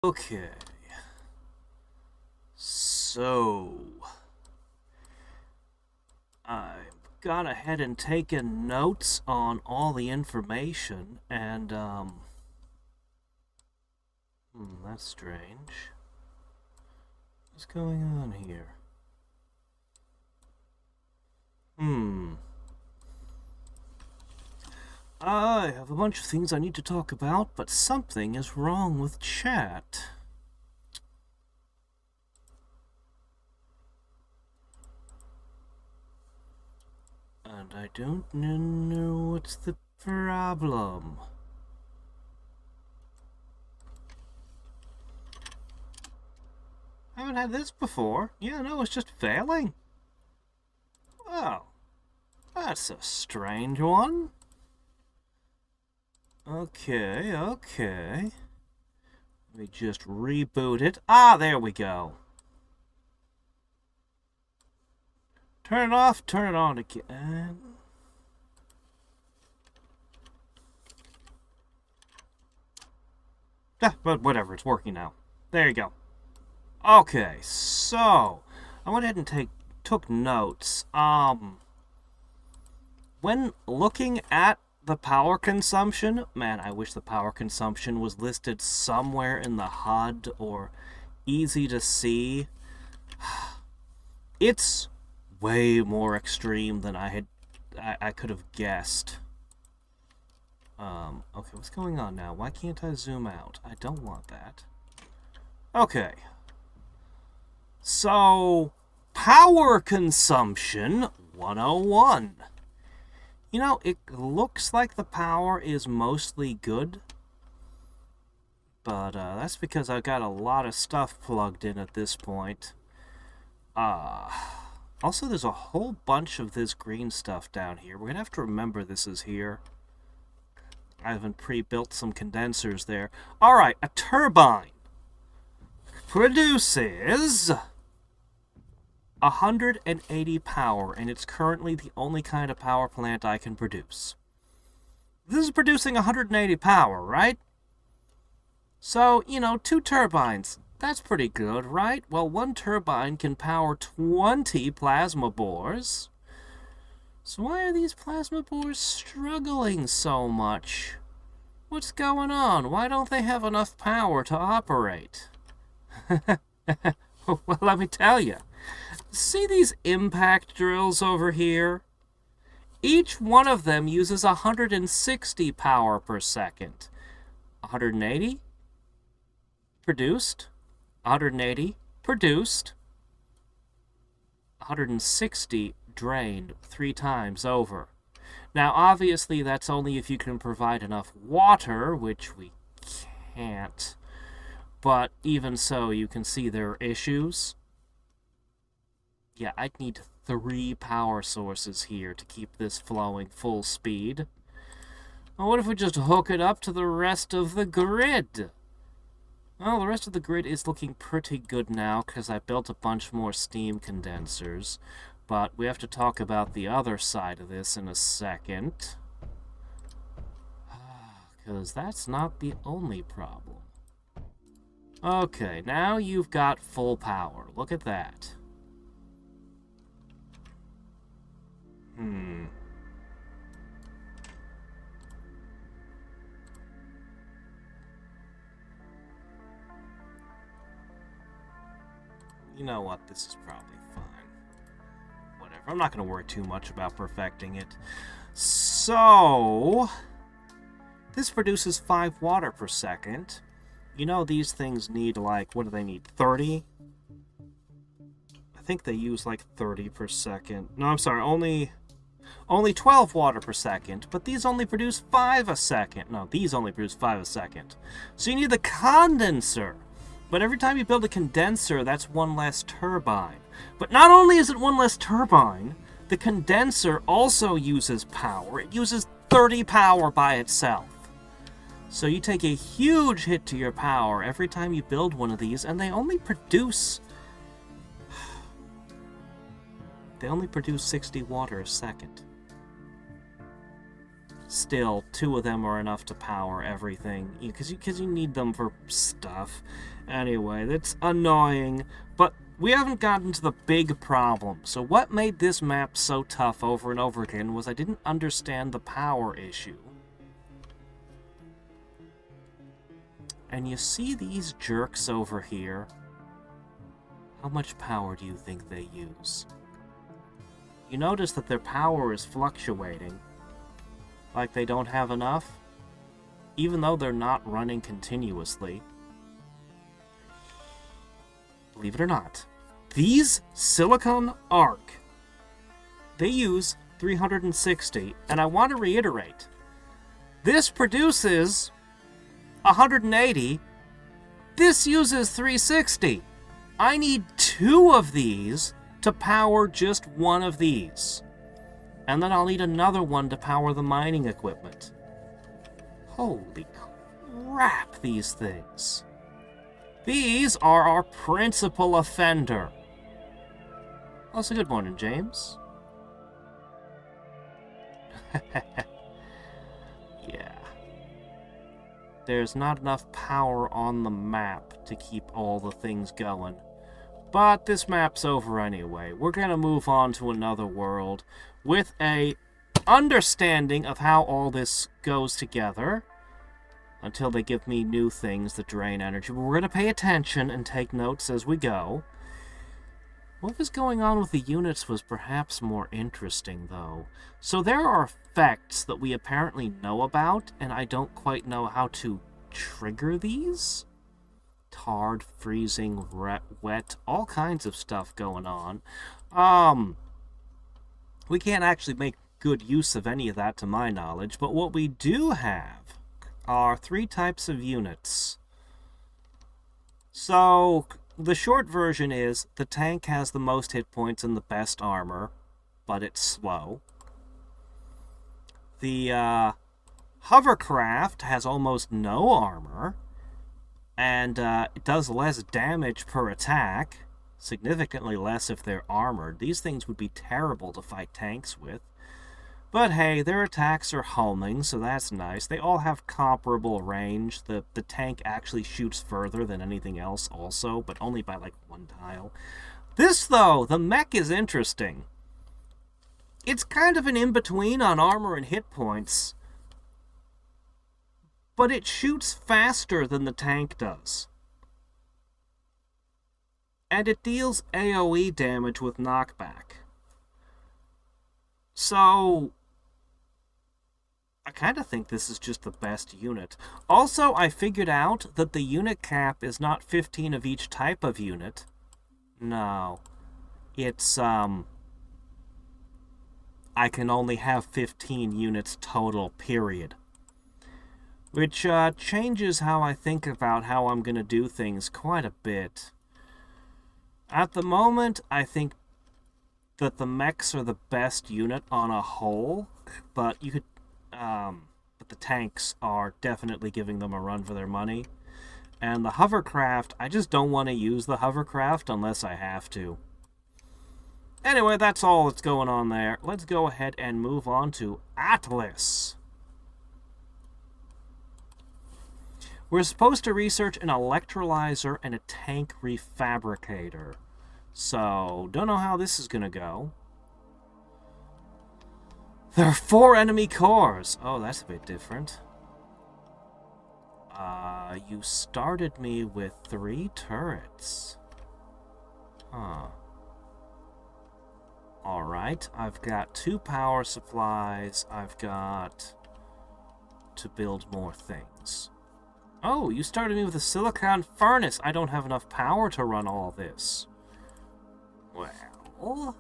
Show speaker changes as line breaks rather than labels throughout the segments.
Okay, so I've gone ahead and taken notes on all the information, and that's strange. What's going on here? Hmm. I have a bunch of things I need to talk about, but something is wrong with chat. And I don't know what's the problem. I haven't had this before. Yeah, no, it's just failing. Oh, that's a strange one. Okay. Let me just reboot it. Ah, there we go. Turn it off, turn it on again. But whatever, it's working now. There you go. Okay, so I went ahead and took notes. When looking at the power consumption, man, I wish the power consumption was listed somewhere in the HUD or easy to see. It's way more extreme than I could have guessed. Okay, what's going on now? Why can't I zoom out? I don't want that. Okay. So, power consumption 101. You know, it looks like the power is mostly good, but that's because I've got a lot of stuff plugged in at this point. Also, there's a whole bunch of this green stuff down here. We're going to have to remember this is here. I haven't pre-built some condensers there. Alright, a turbine produces 180 power, and it's currently the only kind of power plant I can produce. This is producing 180 power, right? So, you know, 2 turbines. That's pretty good, right? Well, 1 turbine can power 20 plasma bores. So why are these plasma bores struggling so much? What's going on? Why don't they have enough power to operate? Well, let me tell you. See these impact drills over here? Each one of them uses 160 power per second. 180? Produced. 180 produced. 160 drained 3 times over. Now, obviously, that's only if you can provide enough water, which we can't. But even so, you can see there are issues. Yeah, I'd need 3 power sources here to keep this flowing full speed. Well, what if we just hook it up to the rest of the grid? Well, the rest of the grid is looking pretty good now because I built a bunch more steam condensers. But we have to talk about the other side of this in a second. Because that's not the only problem. Okay, now you've got full power. Look at that. You know what? This is probably fine. Whatever. I'm not going to worry too much about perfecting it. So, this produces 5 water per second. You know, these things need, like, what do they need? 30? I think they use, like, 30 per second. No, I'm sorry, only 12 water per second, but these only produce 5 a second. No, these only produce 5 a second. So you need the condenser. But every time you build a condenser, that's 1 less turbine. But not only is it 1 less turbine, the condenser also uses power. It uses 30 power by itself. So you take a huge hit to your power every time you build one of these, and they only produce 60 water a second. still, 2 of them are enough to power everything, because you need them for stuff. Anyway, that's annoying, but we haven't gotten to the big problem. So what made this map so tough over and over again was I didn't understand the power issue. And you see these jerks over here? How much power do you think they use? You notice that their power is fluctuating. Like they don't have enough, even though they're not running continuously. Believe it or not, these silicon arc, they use 360, and I want to reiterate, this produces 180, this uses 360. I need 2 of these to power just one of these. And then I'll need another one to power the mining equipment. Holy crap, these things. These are our principal offender. Also, good morning, James. Yeah. There's not enough power on the map to keep all the things going. But this map's over anyway. We're gonna move on to another world with a understanding of how all this goes together until they give me new things that drain energy. But we're gonna pay attention and take notes as we go. What was going on with the units was perhaps more interesting, though. So there are effects that we apparently know about, and I don't quite know how to trigger these. Hard, freezing, wet, all kinds of stuff going on. We can't actually make good use of any of that to my knowledge, but what we do have are 3 types of units. So, the short version is, the tank has the most hit points and the best armor, but it's slow. The hovercraft has almost no armor, and it does less damage per attack, significantly less if they're armored. These things would be terrible to fight tanks with. But hey, their attacks are homing, so that's nice. They all have comparable range. The tank actually shoots further than anything else also, but only by like 1 tile. This, though, the mech is interesting. It's kind of an in-between on armor and hit points, but it shoots faster than the tank does. And it deals AoE damage with knockback. So, I kind of think this is just the best unit. Also, I figured out that the unit cap is not 15 of each type of unit. No. It's, I can only have 15 units total, period. Which changes how I think about how I'm going to do things quite a bit. At the moment, I think that the mechs are the best unit on a whole, but you could, but the tanks are definitely giving them a run for their money. And the hovercraft, I just don't want to use the hovercraft unless I have to. Anyway, that's all that's going on there. Let's go ahead and move on to Atlas. We're supposed to research an electrolyzer and a tank refabricator. So, don't know how this is going to go. There are 4 enemy cores. Oh, that's a bit different. You started me with 3 turrets. Huh. Alright, I've got 2 power supplies. I've got to build more things. Oh, you started me with a silicon furnace. I don't have enough power to run all this. Well,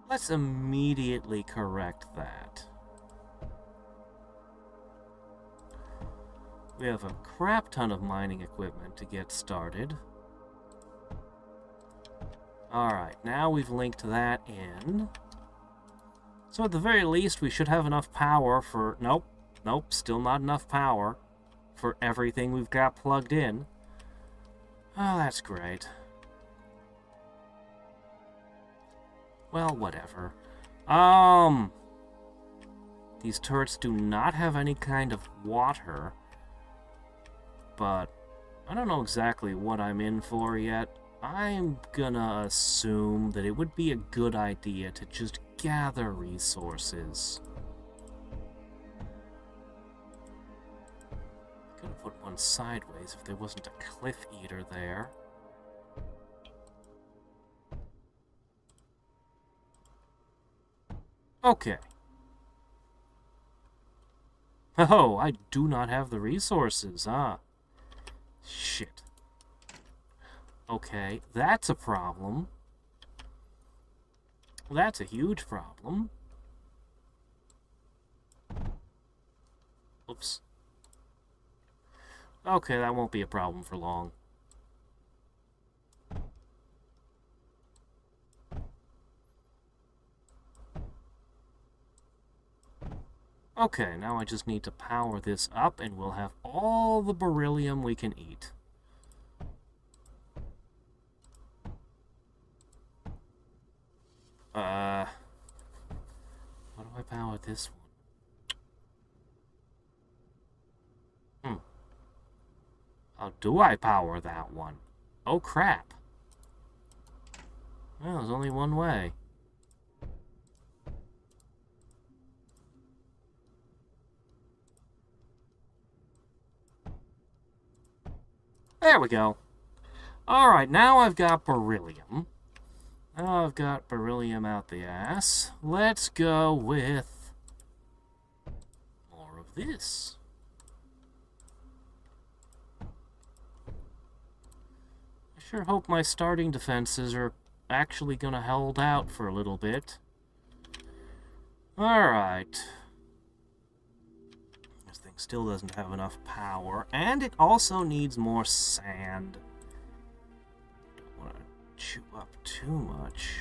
let's immediately correct that. We have a crap ton of mining equipment to get started. Alright, now we've linked that in. So at the very least, we should have enough power for... Nope, still not enough power for everything we've got plugged in. Oh, that's great. Well, whatever. These turrets do not have any kind of water, but I don't know exactly what I'm in for yet. I'm gonna assume that it would be a good idea to just gather resources. Could have put one sideways if there wasn't a cliff eater there. Okay. Oh, I do not have the resources, huh? Shit. Okay, that's a problem. That's a huge problem. Oops. Okay, that won't be a problem for long. Okay, now I just need to power this up and we'll have all the beryllium we can eat. How do I power this one? How do I power that one? Oh, crap. Well, there's only one way. There we go. Alright, now I've got beryllium. Now I've got beryllium out the ass. Let's go with more of this. I sure hope my starting defenses are actually gonna hold out for a little bit. Alright. This thing still doesn't have enough power, and it also needs more sand. Chew up too much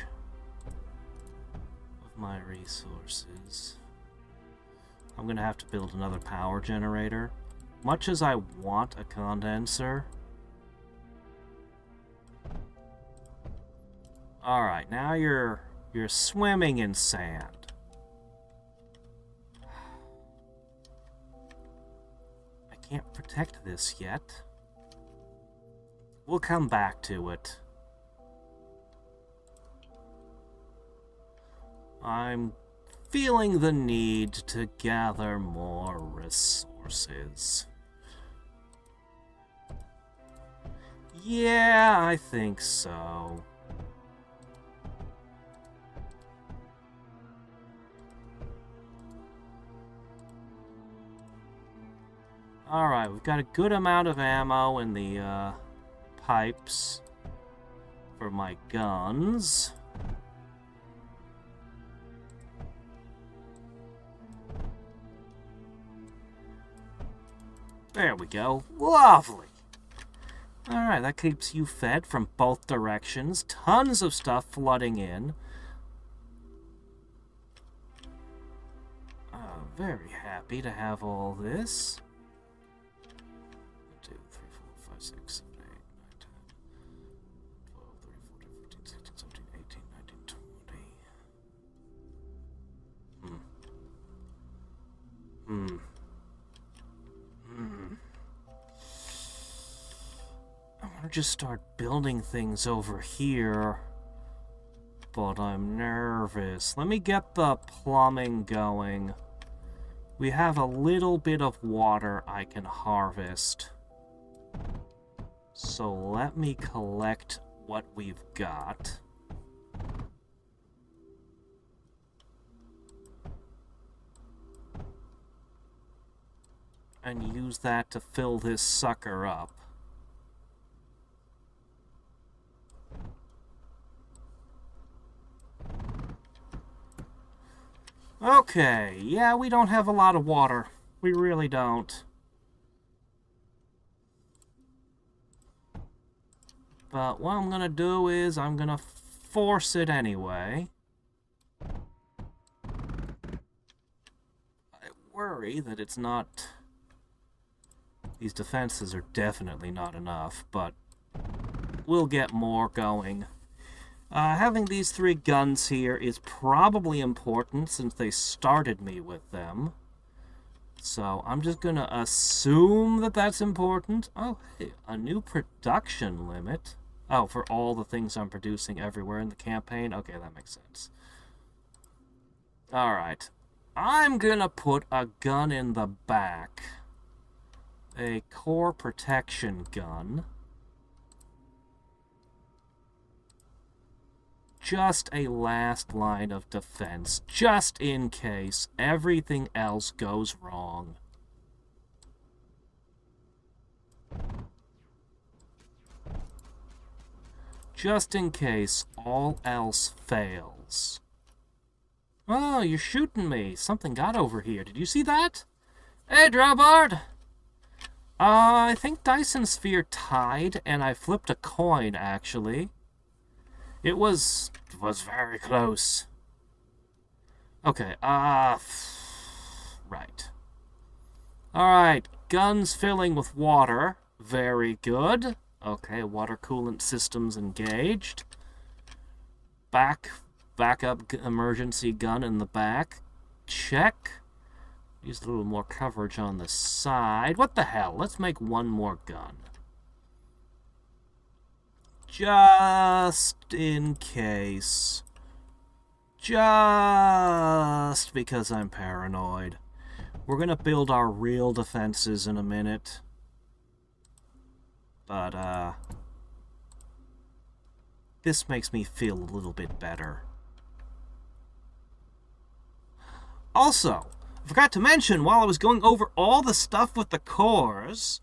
of my resources. I'm gonna have to build another power generator. Much as I want a condenser. Alright, now you're swimming in sand. I can't protect this yet. We'll come back to it. I'm feeling the need to gather more resources. Yeah, I think so. Alright, we've got a good amount of ammo in the pipes for my guns. There we go. Lovely. Alright, that keeps you fed from both directions. Tons of stuff flooding in. Very happy to have all this. 1, 2, 3, 4, 5, 6, 7, 8, 9, 10, 12, 13, 14, 15, 16, 17, 18, 19, 20. I want to just start building things over here, but I'm nervous. Let me get the plumbing going. We have a little bit of water I can harvest. So let me collect what we've got. And use that to fill this sucker up. Okay, yeah, we don't have a lot of water. We really don't. But what I'm gonna do is I'm gonna force it anyway. I worry that it's not... These defenses are definitely not enough, but we'll get more going. Having these 3 guns here is probably important since they started me with them. So I'm just going to assume that that's important. Oh, hey, a new production limit. Oh, for all the things I'm producing everywhere in the campaign? Okay, that makes sense. Alright. I'm going to put a gun in the back. A core protection gun. Just a last line of defense, just in case everything else goes wrong. Just in case all else fails. Oh, you're shooting me. Something got over here. Did you see that? Hey, Drawbard! I think Dyson Sphere tied, and I flipped a coin, actually. It was very close. Okay, right. Alright, guns filling with water. Very good. Okay, water coolant systems engaged. Backup emergency gun in the back. Check. Use a little more coverage on the side. What the hell? Let's make one more gun. Just in case. Just because I'm paranoid. We're gonna build our real defenses in a minute. But, this makes me feel a little bit better. Also, I forgot to mention while I was going over all the stuff with the cores,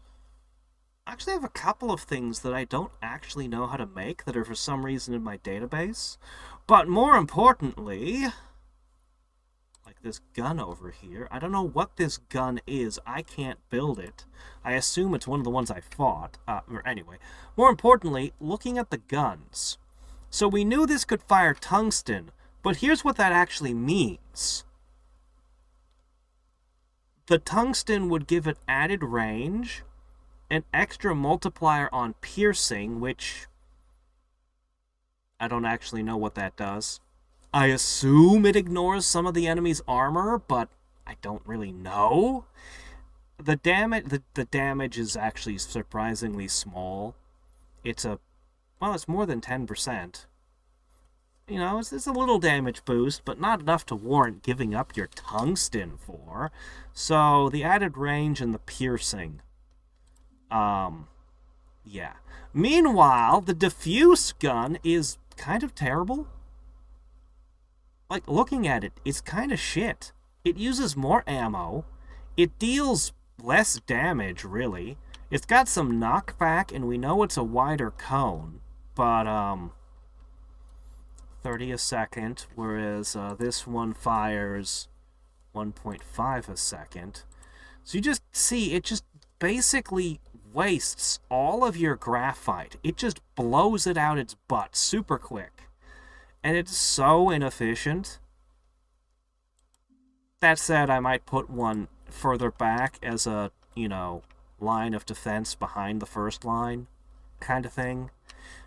I actually have a couple of things that I don't actually know how to make that are for some reason in my database. But more importantly, like this gun over here, I don't know what this gun is. I can't build it. I assume it's one of the ones I fought. Anyway, more importantly, looking at the guns. So we knew this could fire tungsten, but here's what that actually means. The tungsten would give it added range, an extra multiplier on piercing, which I don't actually know what that does. I assume it ignores some of the enemy's armor, but I don't really know. The damage is actually surprisingly small. It's more than 10%. You know, it's a little damage boost, but not enough to warrant giving up your tungsten for. So, the added range and the piercing. Yeah. Meanwhile, the diffuse gun is kind of terrible. Like, looking at it, it's kind of shit. It uses more ammo. It deals less damage, really. It's got some knockback, and we know it's a wider cone. But, 30 a second, whereas this one fires 1.5 a second. So you just see, it just basically wastes all of your graphite. It just blows it out its butt super quick. And it's so inefficient. That said, I might put one further back as a, line of defense behind the first line kind of thing.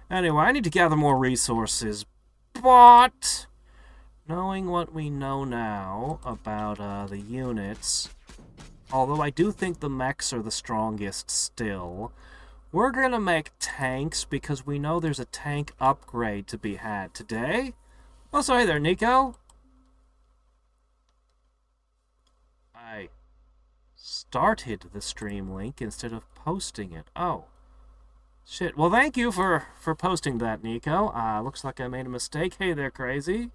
Anyway, I need to gather more resources, but knowing what we know now about the units, although I do think the mechs are the strongest still, we're gonna make tanks because we know there's a tank upgrade to be had today. Oh, so hey there, Nico. I started the stream link instead of posting it. Oh. Shit. Well, thank you for posting that, Nico. Looks like I made a mistake. Hey there, Crazy.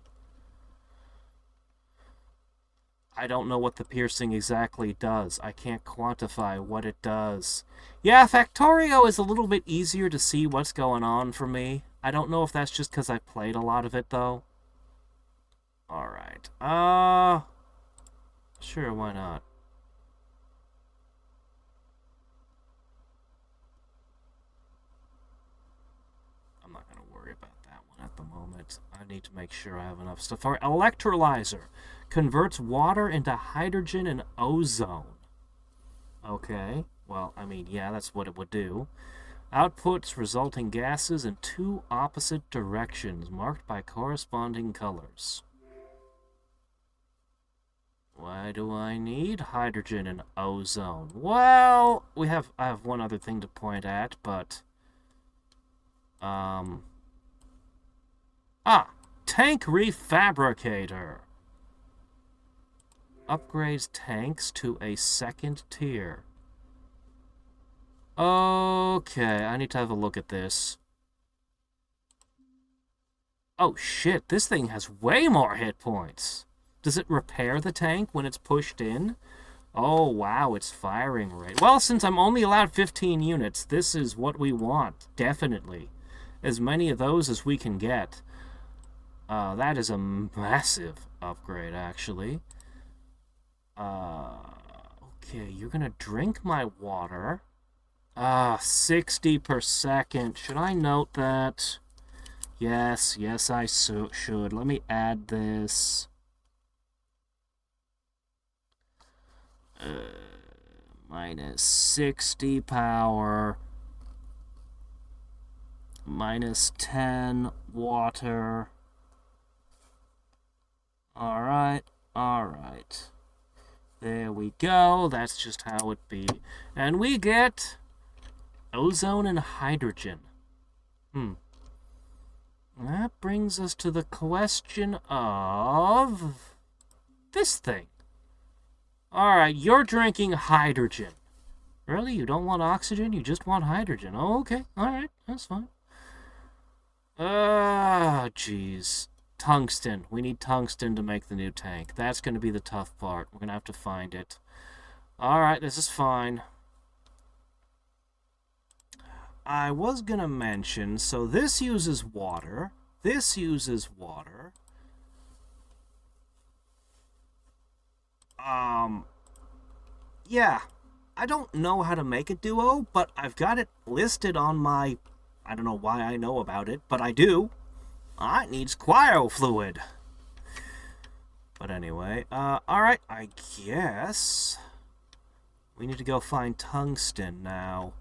I don't know what the piercing exactly does. I can't quantify what it does. Yeah, Factorio is a little bit easier to see what's going on for me. I don't know if that's just because I played a lot of it, though. Alright. Sure, why not? I'm not going to worry about that one at the moment. I need to make sure I have enough stuff. Alright, electrolyzer. Converts water into hydrogen and ozone. Okay. Well, I mean, yeah, that's what it would do. Outputs resulting gases in two opposite directions, marked by corresponding colors. Why do I need hydrogen and ozone? Well, I have one other thing to point at, but tank refabricator. Upgrades tanks to a second tier. Okay, I need to have a look at this. Oh shit, this thing has way more hit points. Does it repair the tank when it's pushed in? Oh wow, its firing rate. Well, since I'm only allowed 15 units, this is what we want, definitely. As many of those as we can get. That is a massive upgrade, actually. Okay, you're gonna drink my water. 60 per second. Should I note that? Yes, I should. Let me add this. Minus 60 power. Minus 10 water. Alright. There we go. That's just how it be. And we get ozone and hydrogen. That brings us to the question of this thing. Alright, you're drinking hydrogen. Really? You don't want oxygen? You just want hydrogen. Oh, okay. Alright, that's fine. Jeez. Tungsten. We need tungsten to make the new tank. That's going to be the tough part. We're going to have to find it. Alright, this is fine. I was going to mention, so this uses water. This uses water. Yeah. I don't know how to make a duo, but I've got it listed on my... I don't know why I know about it, but I do. It needs cryo fluid. But anyway, alright, I guess we need to go find tungsten now.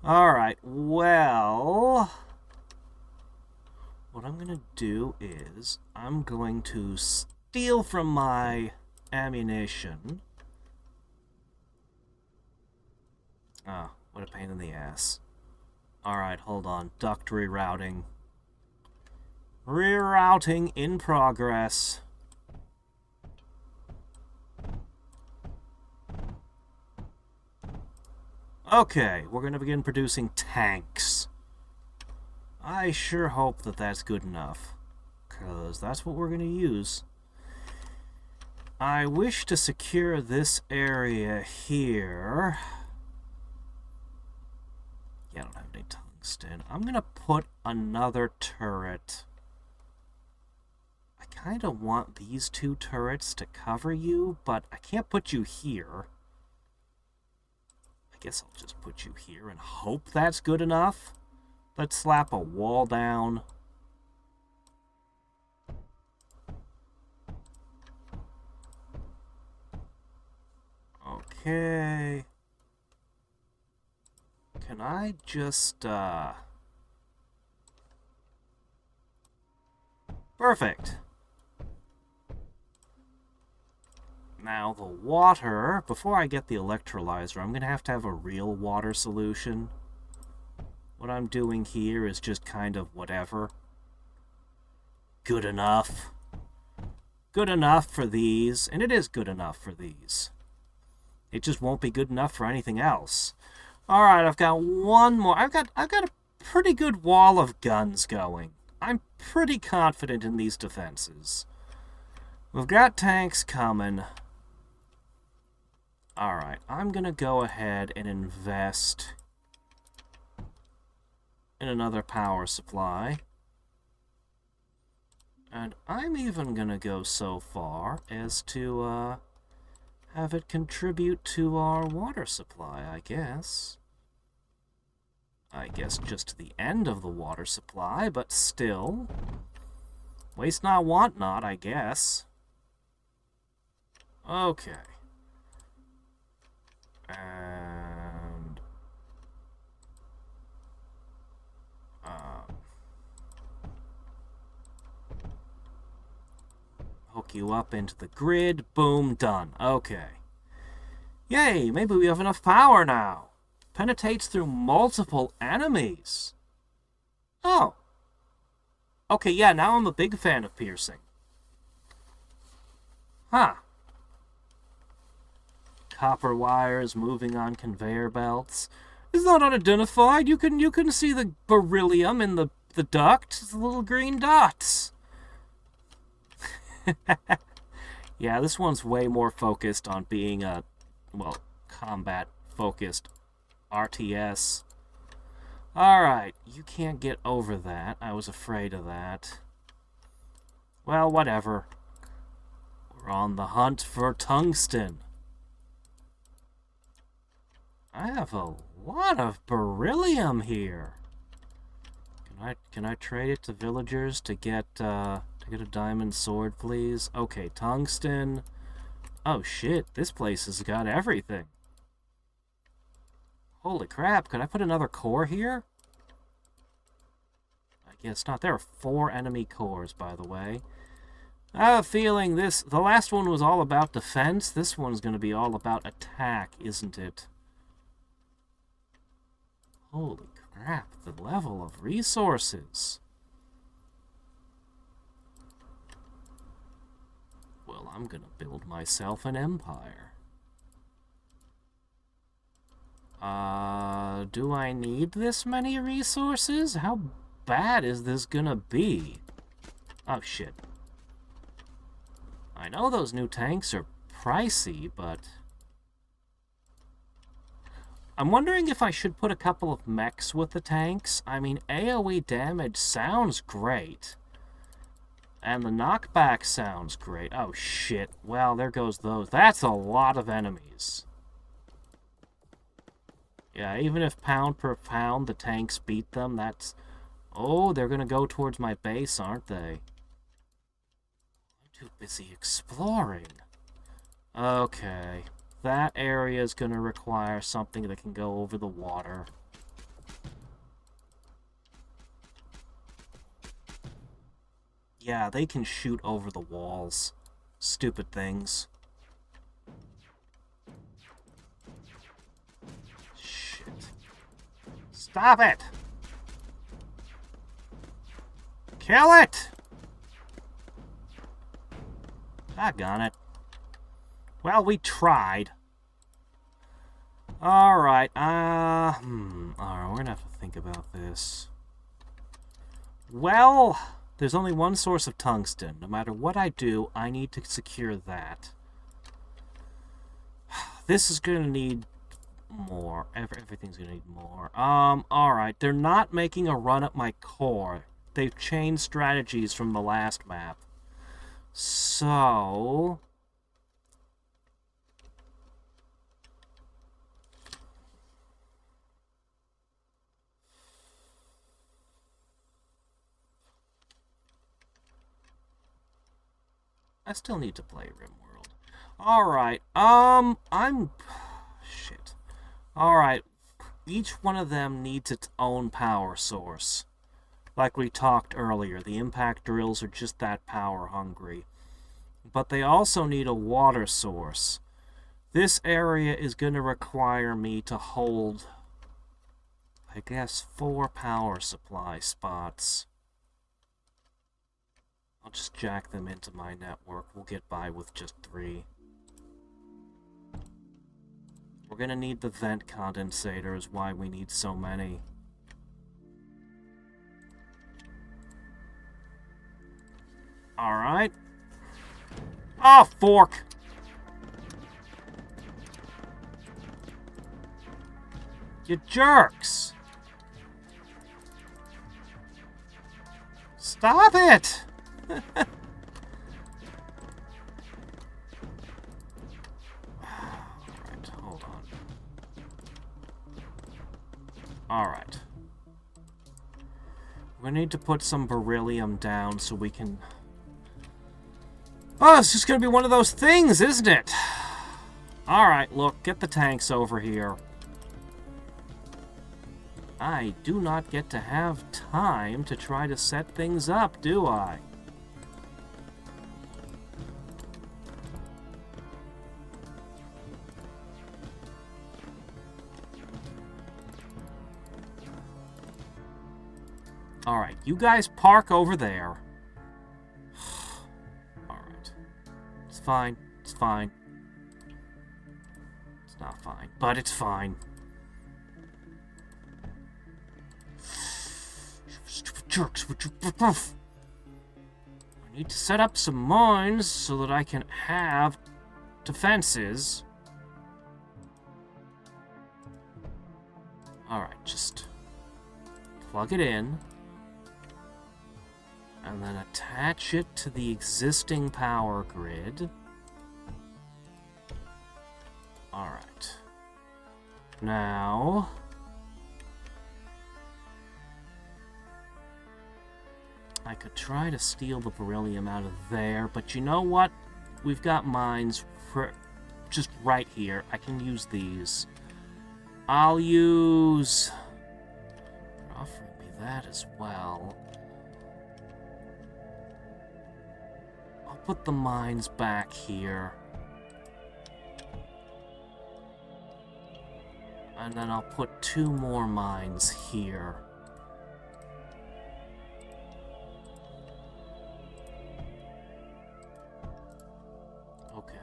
Alright, well, what I'm gonna do is I'm going to steal from my ammunition. What a pain in the ass. Alright, hold on. Duct rerouting. Rerouting in progress. Okay, we're going to begin producing tanks. I sure hope that that's good enough, because that's what we're going to use. I wish to secure this area here. Yeah, I don't have any tungsten. I'm going to put another turret. I kind of want these two turrets to cover you, but I can't put you here. I guess I'll just put you here and hope that's good enough. Let's slap a wall down. Okay. Can I just, Perfect. Now, the water, before I get the electrolyzer, I'm going to have a real water solution. What I'm doing here is just kind of whatever. Good enough. Good enough for these, and it is good enough for these. It just won't be good enough for anything else. Alright, I've got one more. I've got a pretty good wall of guns going. I'm pretty confident in these defenses. We've got tanks coming. Alright, I'm gonna go ahead and invest in another power supply. And I'm even gonna go so far as to, have it contribute to our water supply, I guess. I guess just to the end of the water supply, but still. Waste not, want not, I guess. Okay. And Hook you up into the grid. Boom, done. Okay. Yay, maybe we have enough power now. Penetrates through multiple enemies. Oh. Okay, yeah, now I'm a big fan of piercing. Huh. Copper wires moving on conveyor belts. It's not unidentified. You can see the beryllium in the duct. The little green dots. Yeah, this one's way more focused on being a, well, combat-focused RTS. Alright, you can't get over that. I was afraid of that. Well, whatever. We're on the hunt for tungsten. I have a lot of beryllium here. Can I trade it to villagers to get a diamond sword, please? Okay, tungsten. Oh shit, this place has got everything. Holy crap, could I put another core here? I guess not. There are 4 enemy cores, by the way. I have a feeling the last one was all about defense. This one's going to be all about attack, isn't it? Holy crap, the level of resources. Well, I'm gonna build myself an empire. Do I need this many resources? How bad is this gonna be? Oh, shit. I know those new tanks are pricey, but... I'm wondering if I should put a couple of mechs with the tanks. I mean, AoE damage sounds great. And the knockback sounds great. Oh, shit. Well, there goes those. That's a lot of enemies. Yeah, even if pound per pound the tanks beat them, that's... Oh, they're gonna go towards my base, aren't they? I'm too busy exploring. Okay. That area is going to require something that can go over the water. Yeah, they can shoot over the walls. Stupid things. Shit. Stop it! Kill it! Doggone it. Well, we tried. Alright, alright, we're gonna have to think about this. Well, there's only one source of tungsten. No matter what I do, I need to secure that. This is gonna need more. Everything's gonna need more. Alright, they're not making a run at my core. They've changed strategies from the last map. So... I still need to play RimWorld. Alright, shit. Alright, each one of them needs its own power source. Like we talked earlier, the impact drills are just that power hungry. But they also need a water source. This area is going to require me to hold, I guess, 4 power supply spots. I'll just jack them into my network. We'll get by with just 3. We're gonna need the vent condensator, is why we need so many. Alright. Oh, fork! You jerks! Stop it! Alright, hold on. Alright. We need to put some beryllium down so we can... Oh, it's just gonna be one of those things, isn't it? Alright, look, get the tanks over here. I do not get to have time to try to set things up, do I? Alright, you guys park over there. Alright. It's fine. It's fine. It's not fine, but it's fine. Stupid jerks, would you... I need to set up some mines so that I can have defenses. Alright, just plug it in. And then attach it to the existing power grid. Alright. Now... I could try to steal the beryllium out of there, but you know what? We've got mines for just right here. I can use these. I'll use... You're offering me that as well. I'll put the mines back here. And then I'll put 2 more mines here. Okay.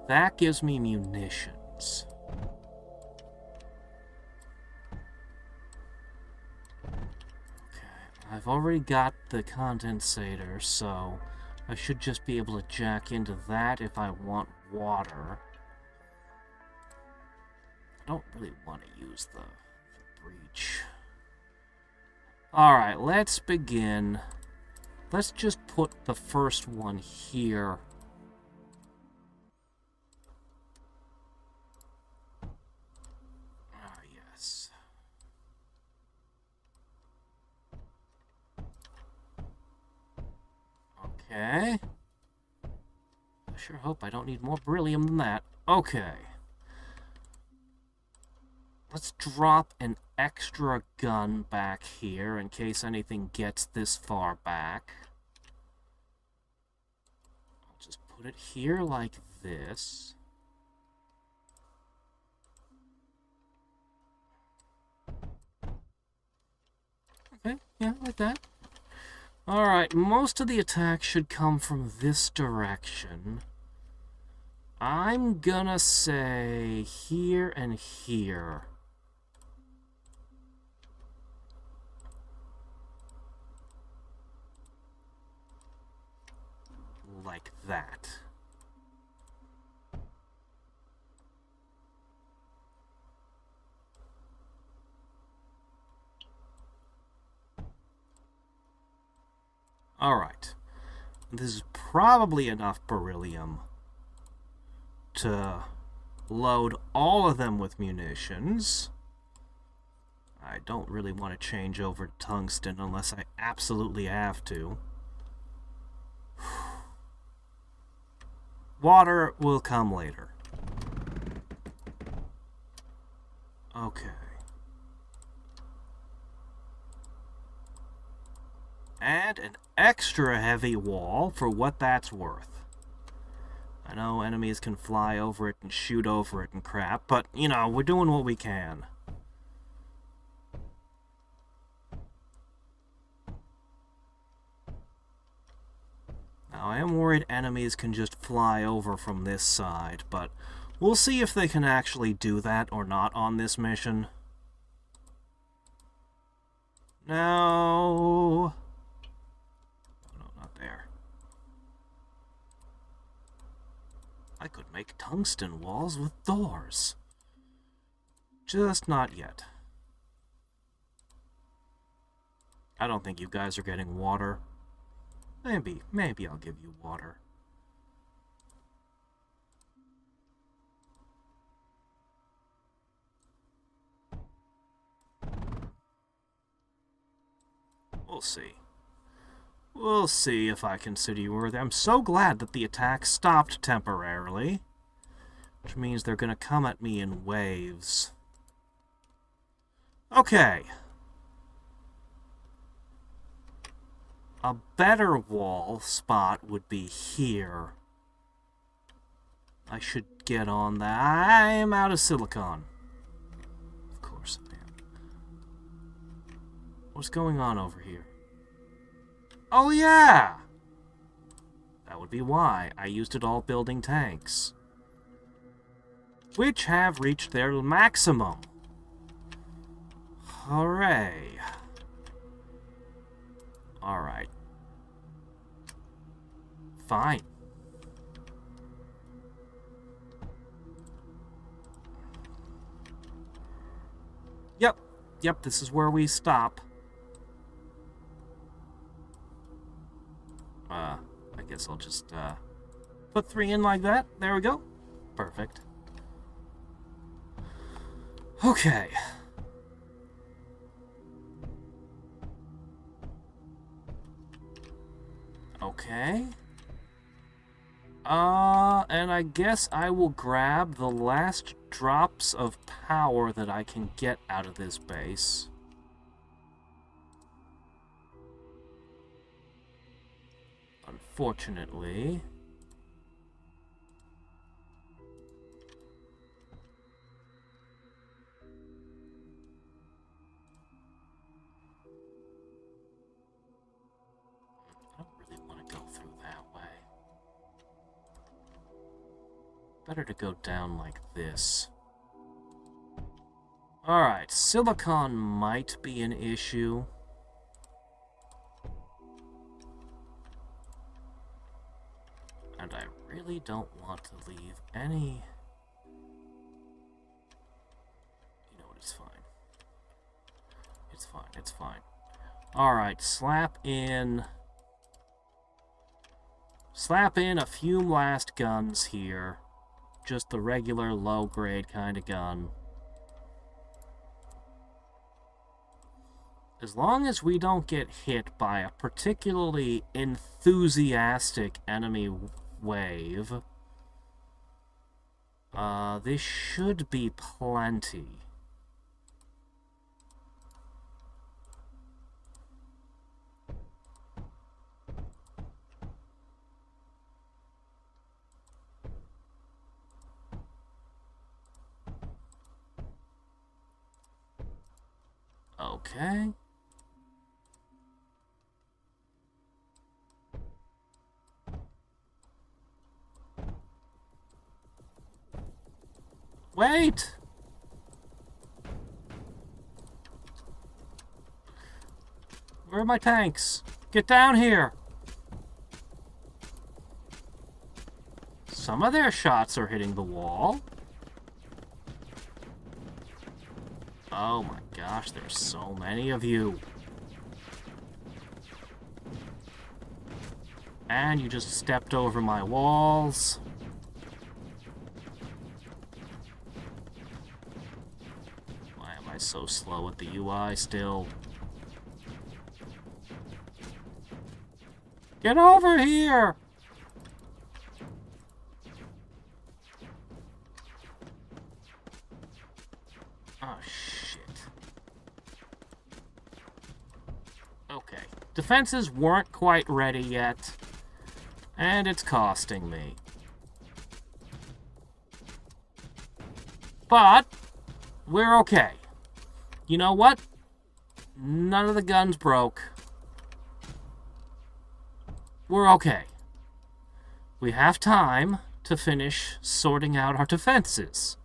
That gives me munitions. I've already got the condensator, so I should just be able to jack into that if I want water. I don't really want to use the breach. Alright, let's begin. Let's just put the first one here. Ah, yes. Okay. I sure hope I don't need more beryllium than that. Okay. Let's drop an extra gun back here in case anything gets this far back. I'll just put it here like this. Okay, yeah, like that. Alright, most of the attack should come from this direction. I'm gonna say here and here. Like that. Alright. This is probably enough beryllium to load all of them with munitions. I don't really want to change over to tungsten unless I absolutely have to. Water will come later. Okay. And an extra heavy wall for what that's worth. I know enemies can fly over it and shoot over it and crap, but, you know, we're doing what we can. Now, I am worried enemies can just fly over from this side, but we'll see if they can actually do that or not on this mission. No. No, not there. I could make tungsten walls with doors. Just not yet. I don't think you guys are getting water. Maybe I'll give you water. We'll see. We'll see if I consider you worthy. I'm so glad that the attack stopped temporarily. Which means they're gonna come at me in waves. Okay. A better wall spot would be here. I should get on that. I'm out of silicon. Of course I am. What's going on over here? Oh, yeah! That would be why. I used it all building tanks. Which have reached their maximum. Hooray. Alright. Fine. Yep, this is where we stop. I guess I'll just, put 3 in like that. There we go. Perfect. Okay. Okay. And I guess I will grab the last drops of power that I can get out of this base. Unfortunately. I don't really want to go through that way. Better to go down like this. Alright, silicon might be an issue. And I really don't want to leave any... You know what, it's fine. It's fine, it's fine. Alright, slap in a few last guns here. Just the regular low-grade kind of gun. As long as we don't get hit by a particularly enthusiastic enemy wave, this should be plenty. Okay. Wait! Where are my tanks? Get down here! Some of their shots are hitting the wall. Oh my gosh, there's so many of you. And you just stepped over my walls. Why am I so slow at the UI still? Get over here! Oh, shit. Okay. Defenses weren't quite ready yet. And it's costing me. But, we're okay. You know what? None of the guns broke. We're okay. We have time to finish sorting out our defenses.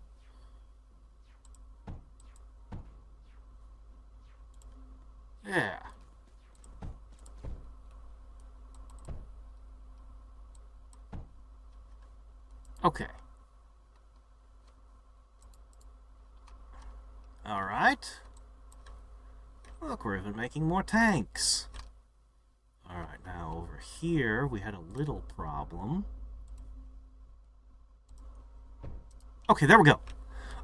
Yeah. Okay. Alright. Look, we're even making more tanks. Alright, now over here, we had a little problem. Okay, there we go.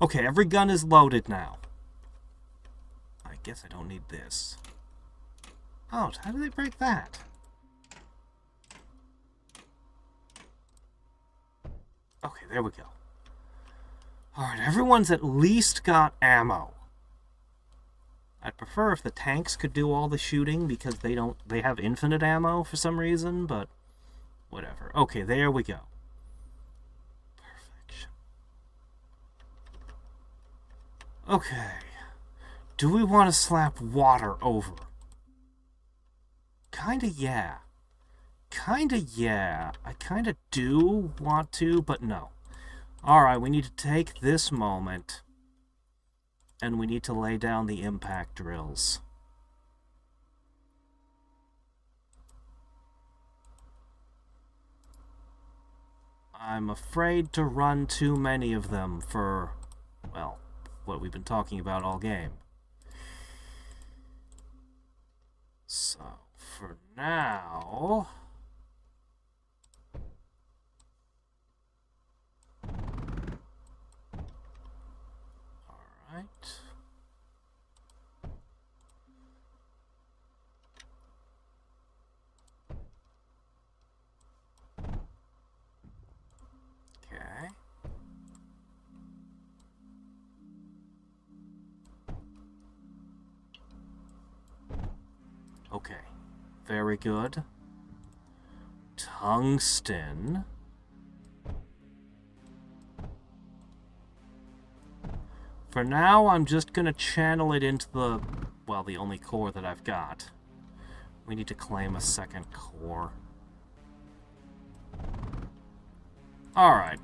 Okay, every gun is loaded now. I guess I don't need this. Oh, how do they break that? Okay, there we go. Alright, everyone's at least got ammo. I'd prefer if the tanks could do all the shooting because they have infinite ammo for some reason, but whatever. Okay, there we go. Perfection. Okay. Do we want to slap water over Kinda, yeah. Kinda, yeah. I kinda do want to, but no. Alright, we need to take this moment, and we need to lay down the impact drills. I'm afraid to run too many of them for, well, what we've been talking about all game. So, for now... Alright. Okay. Okay. Very good. Tungsten. For now, I'm just gonna channel it into the, well, the only core that I've got. We need to claim a second core. Alright.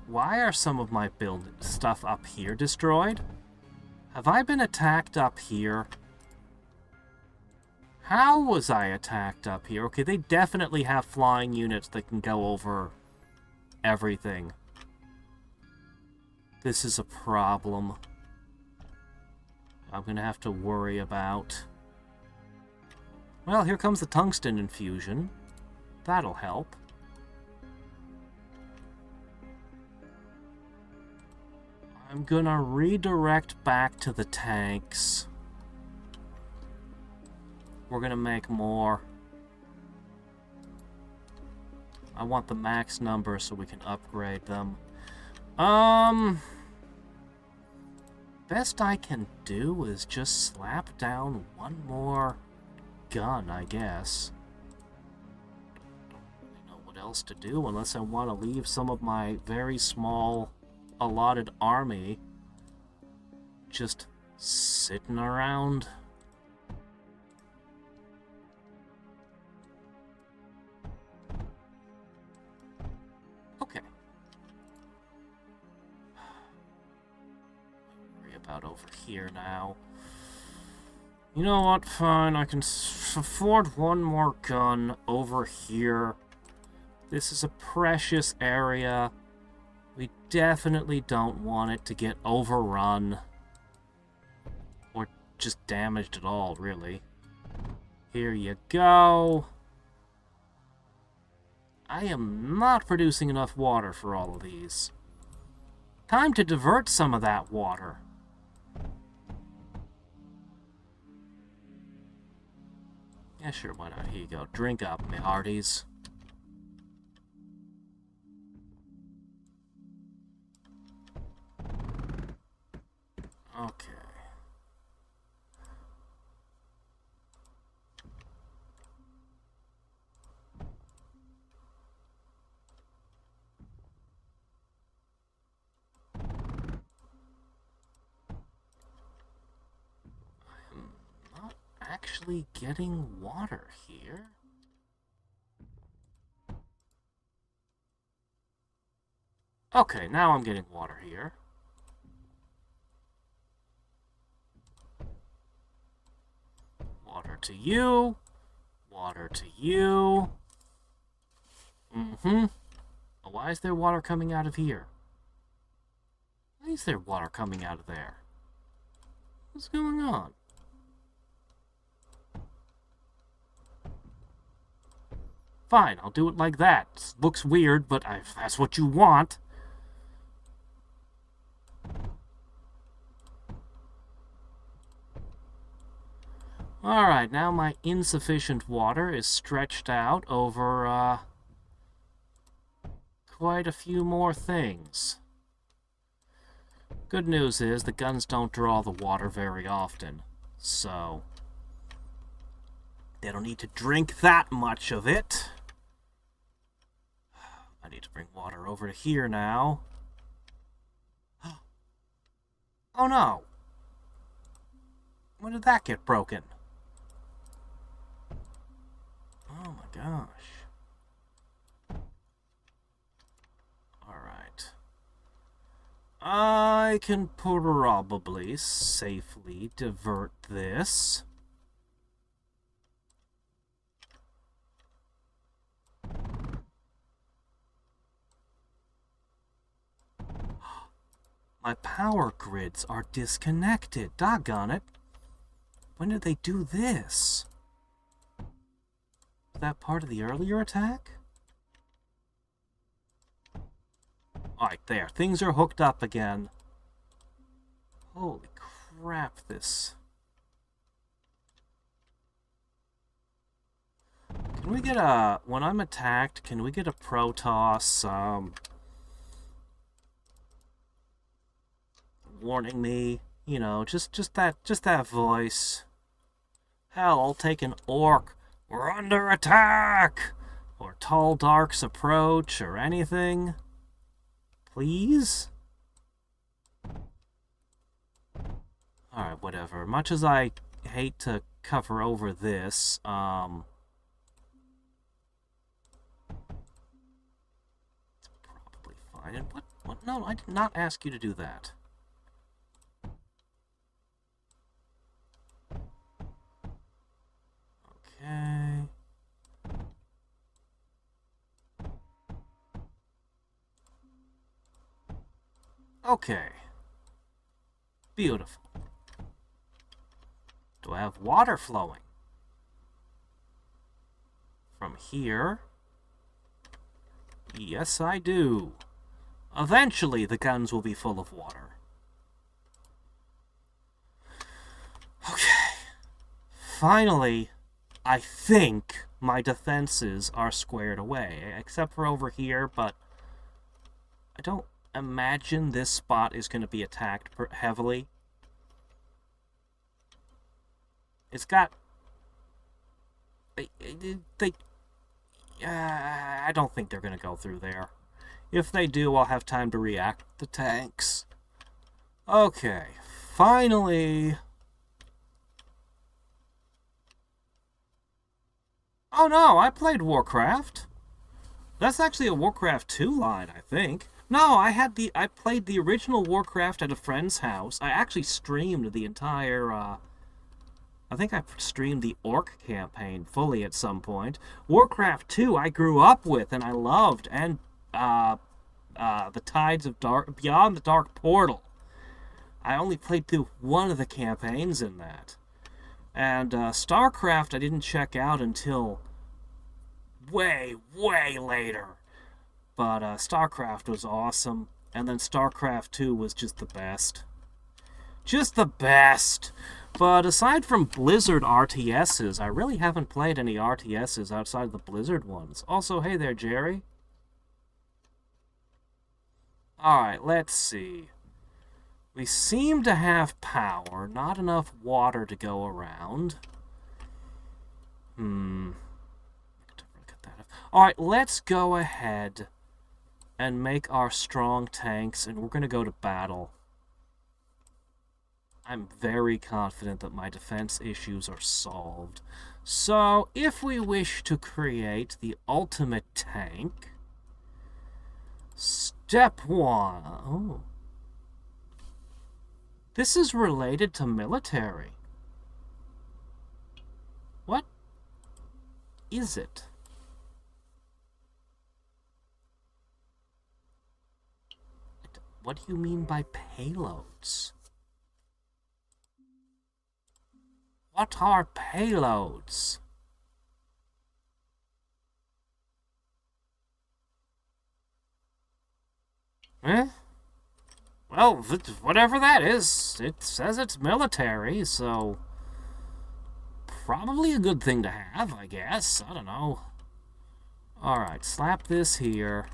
Why are some of my build stuff up here destroyed? Have I been attacked up here? How was I attacked up here? Okay, they definitely have flying units that can go over everything. This is a problem I'm gonna have to worry about. Well, here comes the tungsten infusion. That'll help. I'm gonna redirect back to the tanks. We're gonna make more. I want the max number so we can upgrade them. Best I can do is just slap down one more gun, I guess. Don't really know what else to do unless I want to leave some of my very small allotted army just sitting around. Okay. Worry about over here now. You know what? Fine, I can afford one more gun over here. This is a precious area. We definitely don't want it to get overrun. Or just damaged at all, really. Here you go. I am not producing enough water for all of these. Time to divert some of that water. Yeah, sure, why not? Here you go. Drink up, me hearties. Okay. I'm not actually getting water here. Okay, now I'm getting water here. Water to you. Water to you. Why is there water coming out of here? Why is there water coming out of there? What's going on? Fine, I'll do it like that. Looks weird, but if that's what you want. Alright, now my insufficient water is stretched out over, quite a few more things. Good news is the guns don't draw the water very often, so they don't need to drink that much of it. I need to bring water over to here now. Oh no! When did that get broken? gosh. Alright. I can probably safely divert this. My power grids are disconnected. Doggone it. When did they do this? Is that part of the earlier attack? Alright, there. Things are hooked up again. Holy crap, this... Can we get a... When I'm attacked, can we get a Protoss, warning me? You know, just that voice. Hell, I'll take an Orc. We're under attack! Or Tall Dark's approach, or anything. Please? Alright, whatever. Much as I hate to cover over this, it's probably fine. And what? No, I did not ask you to do that. Okay. Okay. Beautiful. Do I have water flowing? From here? Yes, I do. Eventually, the guns will be full of water. Okay. Finally, I think my defenses are squared away, except for over here, but I don't imagine this spot is going to be attacked heavily. It's got... I don't think they're going to go through there. If they do, I'll have time to react the tanks. Okay, finally... Oh no, I played Warcraft. That's actually a Warcraft 2 line, I think. No, I played the original Warcraft at a friend's house. I actually streamed the entire, I think I streamed the Orc campaign fully at some point. Warcraft 2 I grew up with and I loved, and, the Tides of Dark, Beyond the Dark Portal. I only played through one of the campaigns in that. And, StarCraft I didn't check out until way, way later. But StarCraft was awesome, and then StarCraft 2 was just the best. Just the best! But aside from Blizzard RTSs, I really haven't played any RTSs outside the Blizzard ones. Also, hey there, Jerry. Alright, let's see. We seem to have power, not enough water to go around. Alright, let's go ahead and make our strong tanks, and we're going to go to battle. I'm very confident that my defense issues are solved. So, if we wish to create the ultimate tank, step 1... Oh. This is related to military. What is it? What do you mean by payloads? What are payloads? Eh? Well, whatever that is, it says it's military, so... Probably a good thing to have, I guess. I don't know. Alright, slap this here.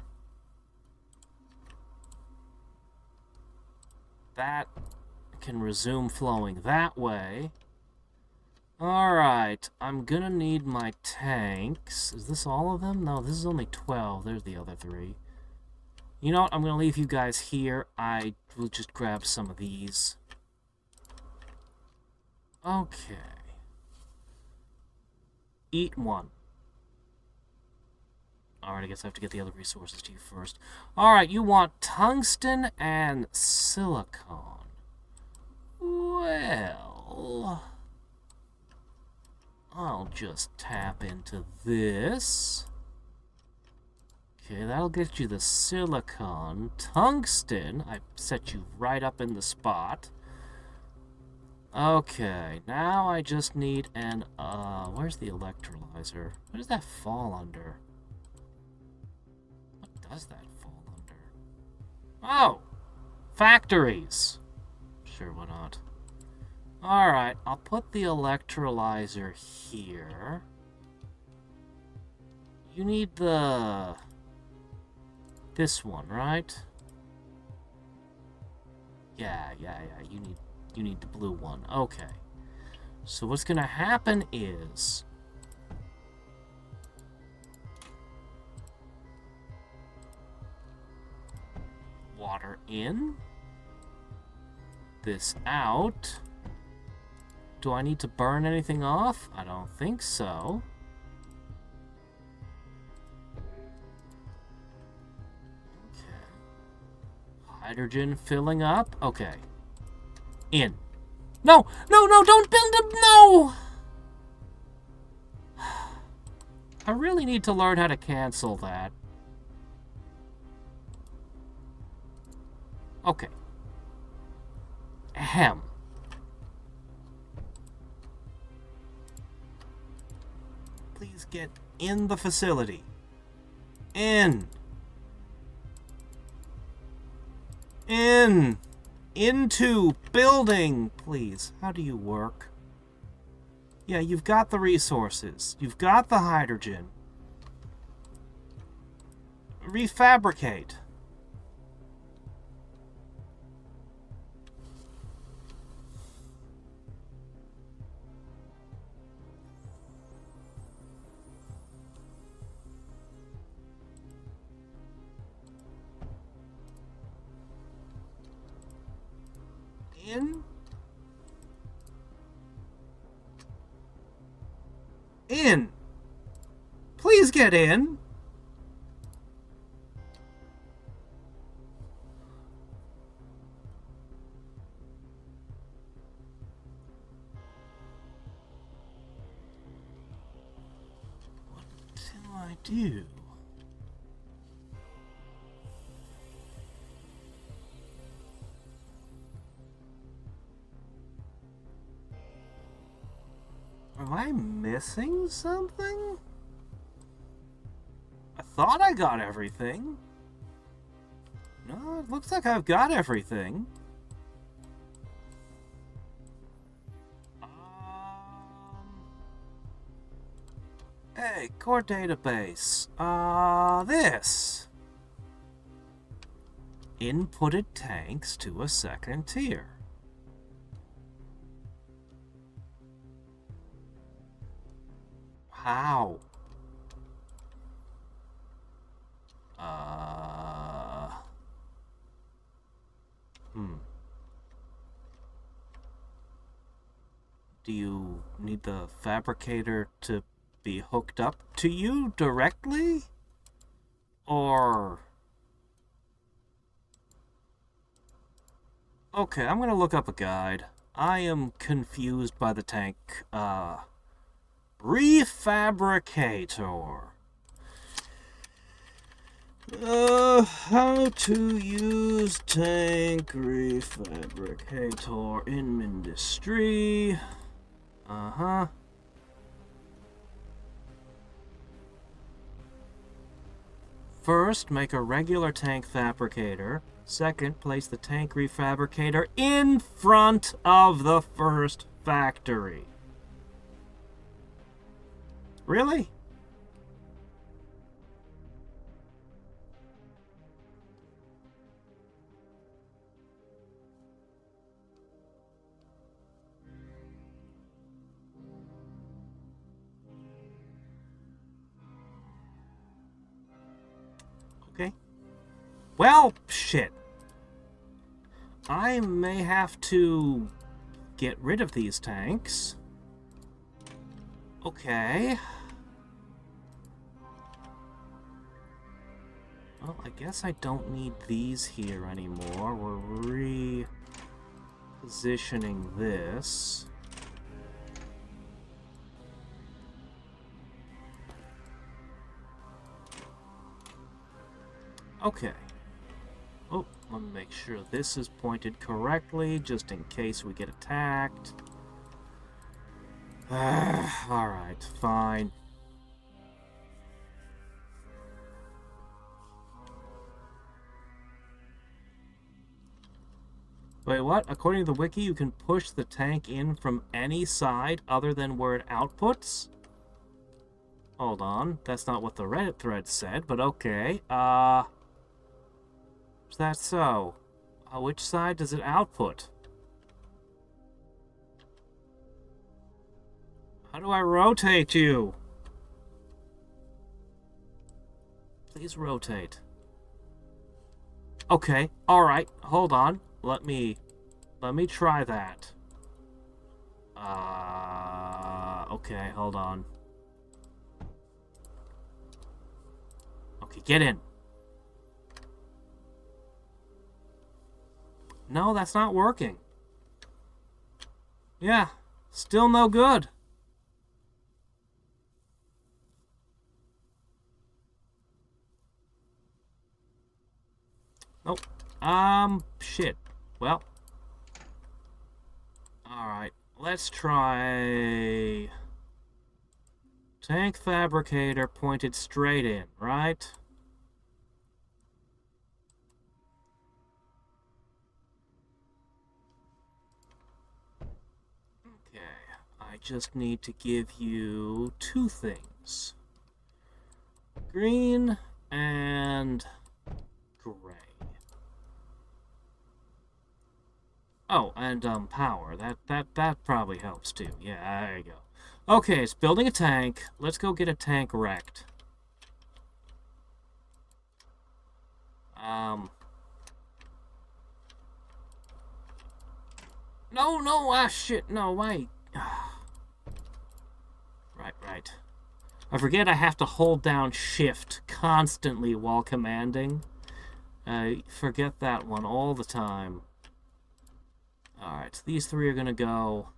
That can resume flowing that way. Alright, I'm gonna need my tanks. Is this all of them? No, this is only 12. There's the other 3. You know what? I'm gonna leave you guys here. I will just grab some of these. Okay. Eat one. Alright, I guess I have to get the other resources to you first. Alright, you want tungsten and silicon. Well, I'll just tap into this. Okay, that'll get you the silicon. Tungsten, I set you right up in the spot. Okay, now I just need an, where's the electrolyzer? What does that fall under? What does that fall under? Oh! Factories! Sure, why not? Alright, I'll put the electrolyzer here. You need the... this one, right? Yeah, you need the blue one. Okay. So what's gonna happen is... water in. This out. Do I need to burn anything off? I don't think so. Okay. Hydrogen filling up. Okay. In. No! No, no, don't build him! No! I really need to learn how to cancel that. Okay. Ahem. Please get in the facility. In. In. Into building, please. How do you work? Yeah, you've got the resources. You've got the hydrogen. Refabricate. In. Please get in. What do I do? Am I missing something? I thought I got everything. No, it looks like I've got everything. Hey, core database. This. Inputted tanks to a second tier. How? Do you need the fabricator to be hooked up to you directly? Or... okay, I'm gonna look up a guide. I am confused by the tank, Refabricator. How to use tank refabricator in Mindustry. First, make a regular tank fabricator. Second, place the tank refabricator in front of the first factory. Really? Okay. Well, shit. I may have to get rid of these tanks. Okay. Well, I guess I don't need these here anymore. We're repositioning this. Okay. Oh, let me make sure this is pointed correctly, just in case we get attacked. Alright, fine. Wait, what? According to the wiki, you can push the tank in from any side other than where it outputs? Hold on. That's not what the Reddit thread said, but okay. Is that so? Which side does it output? How do I rotate you? Please rotate. Okay, alright, hold on. Let me try that. Okay, hold on. Okay, get in. No, that's not working. Yeah, still no good. Nope. Shit. Well. Alright, let's try... Tank fabricator pointed straight in, right? Okay, I just need to give you two things. Green and gray. Oh, and power. That probably helps too. Yeah, there you go. Okay, it's building a tank. Let's go get a tank wrecked. No, shit, no, wait. Right. I forget I have to hold down shift constantly while commanding. I forget that one all the time. Alright, so these three are gonna go...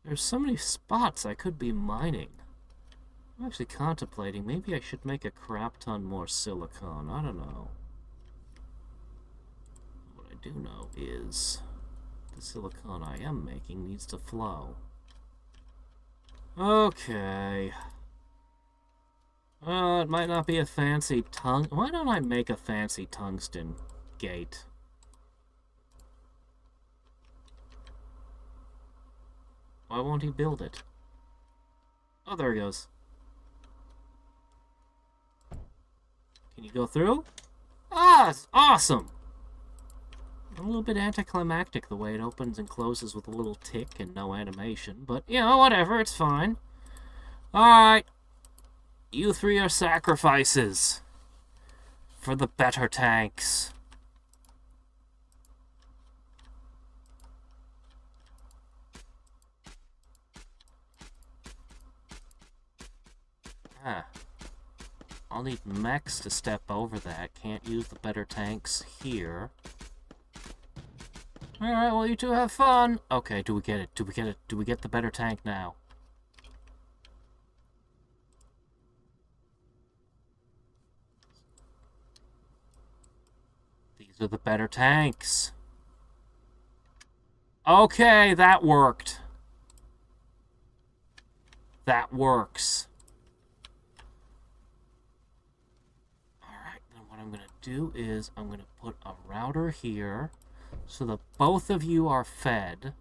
There's so many spots I could be mining. I'm actually contemplating, maybe I should make a crap ton more silicon. I don't know. What I do know is the silicon I am making needs to flow. Okay. It might not be a fancy Why don't I make a fancy tungsten gate? Why won't he build it? Oh, there he goes. Can you go through? Ah, it's awesome! A little bit anticlimactic the way it opens and closes with a little tick and no animation, but, you know, whatever, it's fine. Alright. You three are sacrifices for the better tanks. I'll need mechs to step over that. Can't use the better tanks here. Alright, well, you two have fun. Okay, do we get it? Do we get it? Do we get the better tank now? These are the better tanks. Okay, that worked. That works. Alright, then what I'm going to do is I'm going to put a router here so that both of you are fed.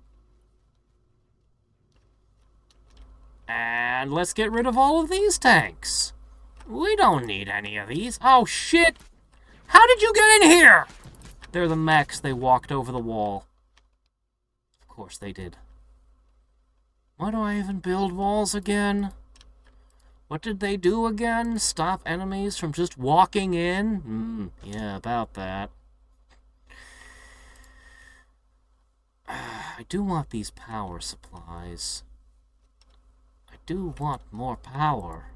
And let's get rid of all of these tanks. We don't need any of these. Oh, shit! How did you get in here? They're the mechs. They walked over the wall. Of course they did. Why do I even build walls again? What did they do again? Stop enemies from just walking in? Yeah, about that. I do want these power supplies. I do want more power.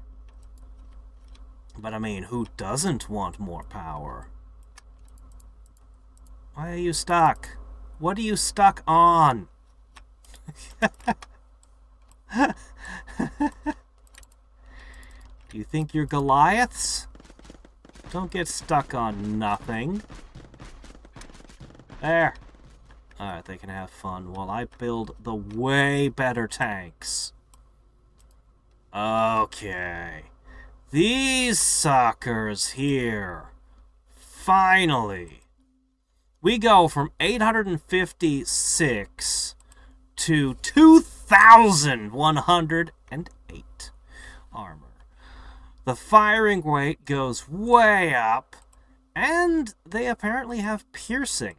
But I mean, who doesn't want more power? Why are you stuck? What are you stuck on? Do you think you're Goliaths? Don't get stuck on nothing. There. Alright, they can have fun while I build the way better tanks. Okay. These suckers here. Finally. We go from 856 to 2,108 armor. The firing rate goes way up, and they apparently have piercing.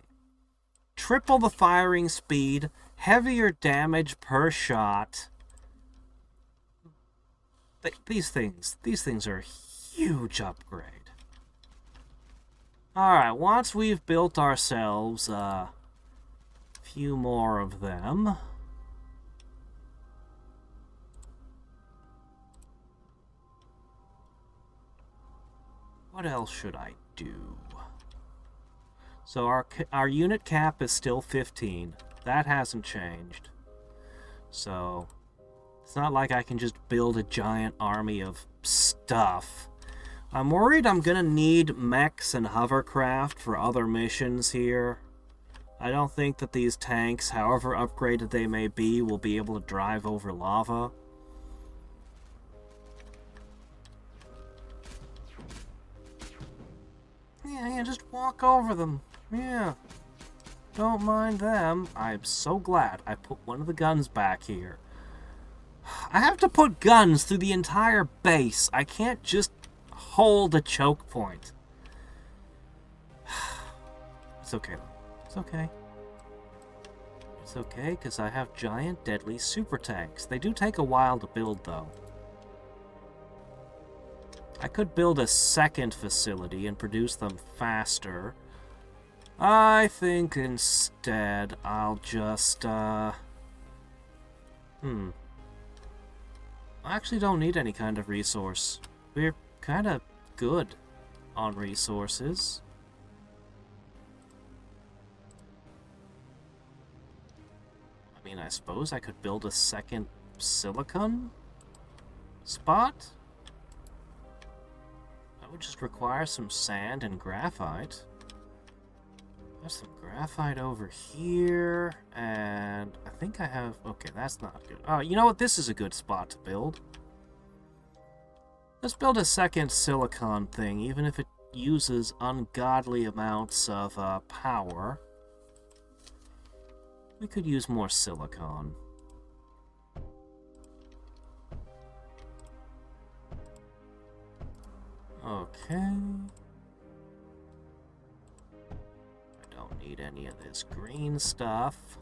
Triple the firing speed, heavier damage per shot. These things are a huge upgrade. Alright, once we've built ourselves a few more of them, what else should I do? So our unit cap is still 15. That hasn't changed. So it's not like I can just build a giant army of stuff. I'm worried I'm gonna need mechs and hovercraft for other missions here. I don't think that these tanks, however upgraded they may be, will be able to drive over lava. Yeah, just walk over them. Yeah. Don't mind them. I'm so glad I put one of the guns back here. I have to put guns through the entire base. I can't just hold a choke point. It's okay, though. It's okay. It's okay, because I have giant, deadly super tanks. They do take a while to build, though. I could build a second facility and produce them faster. I think instead I'll just, I actually don't need any kind of resource. We're kind of good on resources. I mean, I suppose I could build a second silicon spot. That would just require some sand and graphite. There's some graphite over here, and I think I have... Okay, that's not good. Oh, you know what? This is a good spot to build. Let's build a second silicon thing, even if it uses ungodly amounts of power. We could use more silicon. Okay. Need any of this green stuff.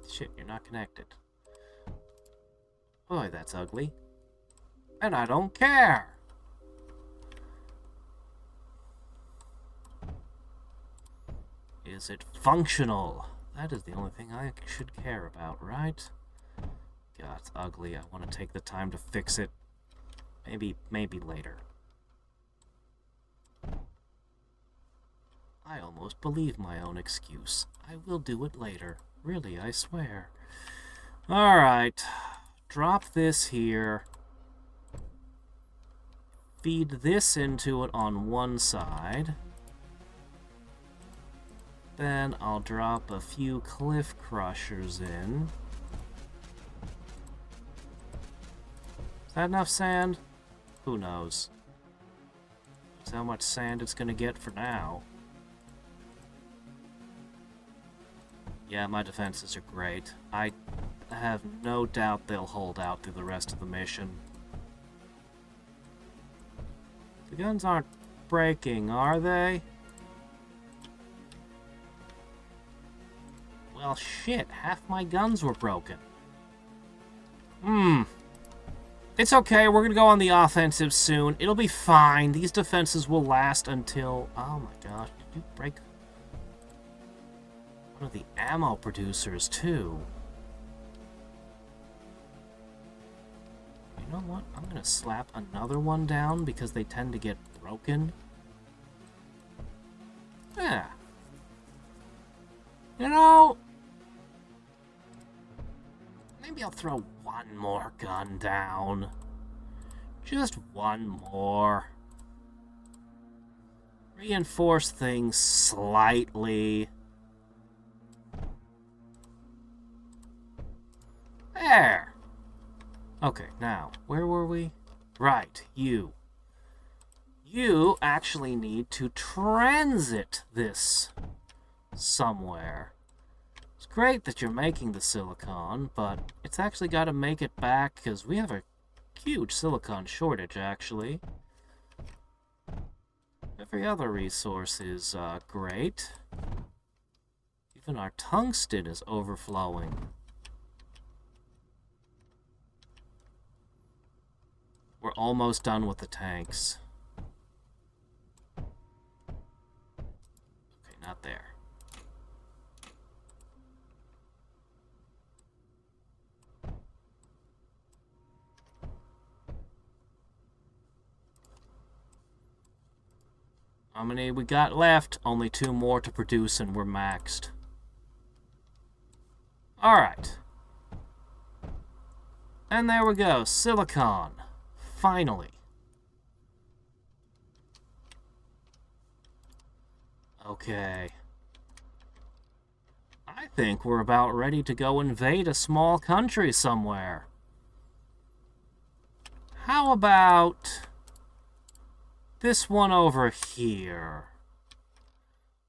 Shit, you're not connected. Boy, that's ugly. And I don't care! Is it functional? That is the only thing I should care about, right? God, it's ugly. I want to take the time to fix it. Maybe later. I almost believe my own excuse. I will do it later. Really, I swear. Alright. Drop this here. Feed this into it on one side. Then I'll drop a few cliff crushers in. Is that enough sand? Who knows? That's how much sand it's gonna get for now. Yeah, my defenses are great. I have no doubt they'll hold out through the rest of the mission. The guns aren't breaking, are they? Well, shit, half my guns were broken. It's okay, we're gonna go on the offensive soon. It'll be fine. These defenses will last until... Oh my gosh, did you break... one of the ammo producers, too. You know what? I'm gonna slap another one down because they tend to get broken. Yeah. You know, maybe I'll throw one more gun down. Just one more. Reinforce things slightly. There! Okay, now, where were we? Right, you. You actually need to transit this somewhere. It's great that you're making the silicon, but it's actually got to make it back, because we have a huge silicon shortage, actually. Every other resource is great. Even our tungsten is overflowing. We're almost done with the tanks. Okay, not there. How many we got left? Only 2 more to produce and we're maxed. Alright. And there we go. Silicon. Finally. Okay. I think we're about ready to go invade a small country somewhere. How about this one over here?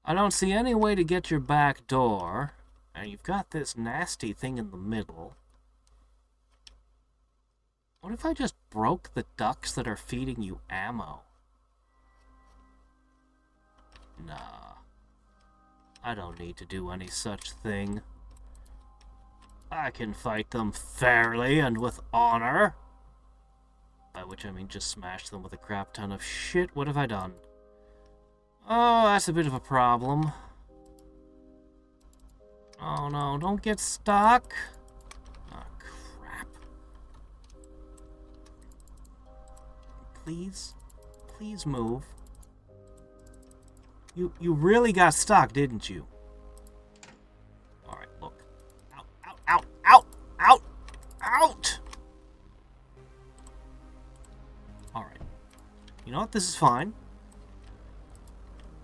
I don't see any way to get your back door, and you've got this nasty thing in the middle. What if I just broke the ducts that are feeding you ammo? Nah. I don't need to do any such thing. I can fight them fairly and with honor. By which I mean just smash them with a crap ton of shit. What have I done? Oh, that's a bit of a problem. Oh no, don't get stuck. Oh, crap. Please? Please move. You really got stuck, didn't you? Alright, look. Out, out, out, out, out, out! Alright. You know what? This is fine.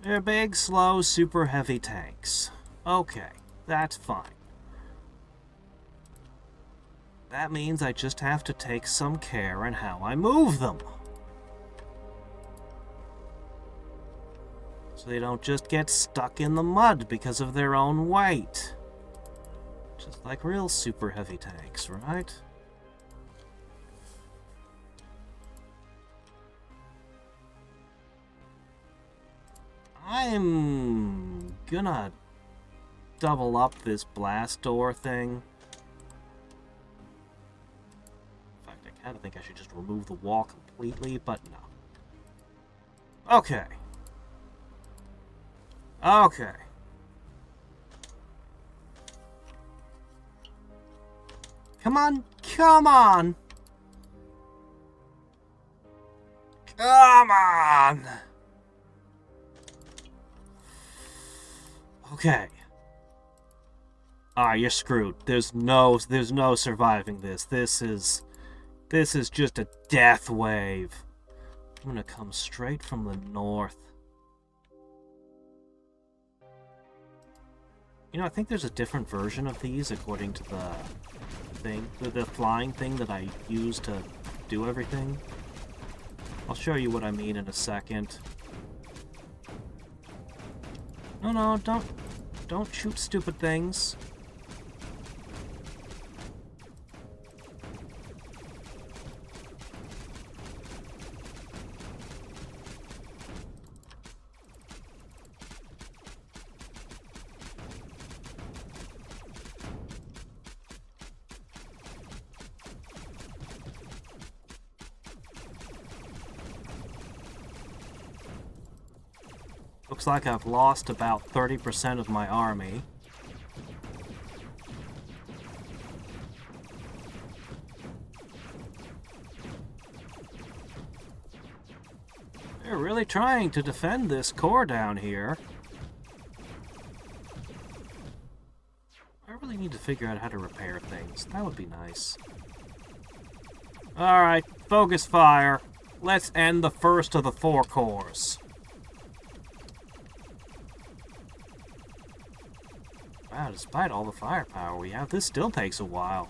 They're big, slow, super heavy tanks. Okay, that's fine. That means I just have to take some care in how I move them. So they don't just get stuck in the mud because of their own weight. Just like real super heavy tanks, right? I'm gonna double up this blast door thing. In fact, I kind of think I should just remove the wall completely, but no. Okay. Okay. Come on, come on! Come on! Okay. Ah, you're screwed. There's no surviving this. This is just a death wave. I'm gonna come straight from the north. You know, I think there's a different version of these according to the thing, the flying thing that I use to do everything. I'll show you what I mean in a second. No, don't shoot stupid things. Looks like I've lost about 30% of my army. really trying to defend this core down here. I really need to figure out how to repair things. That would be nice. Alright, focus fire. Let's end the first of the 4 cores. Wow, despite all the firepower we have, this still takes a while.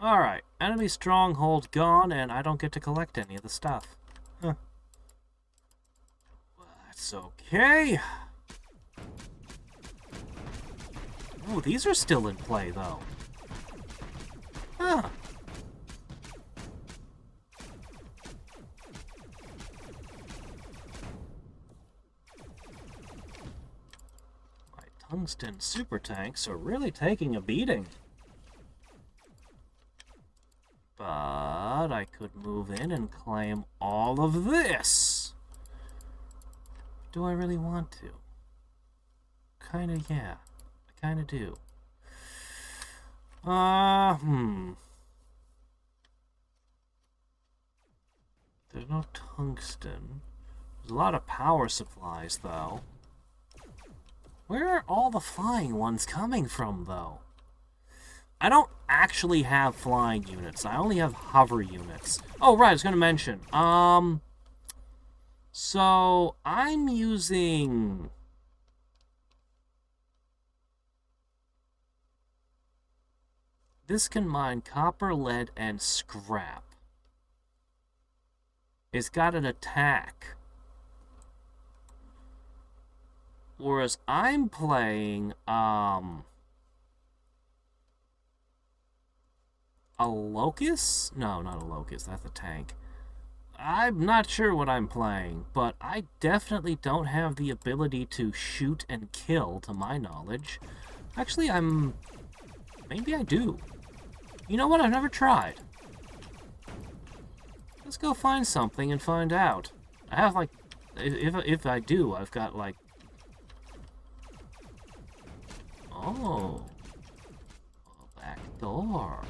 Alright, enemy stronghold gone, and I don't get to collect any of the stuff. Huh. Well, that's okay. Oh, these are still in play, though. Huh. My tungsten super tanks are really taking a beating. But I could move in and claim all of this. Do I really want to? Kinda, yeah. I kinda do. There's no tungsten. There's a lot of power supplies, though. Where are all the flying ones coming from, though? I don't actually have flying units. I only have hover units. Oh, right, I was going to mention. So, I'm using... This can mine copper, lead, and scrap. It's got an attack. Whereas I'm playing, a locust? No, not a locust. That's a tank. I'm not sure what I'm playing, but I definitely don't have the ability to shoot and kill, to my knowledge. Actually, maybe I do. You know what? I've never tried. Let's go find something and find out. I have, like... If I do, I've got, like... Oh. A back door.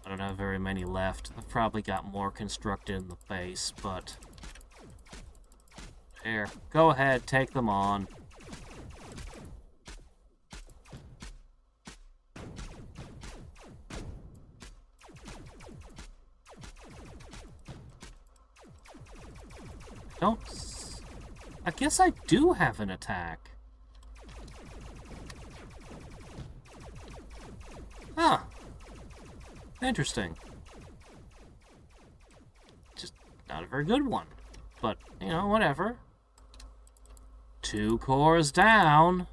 I don't have very many left. I've probably got more constructed in the base, but... Here, go ahead, take them on. I guess I do have an attack. Huh. Interesting. Just not a very good one. But, you know, whatever. 2 cores down.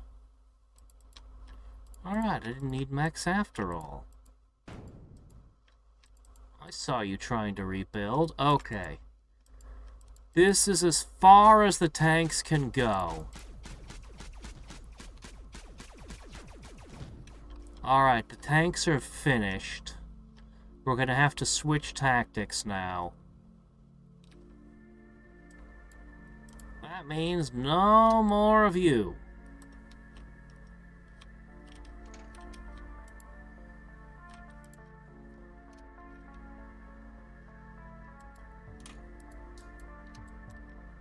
Alright, I didn't need mechs after all. I saw you trying to rebuild. Okay. This is as far as the tanks can go. Alright, the tanks are finished. We're gonna have to switch tactics now. That means no more of you.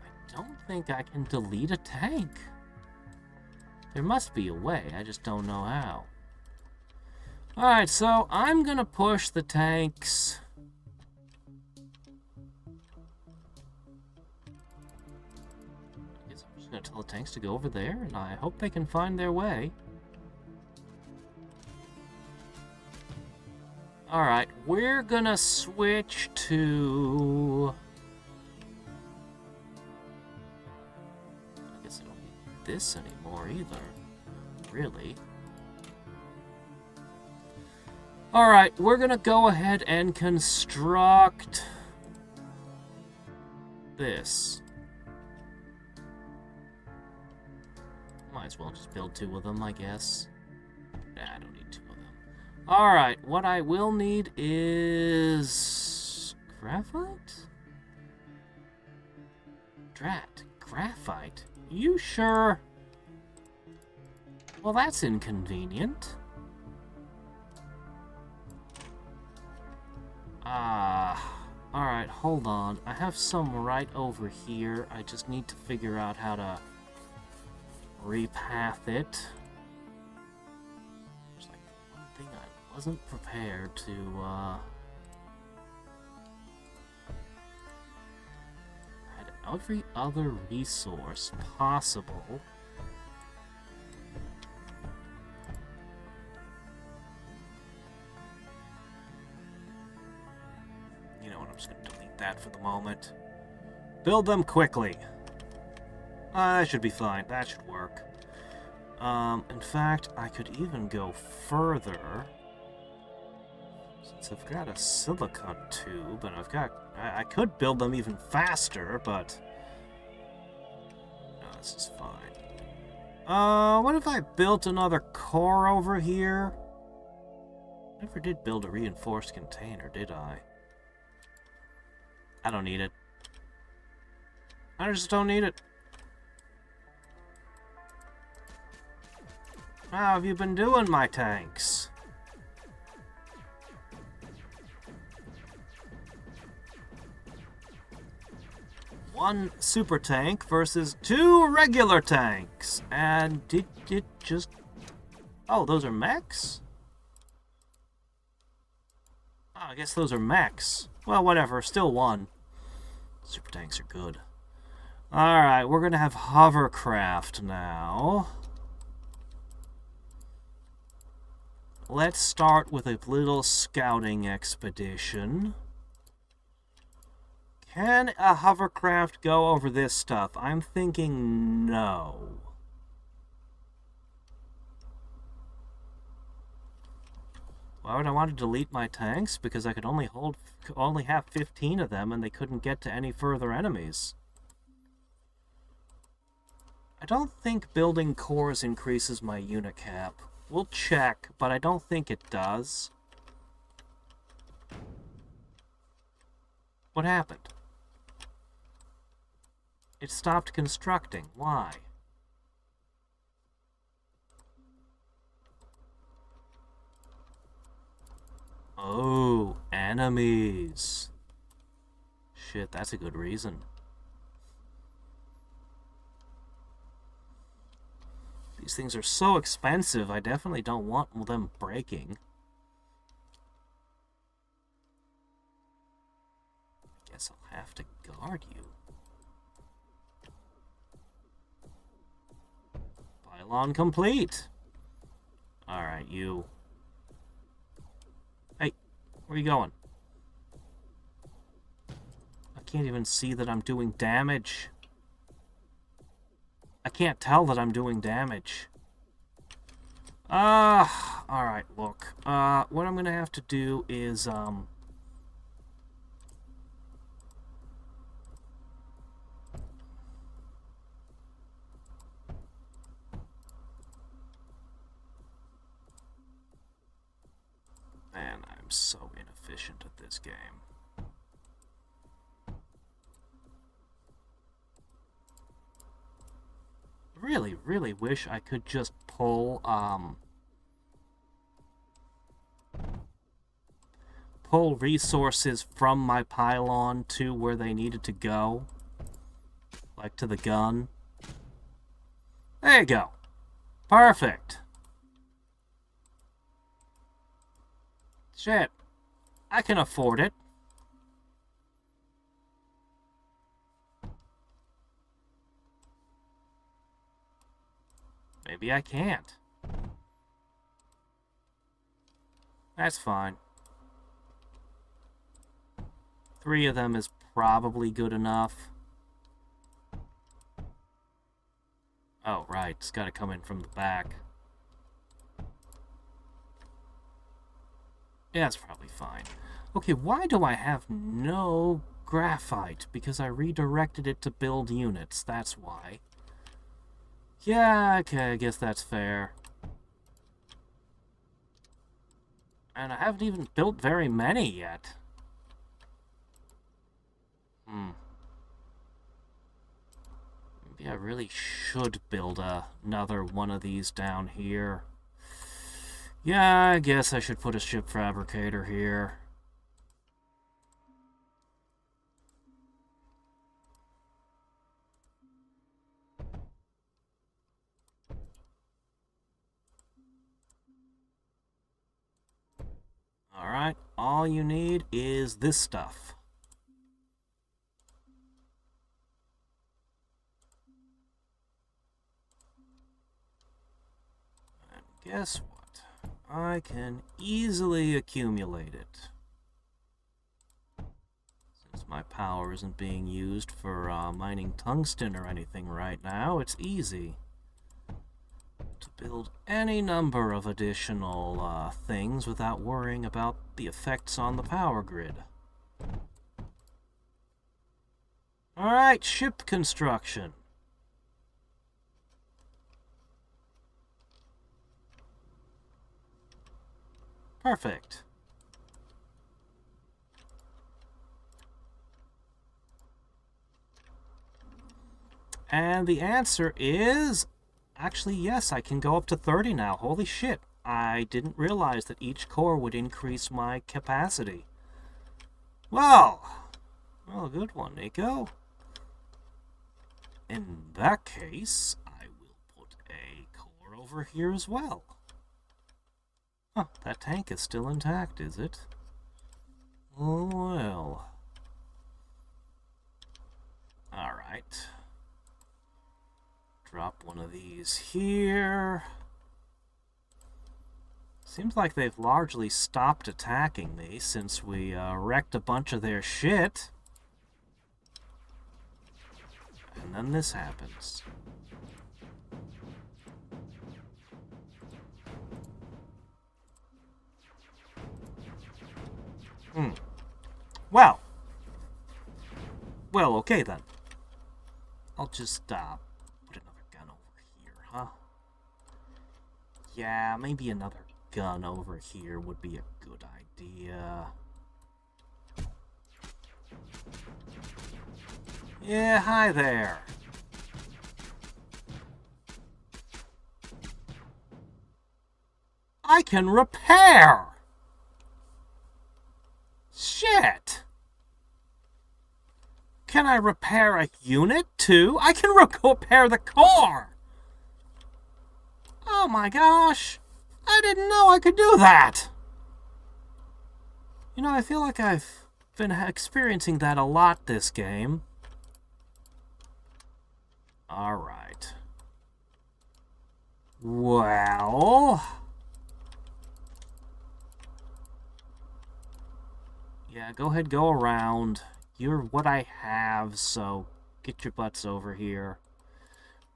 I don't think I can delete a tank. There must be a way, I just don't know how. Alright, so I'm gonna push the tanks. I guess I'm just gonna tell the tanks to go over there, and I hope they can find their way. Alright, we're gonna switch to... I guess I don't need this anymore either, really. Alright, we're gonna go ahead and construct this. Might as well just build 2 of them, I guess. Nah, I don't need 2 of them. Alright, what I will need is... graphite? Drat. Graphite? You sure? Well, that's inconvenient. Alright, hold on. I have some right over here. I just need to figure out how to repath it. There's like one thing I wasn't prepared to, had every other resource possible. I'm just going to delete that for the moment. Build them quickly. That should be fine. That should work. In fact, I could even go further. Since I've got a silicon tube, and I could build them even faster, but... No, this is fine. What if I built another core over here? Never did build a reinforced container, did I? I don't need it. I just don't need it. How have you been doing, my tanks? One super tank versus 2 regular tanks. And did it just... Oh, those are mechs? Oh, I guess those are mechs. Well, whatever. Still one. Super tanks are good. Alright, we're going to have hovercraft now. Let's start with a little scouting expedition. Can a hovercraft go over this stuff? I'm thinking no. Why would I want to delete my tanks? Because I could only have 15 of them, and they couldn't get to any further enemies. I don't think building cores increases my unit cap. We'll check, but I don't think it does. What happened? It stopped constructing. Why? Oh, enemies. Shit, that's a good reason. These things are so expensive, I definitely don't want them breaking. I guess I'll have to guard you. Pylon complete. Alright, you. Hey, where are you going? I can't even see that I'm doing damage. I can't tell that I'm doing damage. Alright, look. What I'm gonna have to do is, Man, I'm so inefficient at this game. Really, really wish I could just pull resources from my pylon to where they needed to go. Like to the gun. There you go. Perfect. Shit. I can afford it. Maybe I can't. That's fine. 3 of them is probably good enough. Oh, right. It's got to come in from the back. Yeah, that's probably fine. Okay, why do I have no graphite? Because I redirected it to build units. That's why. Yeah, okay, I guess that's fair. And I haven't even built very many yet. I really should build another one of these down here. Yeah, I guess I should put a ship fabricator here. Alright, all you need is this stuff. And guess what? I can easily accumulate it. Since my power isn't being used for mining tungsten or anything right now, it's easy to build any number of additional things without worrying about the effects on the power grid. Alright, ship construction. Perfect. And the answer is... Actually, yes, I can go up to 30 now. Holy shit. I didn't realize that each core would increase my capacity. Well, good one, Nico. In that case, I will put a core over here as well. Huh, that tank is still intact, is it? Oh, well. Alright. Drop one of these here. Seems like they've largely stopped attacking me since we wrecked a bunch of their shit. And then this happens. Well. Well, okay then. I'll just, put another gun over here, huh? Yeah, maybe another gun over here would be a good idea. Yeah, hi there. I can repair! Shit! Can I repair a unit, too? I can repair the core! Oh my gosh! I didn't know I could do that! You know, I feel like I've been experiencing that a lot this game. Alright. Well... Yeah, go ahead, go around. You're what I have, so get your butts over here.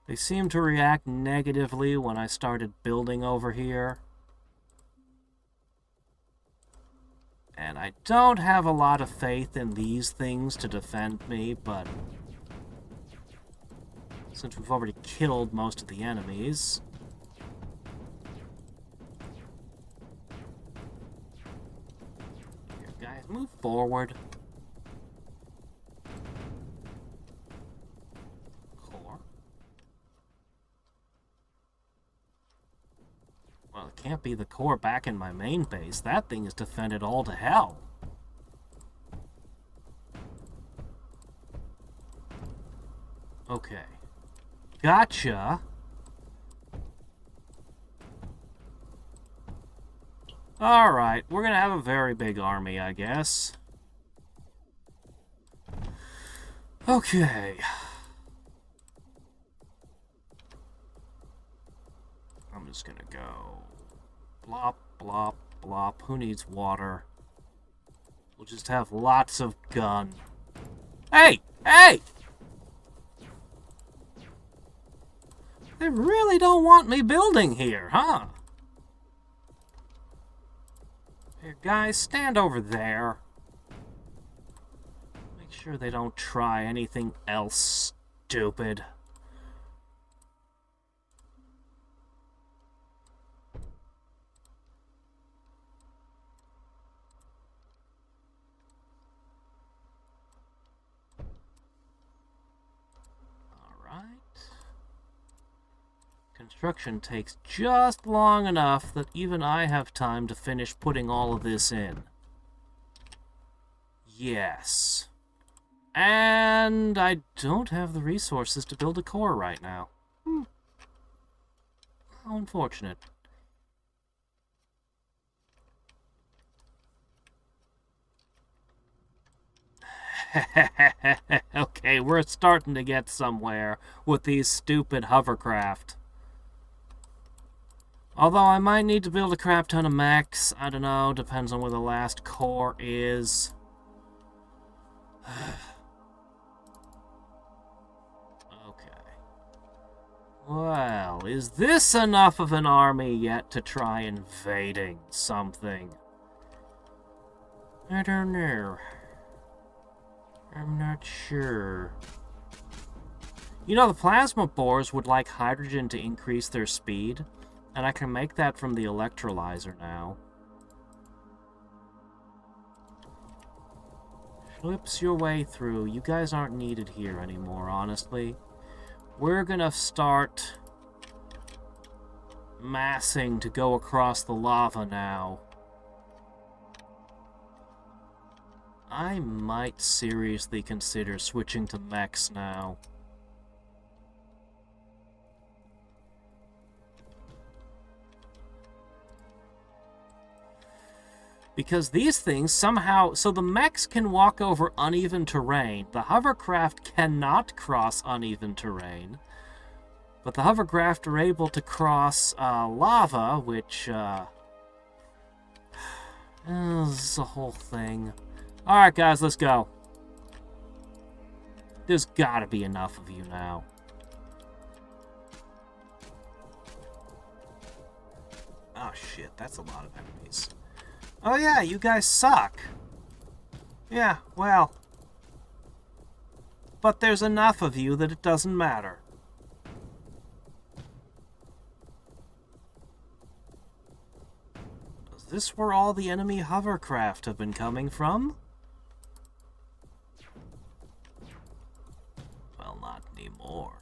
They seem to react negatively when I started building over here. And I don't have a lot of faith in these things to defend me, but since we've already killed most of the enemies... Here, guys, move forward. Core. Well, it can't be the core back in my main base. That thing is defended all to hell. Okay. Gotcha. Alright, we're gonna have a very big army, I guess. Okay. I'm just gonna go... Blop, blop, blop. Who needs water? We'll just have lots of gun. Hey! Hey! They really don't want me building here, huh? Here, guys, stand over there. Make sure they don't try anything else stupid. Alright. Construction takes just long enough that even I have time to finish putting all of this in. Yes. And I don't have the resources to build a core right now. How unfortunate. Okay, we're starting to get somewhere with these stupid hovercraft. Although I might need to build a crap ton of mechs. I don't know, depends on where the last core is. Okay. Well, is this enough of an army yet to try invading something? I don't know. I'm not sure. You know, the plasma boars would like hydrogen to increase their speed, and I can make that from the electrolyzer now. Flips your way through. You guys aren't needed here anymore, honestly. We're gonna start massing to go across the lava now. I might seriously consider switching to mechs now. Because these things somehow... So the mechs can walk over uneven terrain. The hovercraft cannot cross uneven terrain. But the hovercraft are able to cross lava, which... this is a whole thing. Alright, guys, let's go. There's gotta be enough of you now. Oh, shit, that's a lot of enemies. Oh, yeah, you guys suck. Yeah, well. But there's enough of you that it doesn't matter. Is this where all the enemy hovercraft have been coming from? Not anymore.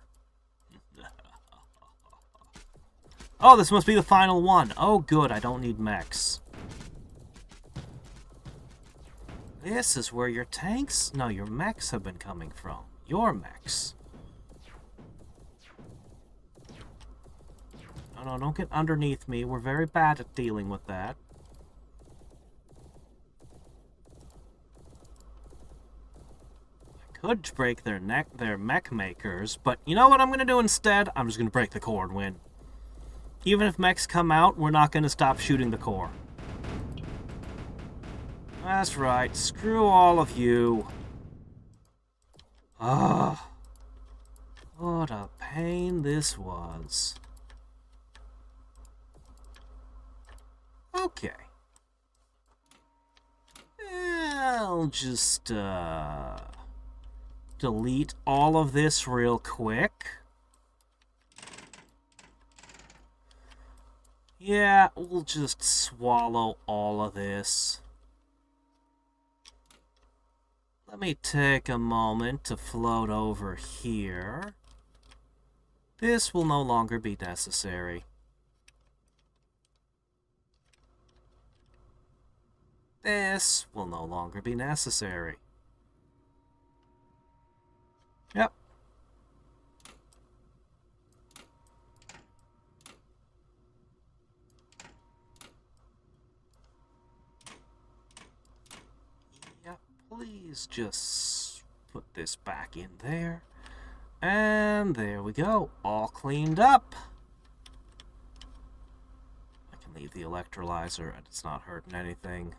Oh, this must be the final one. Oh, good. I don't need mechs. This is where your tanks... No, your mechs have been coming from. Your mechs. No, don't get underneath me. We're very bad at dealing with that. Could break their mech makers, but you know what I'm going to do instead? I'm just going to break the core and win. Even if mechs come out, we're not going to stop shooting the core. That's right. Screw all of you. Ah, what a pain this was. Okay. I'll just, delete all of this real quick. Yeah, we'll just swallow all of this. Let me take a moment to float over here. This will no longer be necessary. This will no longer be necessary. Yep. Yep, please just put this back in there. And there we go, all cleaned up. I can leave the electrolyzer, and it's not hurting anything.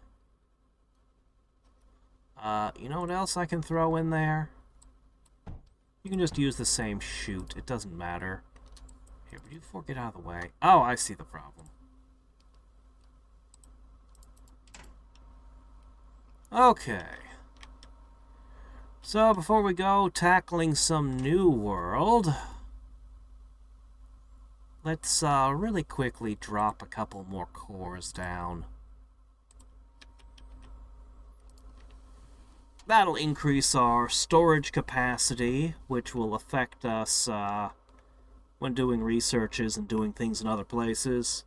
You know what else I can throw in there? You can just use the same chute. It doesn't matter. Here, would you four get out of the way? Oh, I see the problem. Okay. So, before we go tackling some new world, let's really quickly drop a couple more cores down. That'll increase our storage capacity, which will affect us when doing researches and doing things in other places.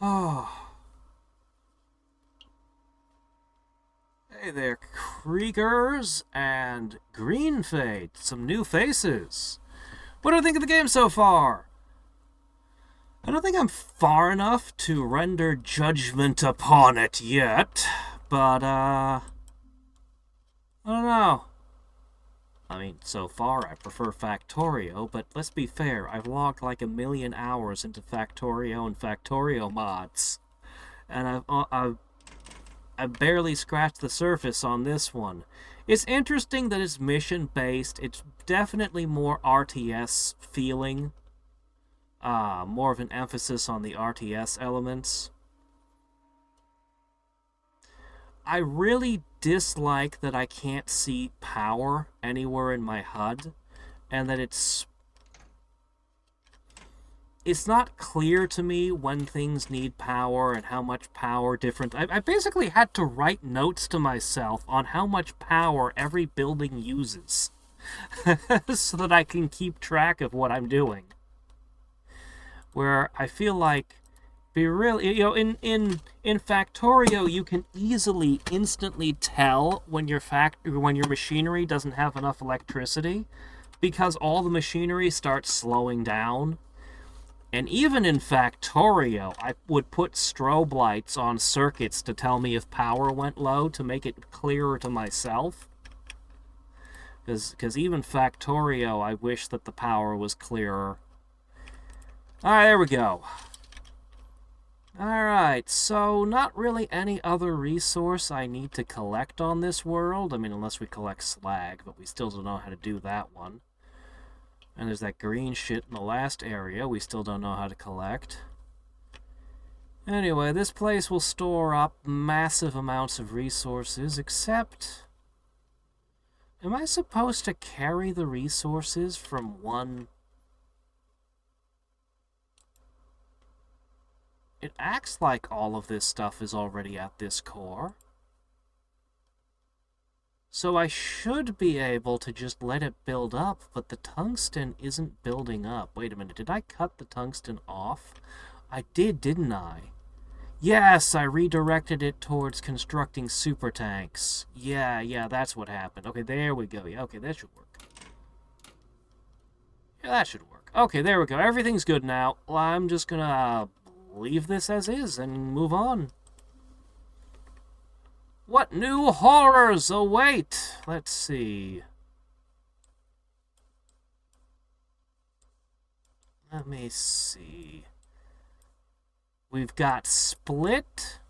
Oh. Hey there, Kriegers and Greenfade. Some new faces. What do you think of the game so far? I don't think I'm far enough to render judgment upon it yet, but, I don't know. I mean, so far I prefer Factorio, but let's be fair, I've logged like 1,000,000 hours into Factorio and Factorio mods, and I've barely scratched the surface on this one. It's interesting that it's mission-based. It's definitely more RTS feeling. More of an emphasis on the RTS elements. I really dislike that I can't see power anywhere in my HUD, and that it's not clear to me when things need power and how much power different... I basically had to write notes to myself on how much power every building uses so that I can keep track of what I'm doing. Where I feel like, in Factorio, you can easily, instantly tell when your machinery doesn't have enough electricity, because all the machinery starts slowing down. And even in Factorio, I would put strobe lights on circuits to tell me if power went low, to make it clearer to myself. Because even Factorio, I wish that the power was clearer. Alright, there we go. Alright, so not really any other resource I need to collect on this world. I mean, unless we collect slag, but we still don't know how to do that one. And there's that green shit in the last area we still don't know how to collect. Anyway, this place will store up massive amounts of resources, except... Am I supposed to carry the resources from one... It acts like all of this stuff is already at this core. So I should be able to just let it build up, but the tungsten isn't building up. Wait a minute, did I cut the tungsten off? I did, didn't I? Yes, I redirected it towards constructing super tanks. Yeah, that's what happened. Okay, there we go. Yeah, okay, that should work. Yeah, that should work. Okay, there we go. Everything's good now. Well, I'm just gonna leave this as is and move on. What new horrors await? Let's see. Let me see. We've got Split.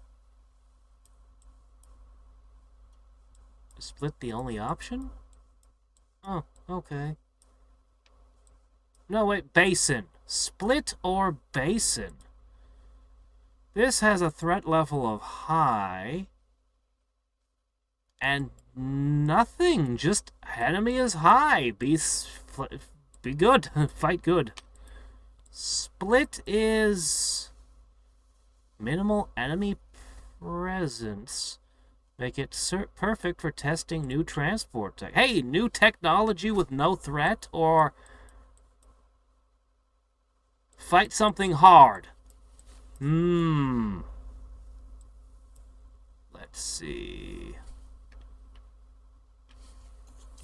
Is Split the only option? Oh, okay. No, wait, Basin. Split or Basin? This has a threat level of high. And nothing, just enemy is high. Be good, fight good. Split is minimal enemy presence. Make it perfect for testing new transport tech. Hey, new technology with no threat, or fight something hard. Let's see.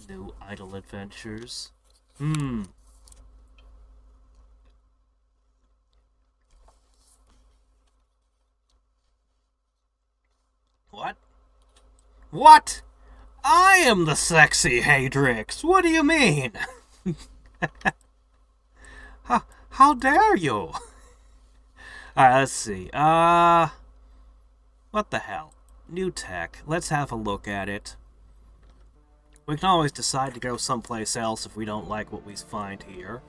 New idle adventures. What? What? I am the sexy Hadriex. What do you mean? How dare you? Alright, let's see. What the hell? New tech. Let's have a look at it. We can always decide to go someplace else if we don't like what we find here.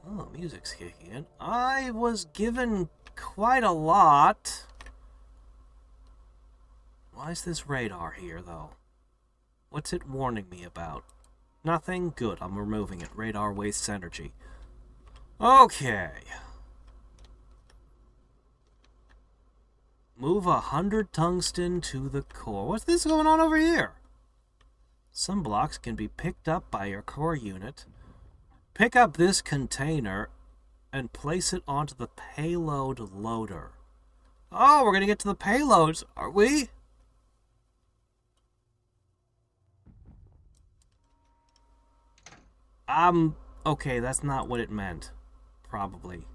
Oh, music's kicking in. I was given quite a lot. Why is this radar here, though? What's it warning me about? Nothing? Good, I'm removing it. Radar wastes energy. Okay. Move 100 tungsten to the core. What's this going on over here? Some blocks can be picked up by your core unit. pick up this container and place it onto the payload loader. Oh, we're going to get to the payloads, are we? Okay, that's not what it meant. Probably.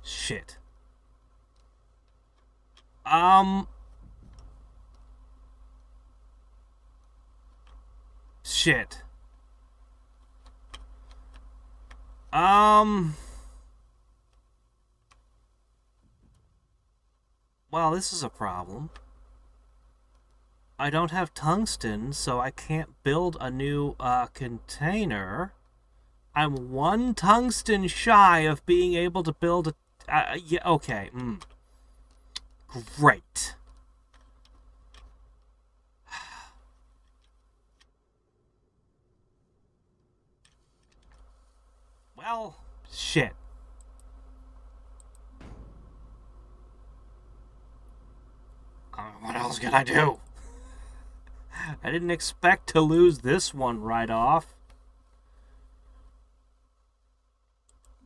Shit. Shit. Well, this is a problem. I don't have tungsten, so I can't build a new, container. I'm one tungsten shy of being able to build a... yeah, okay. Great. Well, shit. What else can I do? I didn't expect to lose this one right off.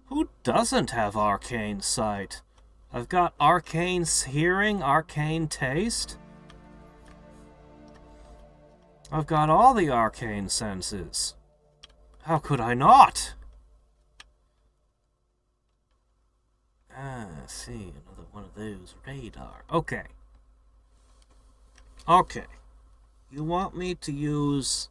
Who doesn't have arcane sight? I've got arcane hearing, arcane taste. I've got all the arcane senses. How could I not? See, another one of those radar. Okay. Okay. You want me to use...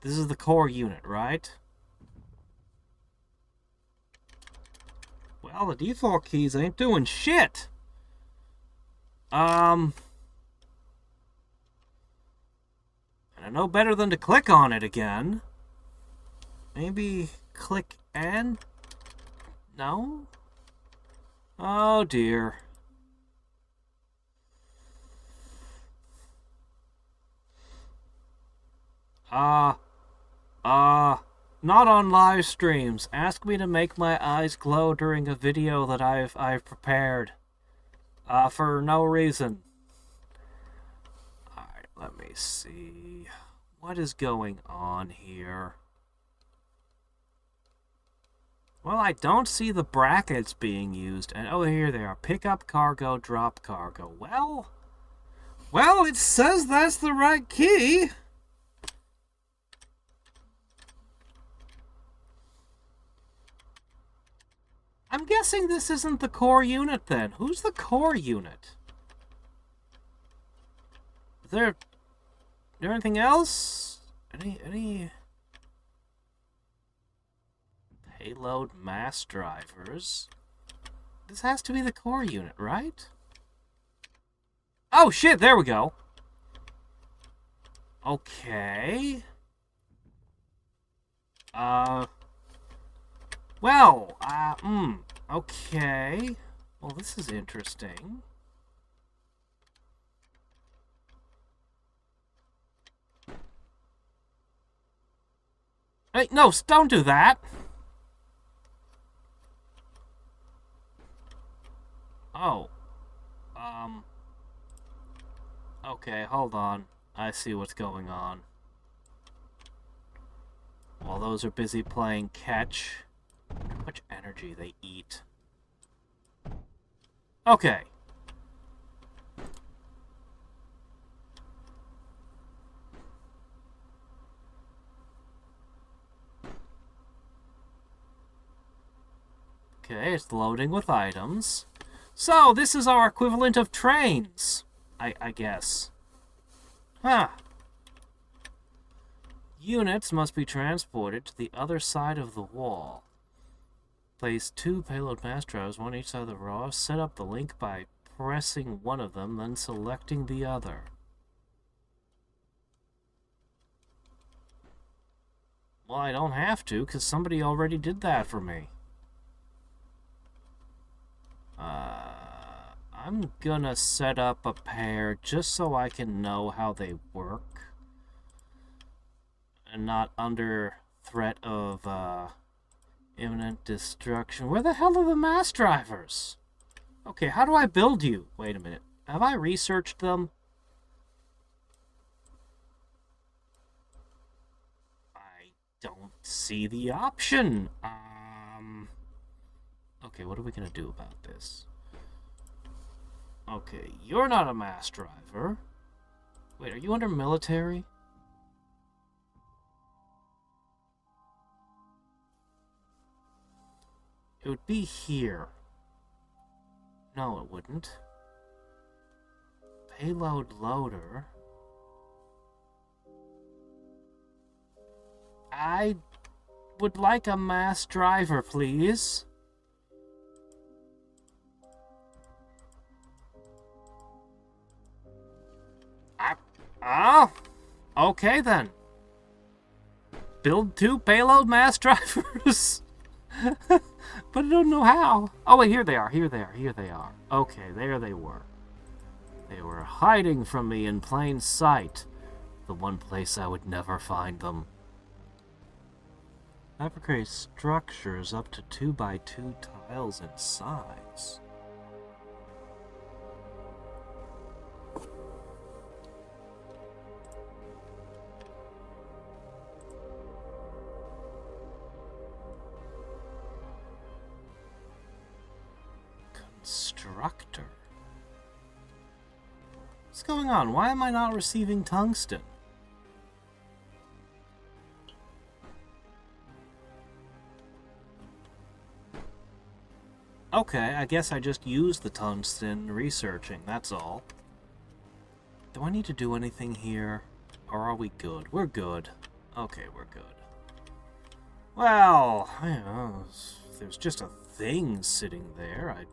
This is the core unit, right? Well, the default keys ain't doing shit. And I know better than to click on it again. Maybe click and... No? Oh dear. Not on live streams. Ask me to make my eyes glow during a video that I've prepared. For no reason. Alright, let me see. What is going on here? Well, I don't see the brackets being used. And oh, here they are. Pick up cargo, drop cargo. Well, it says that's the right key. I'm guessing this isn't the core unit then. Who's the core unit? Is there anything else? Any payload mass drivers? This has to be the core unit, right? Oh shit, there we go. Okay. Well, okay. Well, this is interesting. Hey, no, don't do that! Oh. Okay, hold on. I see what's going on. While those are busy playing catch... How much energy they eat. Okay. Okay, it's loading with items. So, this is our equivalent of trains, I guess. Huh. Units must be transported to the other side of the wall. Place 2 payload mass drives, one each side of the raw. Set up the link by pressing one of them, then selecting the other. Well, I don't have to, because somebody already did that for me. I'm gonna set up a pair just so I can know how they work. And not under threat of, imminent destruction. Where the hell are the mass drivers? Okay, how do I build you? Wait a minute. Have I researched them? I don't see the option. Okay, what are we gonna do about this? Okay, you're not a mass driver. Wait, are you under military? It would be here. No, it wouldn't. Payload loader. I would like a mass driver, please. Okay then. Build 2 payload mass drivers. But I don't know how. Oh wait, here they are, here they are, here they are. Okay, there they were. They were hiding from me in plain sight. The one place I would never find them. Fabricate structures up to 2x2 tiles in size. Constructor. What's going on? Why am I not receiving tungsten? Okay, I guess I just used the tungsten researching, that's all. Do I need to do anything here? Or are we good? We're good. Okay, we're good. Well, I don't know, if there's just a thing sitting there, I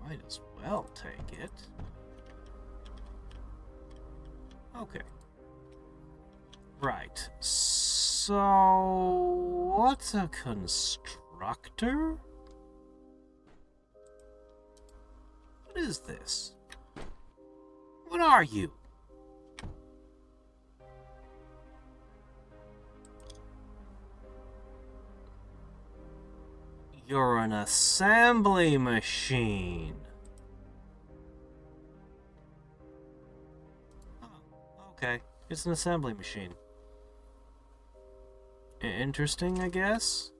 might as well take it. Okay. Right. So, what's a constructor? What is this? What are you? You're an assembly machine. Oh, okay. It's an assembly machine. Interesting, I guess.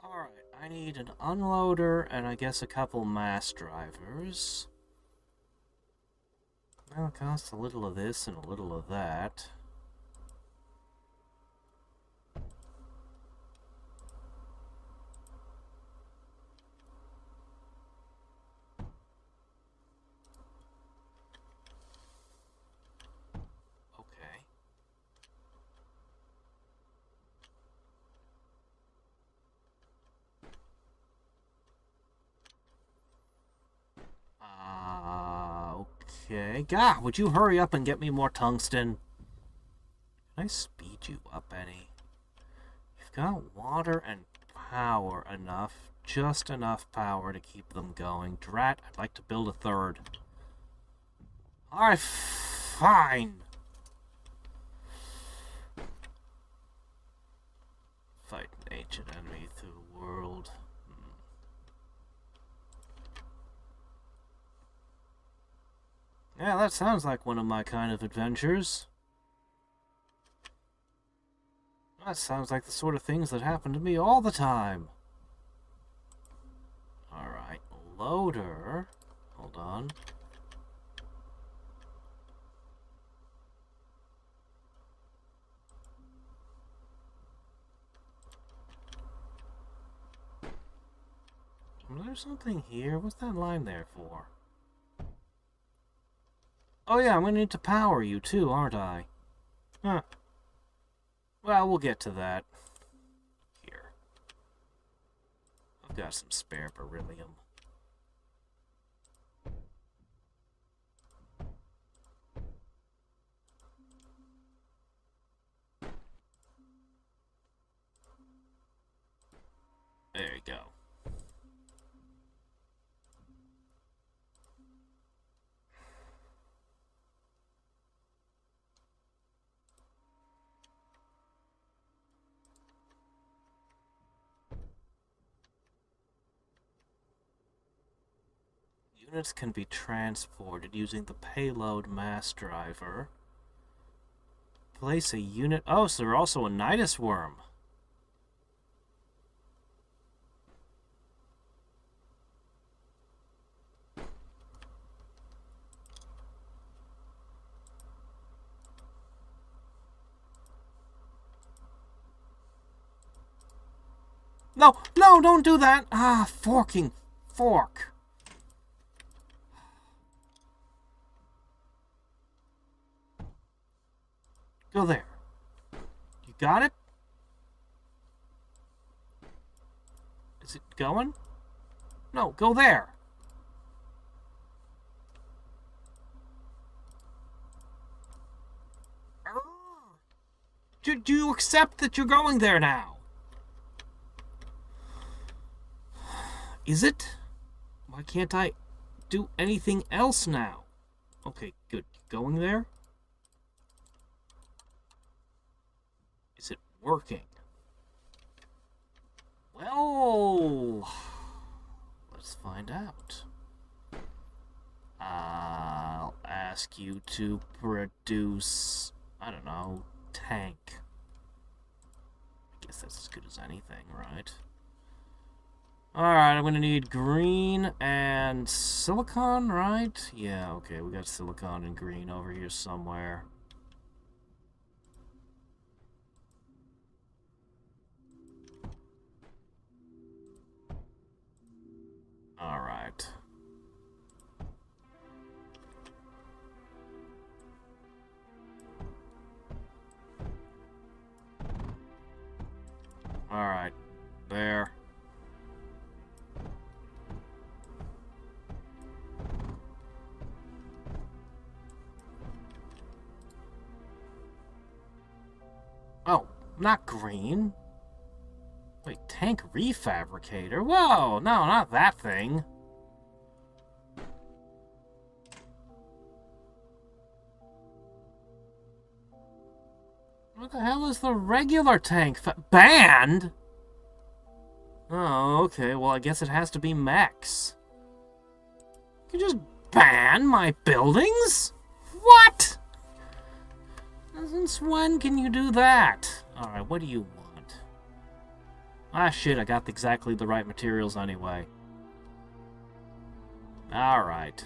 Alright, I need an unloader and I guess a couple mass drivers. Well, it costs a little of this and a little of that. Okay. God, would you hurry up and get me more tungsten? Can I speed you up any? You've got water and power enough. Just enough power to keep them going. Drat, I'd like to build a third. Alright, fine. Fight an ancient enemy through the world. Yeah, that sounds like one of my kind of adventures. That sounds like the sort of things that happen to me all the time. Alright, loader. Hold on. There's something here. What's that line there for? Oh yeah, I'm gonna need to power you too, aren't I? Huh. Well, we'll get to that. Here. I've got some spare beryllium. There you go. Units can be transported using the payload mass driver. Place a unit... Oh, so there's also a Nidus worm. No, no, don't do that. Ah, forking fork. Go there. You got it? Is it going? No, go there. Do you accept that you're going there now? Is it? Why can't I do anything else now? Okay, good. Going there? Is it working? Well, let's find out. I'll ask you to produce, I don't know, tank. I guess that's as good as anything, right? Alright, I'm gonna need green and silicon, right? Yeah, okay, we got silicon and green over here somewhere. Alright. Alright, there. Oh, not green. Wait, tank refabricator? Whoa, no, not that thing. What the hell is the regular tank banned? Oh, okay, well, I guess it has to be mechs. You just ban my buildings? What? Since when can you do that? Alright, what do you want? Ah, shit, I got exactly the right materials anyway. Alright.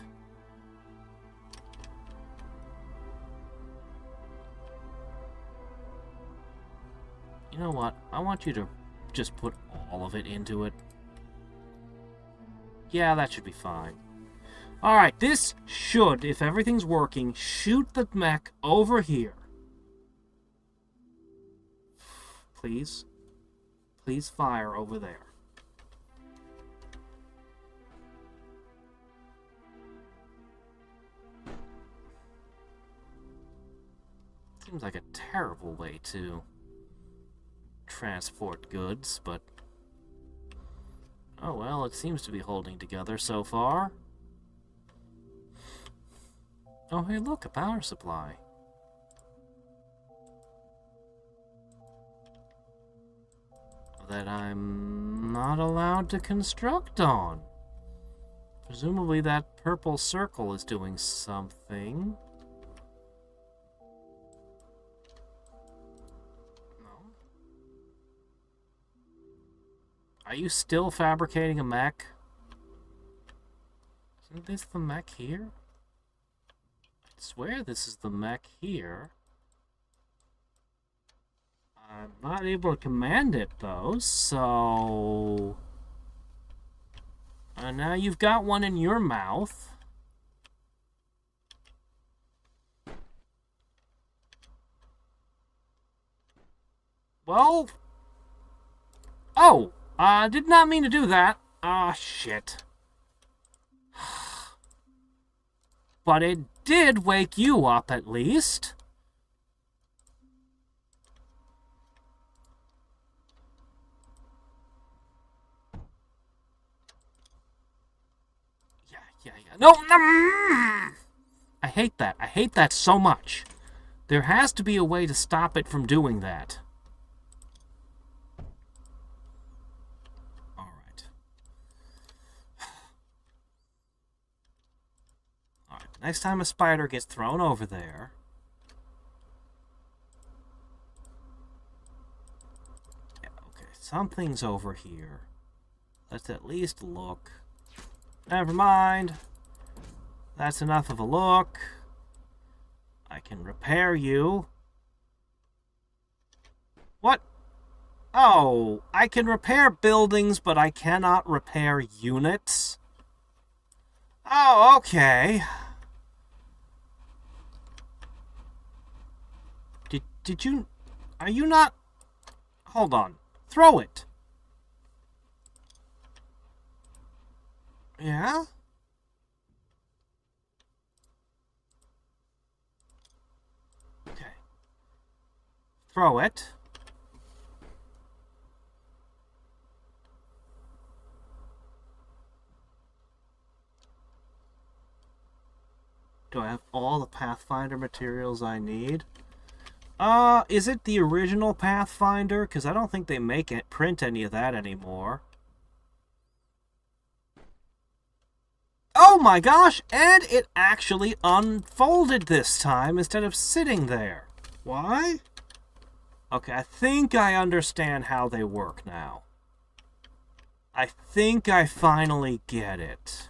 You know what? I want you to just put all of it into it. Yeah, that should be fine. Alright, this should, if everything's working, shoot the mech over here. Please. Please fire over there. Seems like a terrible way to transport goods, but... Oh well, it seems to be holding together so far. Oh hey look, a power supply. That I'm not allowed to construct on. Presumably that purple circle is doing something. No. Are you still fabricating a mech? Isn't this the mech here? I swear this is the mech here. I'm not able to command it, though, so... now you've got one in your mouth. Well... Oh! Did not mean to do that. Ah, shit. But it did wake you up, at least. Yeah. No! I hate that. I hate that so much. There has to be a way to stop it from doing that. Alright. Next time a spider gets thrown over there... Yeah, okay, something's over here. Let's at least look. Never mind. That's enough of a look. I can repair you. What? Oh, I can repair buildings, but I cannot repair units? Oh, okay. Did you... Are you not... Hold on. Throw it. Yeah? Okay. Throw it. Do I have all the Pathfinder materials I need? Is it the original Pathfinder? Because I don't think they print any of that anymore. Oh my gosh! And it actually unfolded this time instead of sitting there. Why? Okay, I think I understand how they work now. I think I finally get it.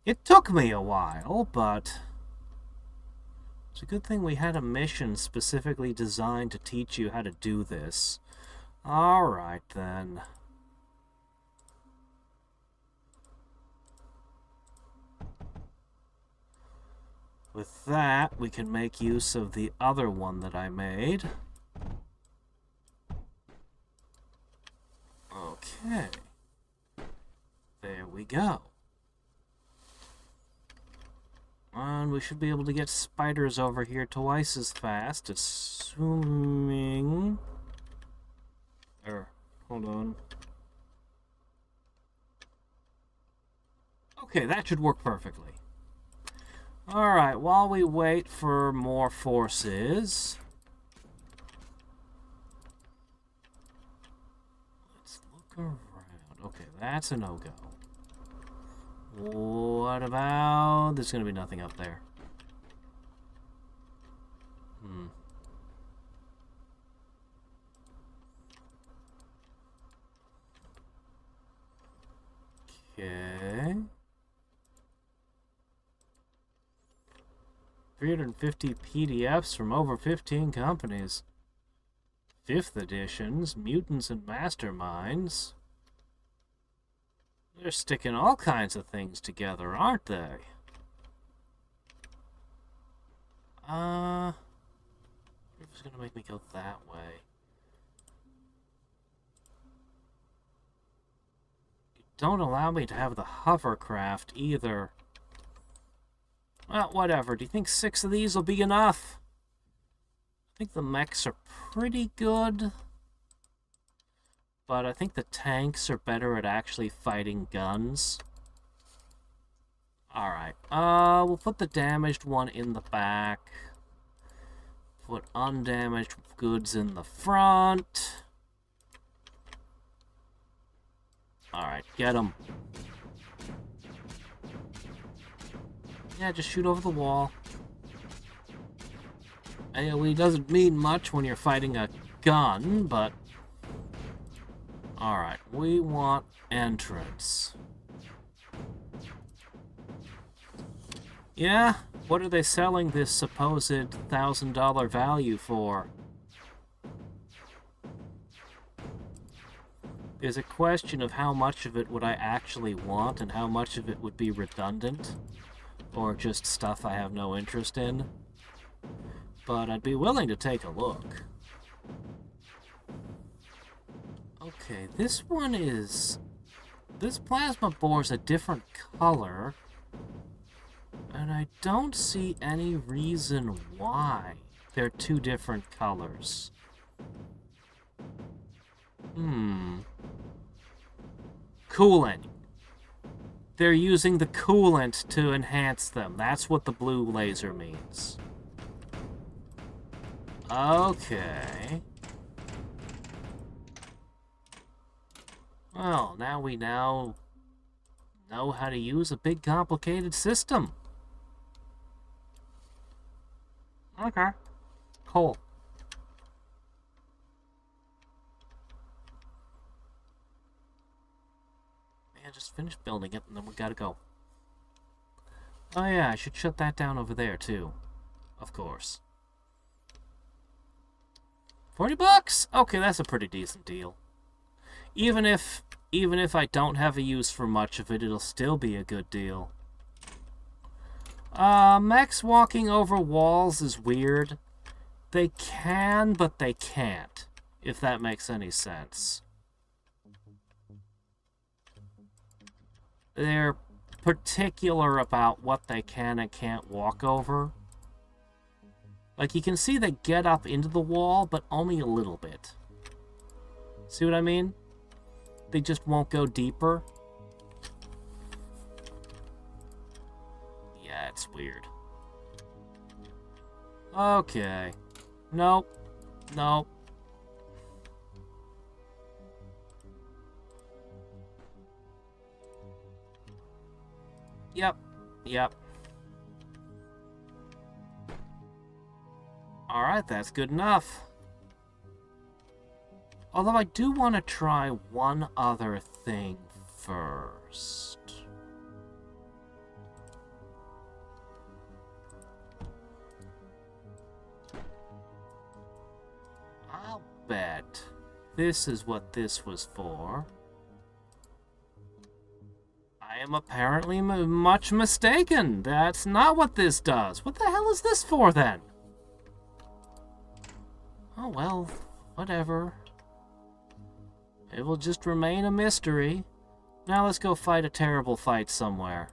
It took me a while, but... It's a good thing we had a mission specifically designed to teach you how to do this. Alright, then. With that, we can make use of the other one that I made. Okay. There we go. And we should be able to get spiders over here twice as fast, assuming... hold on. Okay, that should work perfectly. Alright, while we wait for more forces... Let's look around. Okay, that's a no-go. What about... There's going to be nothing up there. Okay. 350 PDFs from over 15 companies. 5th editions, mutants and masterminds. They're sticking all kinds of things together, aren't they? It was gonna make me go that way. You don't allow me to have the hovercraft either. Well, whatever. Do you think 6 of these will be enough? I think the mechs are pretty good. But I think the tanks are better at actually fighting guns. Alright. We'll put the damaged one in the back. Put undamaged goods in the front. Alright, get them. Yeah, just shoot over the wall. AoE doesn't mean much when you're fighting a gun, but... Alright, we want entrance. Yeah? What are they selling this supposed $1,000 value for? There's a question of how much of it would I actually want and how much of it would be redundant. Or just stuff I have no interest in. But I'd be willing to take a look. Okay, this one is... This plasma bore's a different color. And I don't see any reason why they're 2 different colors. Coolant. They're using the coolant to enhance them. That's what the blue laser means. Okay. Well, now we know how to use a big complicated system. Okay. Cool. Man, just finish building it and then we gotta go. Oh yeah, I should shut that down over there too. Of course. $40? Okay, that's a pretty decent deal. Even if I don't have a use for much of it, it'll still be a good deal. Mechs walking over walls is weird. They can, but they can't, if that makes any sense. They're particular about what they can and can't walk over. Like, you can see they get up into the wall, but only a little bit. See what I mean? They just won't go deeper. Yeah, it's weird. Okay. Nope. Nope. Yep. Yep. Alright, that's good enough. Although I do want to try one other thing first. I'll bet this is what this was for. I am apparently much mistaken. That's not what this does. What the hell is this for, then? Oh, well, whatever. It will just remain a mystery. Now let's go fight a terrible fight somewhere.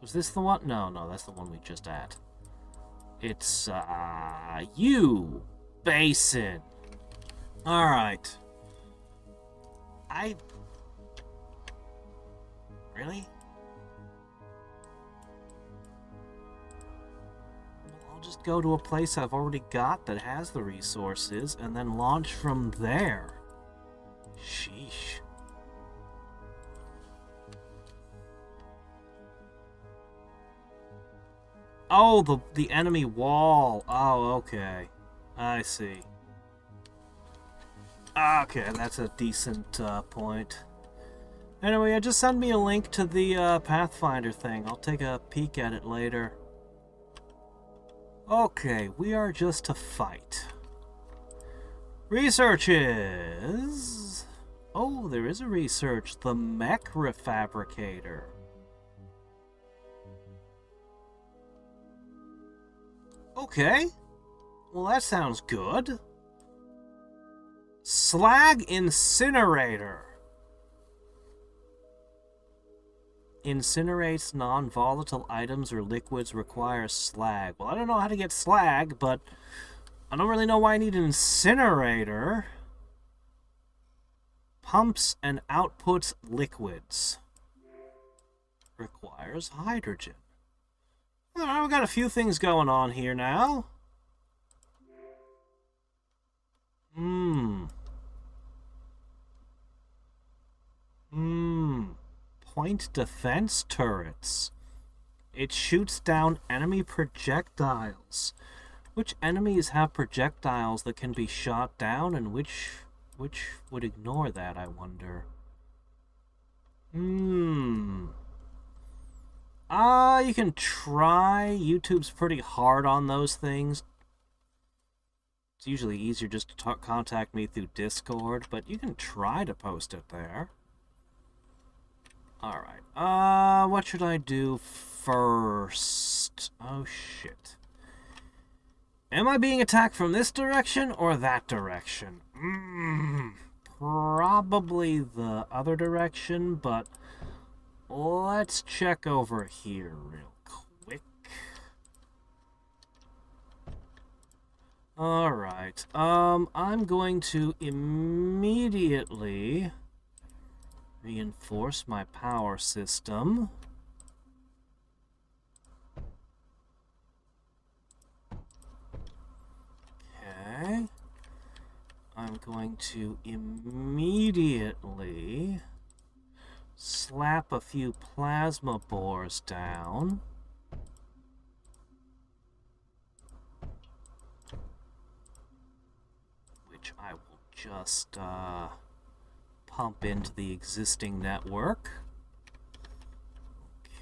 Was this the one? No, that's the one we just at. It's, you, Basin. Alright. Really? I'll just go to a place I've already got that has the resources and then launch from there. Sheesh. Oh, the enemy wall. Oh, okay. I see. Okay, that's a decent point. Anyway, just send me a link to the Pathfinder thing. I'll take a peek at it later. Okay, we are just to fight. Researches. Oh, there is a research. The Mech Refabricator. Okay. Well, that sounds good. Slag Incinerator. Incinerates non-volatile items or liquids, requires slag. Well, I don't know how to get slag, but I don't really know why I need an incinerator. Pumps and outputs liquids. Requires hydrogen. Alright, we've got a few things going on here now. Point defense turrets. It shoots down enemy projectiles. Which enemies have projectiles that can be shot down, and which would ignore that, I wonder? You can try. YouTube's pretty hard on those things. It's usually easier just to contact me through Discord, but you can try to post it there. Alright, what should I do first? Oh, shit. Am I being attacked from this direction or that direction? Probably the other direction, but let's check over here real quick. Alright, I'm going to immediately reinforce my power system. Okay. I'm going to immediately slap a few plasma bores down. Which I will just pump into the existing network.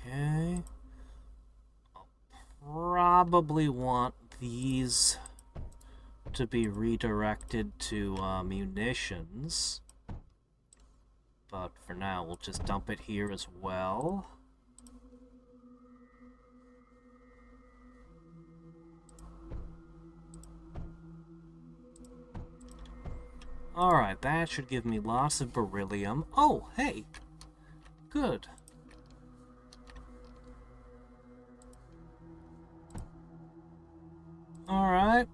Okay. I'll probably want these to be redirected to munitions. But for now, we'll just dump it here as well. Alright, that should give me lots of beryllium. Oh, hey! Good. Alright.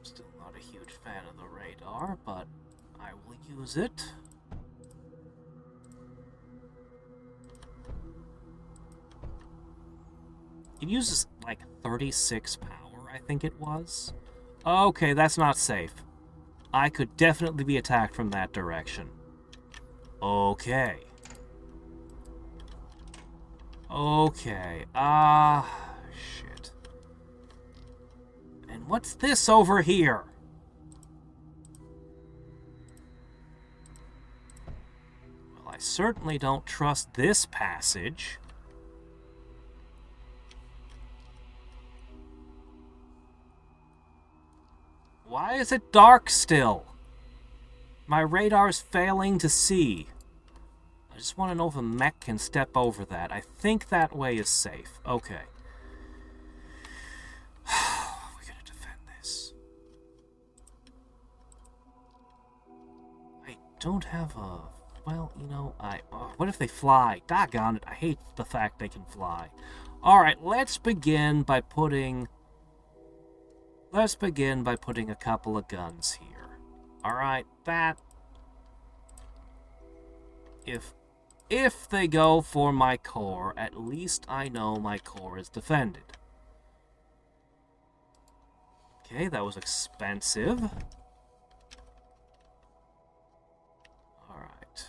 Still not a huge fan of the radar, but I will use it. It uses like 36 power, I think it was. Okay, that's not safe. I could definitely be attacked from that direction. Okay. Okay. Shit. And what's this over here? Well, I certainly don't trust this passage. Why is it dark still? My radar's failing to see. I just want to know if a mech can step over that. I think that way is safe. Okay. How are we going to defend this? I don't have a... Well, you know, what if they fly? Doggone it, I hate the fact they can fly. Alright, let's begin by putting a couple of guns here. Alright, that... If they go for my core, at least I know my core is defended. Okay, that was expensive. Alright.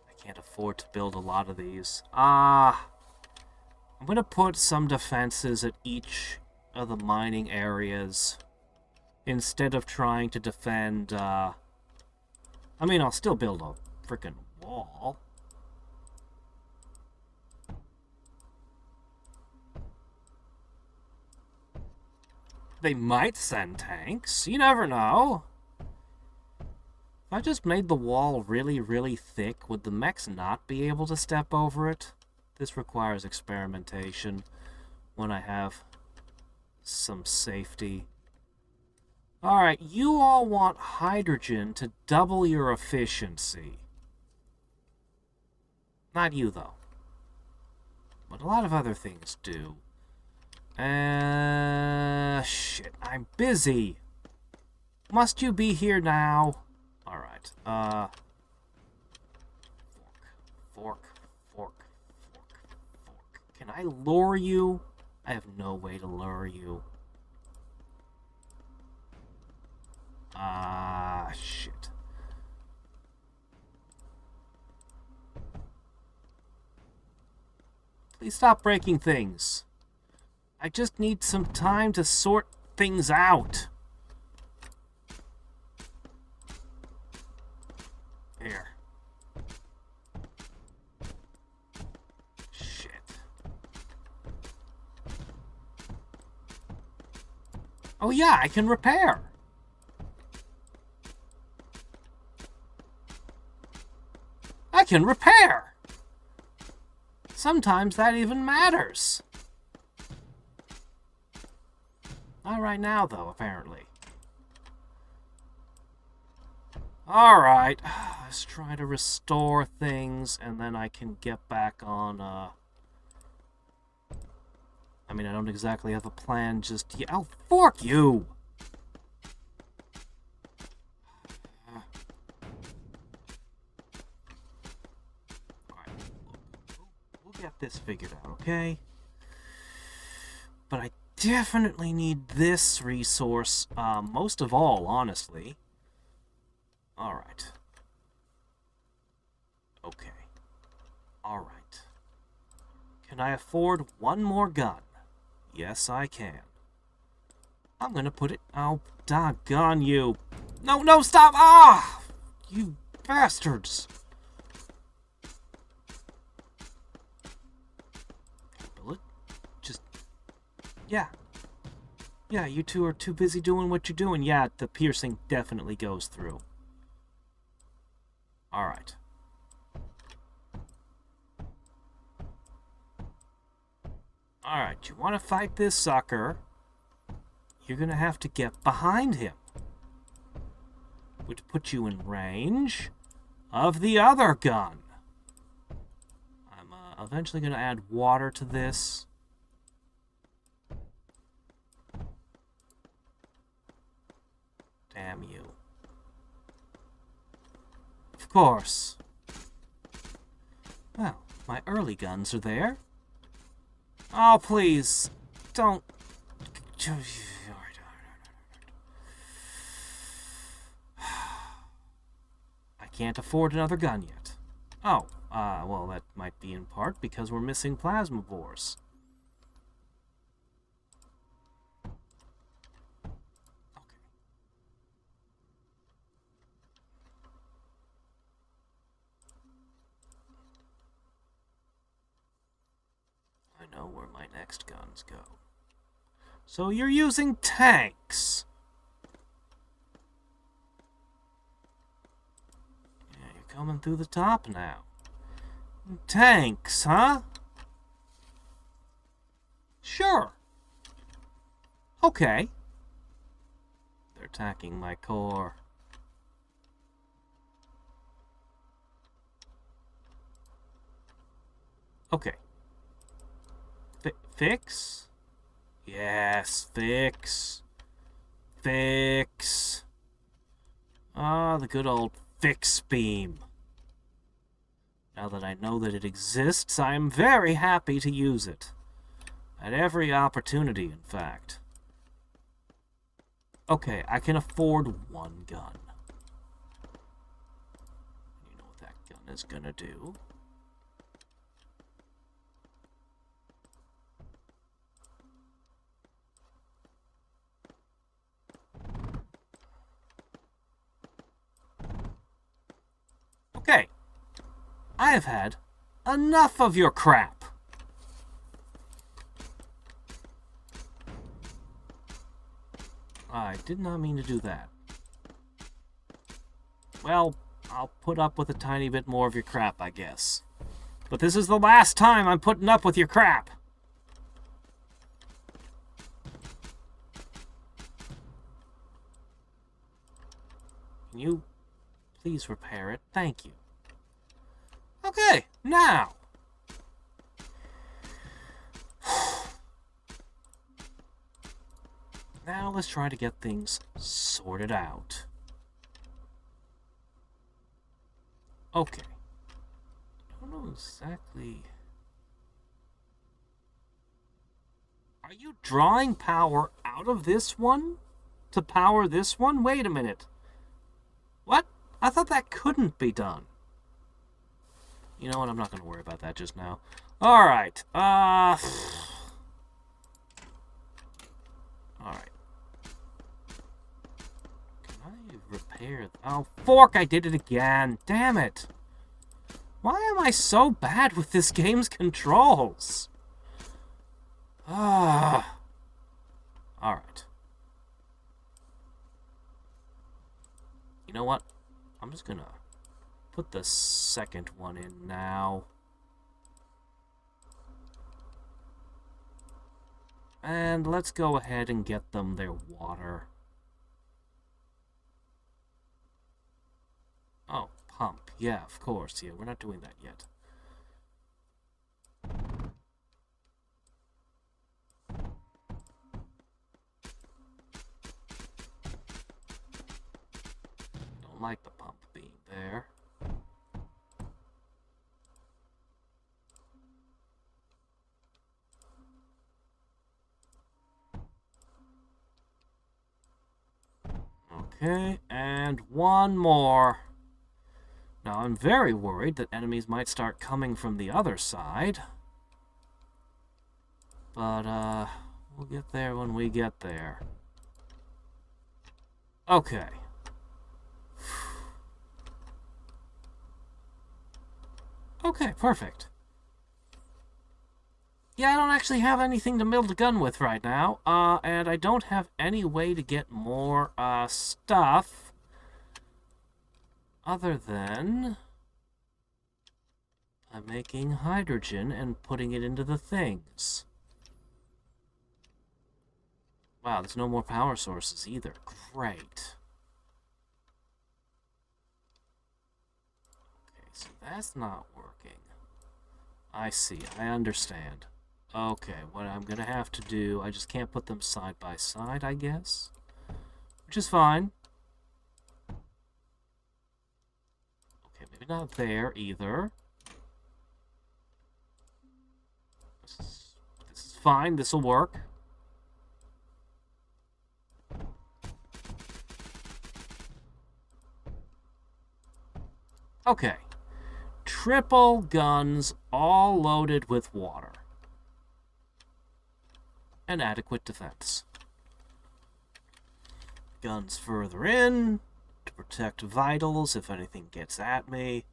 I can't afford to build a lot of these. I'm going to put some defenses at each of the mining areas instead of trying to defend, I mean, I'll still build a frickin' wall. They might send tanks. You never know. If I just made the wall really, really thick, would the mechs not be able to step over it? This requires experimentation when I have some safety. Alright, you all want hydrogen to double your efficiency. Not you, though. But a lot of other things do. Shit, I'm busy. Must you be here now? Alright, Fork. Can I lure you? I have no way to lure you. Shit. Please stop breaking things. I just need some time to sort things out. Here. Shit. Oh yeah, I can repair. I can repair! Sometimes that even matters. Not right now, though, apparently. Alright, let's try to restore things, and then I can get back on, I mean, I don't exactly have a plan just yet. Oh, fork you! Get this figured out, okay? But I definitely need this resource most of all, honestly. Alright. Okay. Alright. Can I afford one more gun? Yes, I can. I'm gonna put it... Oh, doggone you. No, no, stop! Ah! You bastards! Bullet? Just... Yeah. Yeah, you two are too busy doing what you're doing. Yeah, the piercing definitely goes through. Alright. Alright, you want to fight this sucker? You're gonna have to get behind him. Which puts you in range of the other gun. I'm eventually gonna add water to this. Damn you. Of course. Well, my early guns are there. Oh, please. Don't... I can't afford another gun yet. Oh, well, that might be in part because we're missing plasmavores. Okay. I know where my next guns go. So you're using tanks. Yeah, you're coming through the top now. Tanks, huh? Sure. Okay. They're attacking my core. Okay. Fix? Yes, fix. Fix. Ah, the good old fix beam. Now that I know that it exists, I am very happy to use it. At every opportunity, in fact. Okay, I can afford one gun. You know what that gun is gonna do. Okay. I have had enough of your crap. I did not mean to do that. Well, I'll put up with a tiny bit more of your crap, I guess. But this is the last time I'm putting up with your crap. Can you please repair it? Thank you. Okay, now. Now let's try to get things sorted out. Okay. I don't know exactly... Are you drawing power out of this one to power this one? Wait a minute. What? I thought that couldn't be done. You know what? I'm not going to worry about that just now. Alright. Alright. Can I repair... Oh, fork! I did it again. Damn it. Why am I so bad with this game's controls? Alright. You know what? I'm just gonna put the second one in now. And let's go ahead and get them their water. Oh, pump. Yeah, of course. Yeah, we're not doing that yet. Don't like the pump being there. Okay, and one more. Now, I'm very worried that enemies might start coming from the other side. But, we'll get there when we get there. Okay. Okay, perfect. Yeah, I don't actually have anything to build a gun with right now. And I don't have any way to get more, stuff. Other than I'm making hydrogen and putting it into the things. Wow, there's no more power sources either. Great. Okay, so that's not working. I see. I understand. Okay, what I'm gonna have to do, I just can't put them side by side, I guess. Which is fine. Okay, maybe not there either. This is fine. This'll work. Okay. Triple guns, all loaded with water. And adequate defense. Guns further in to protect vitals if anything gets at me.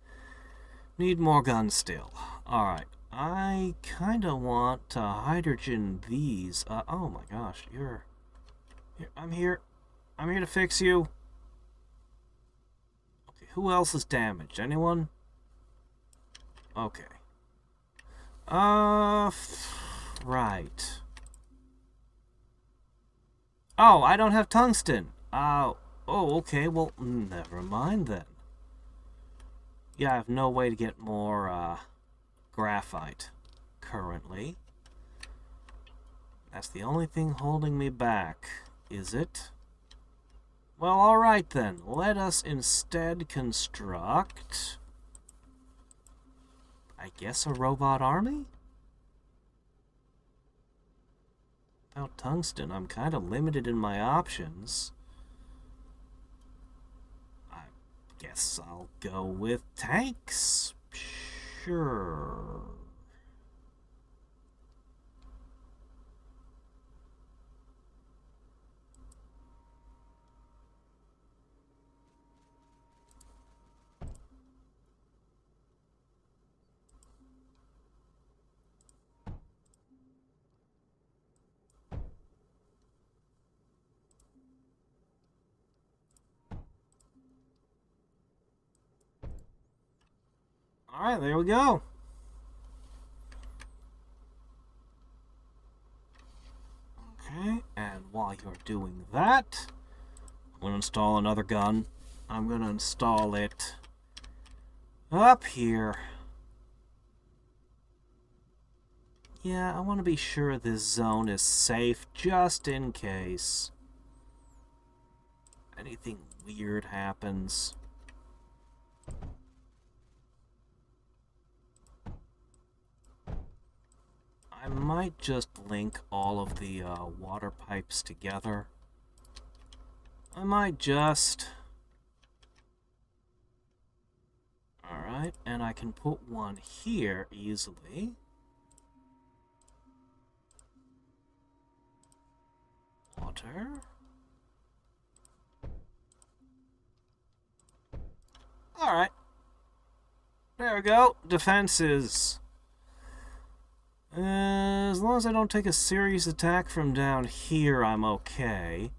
Need more guns still. Alright. I kind of want to hydrogen these. Oh my gosh, you're... I'm here. I'm here to fix you. Okay, who else is damaged? Anyone? Okay. Right. Oh, I don't have tungsten. Oh, okay, well, never mind then. Yeah, I have no way to get more, graphite currently. That's the only thing holding me back, is it? Well, alright then. Let us instead construct... I guess a robot army? Without tungsten, I'm kind of limited in my options. I guess I'll go with tanks. Sure. Alright, there we go. Okay, and while you're doing that, I'm going to install another gun. I'm going to install it up here. Yeah, I want to be sure this zone is safe just in case anything weird happens. I might just link all of the water pipes together. I might just... Alright, and I can put one here easily. Water. Alright. There we go. Defenses. As long as I don't take a serious attack from down here, I'm okay.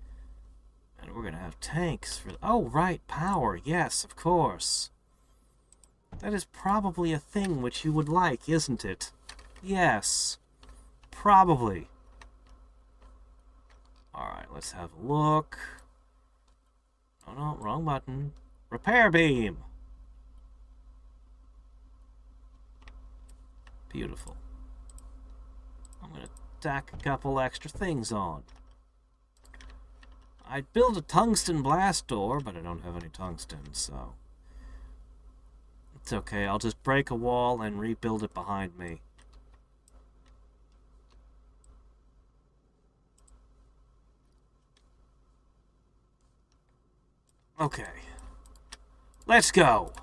And we're gonna have tanks for... Oh, right, power. Yes, of course. That is probably a thing which you would like, isn't it? Yes. Probably. Alright, let's have a look. Oh no, wrong button. Repair beam! Beautiful. I'm going to tack a couple extra things on. I'd build a tungsten blast door, but I don't have any tungsten, so... It's okay, I'll just break a wall and rebuild it behind me. Okay. Let's go.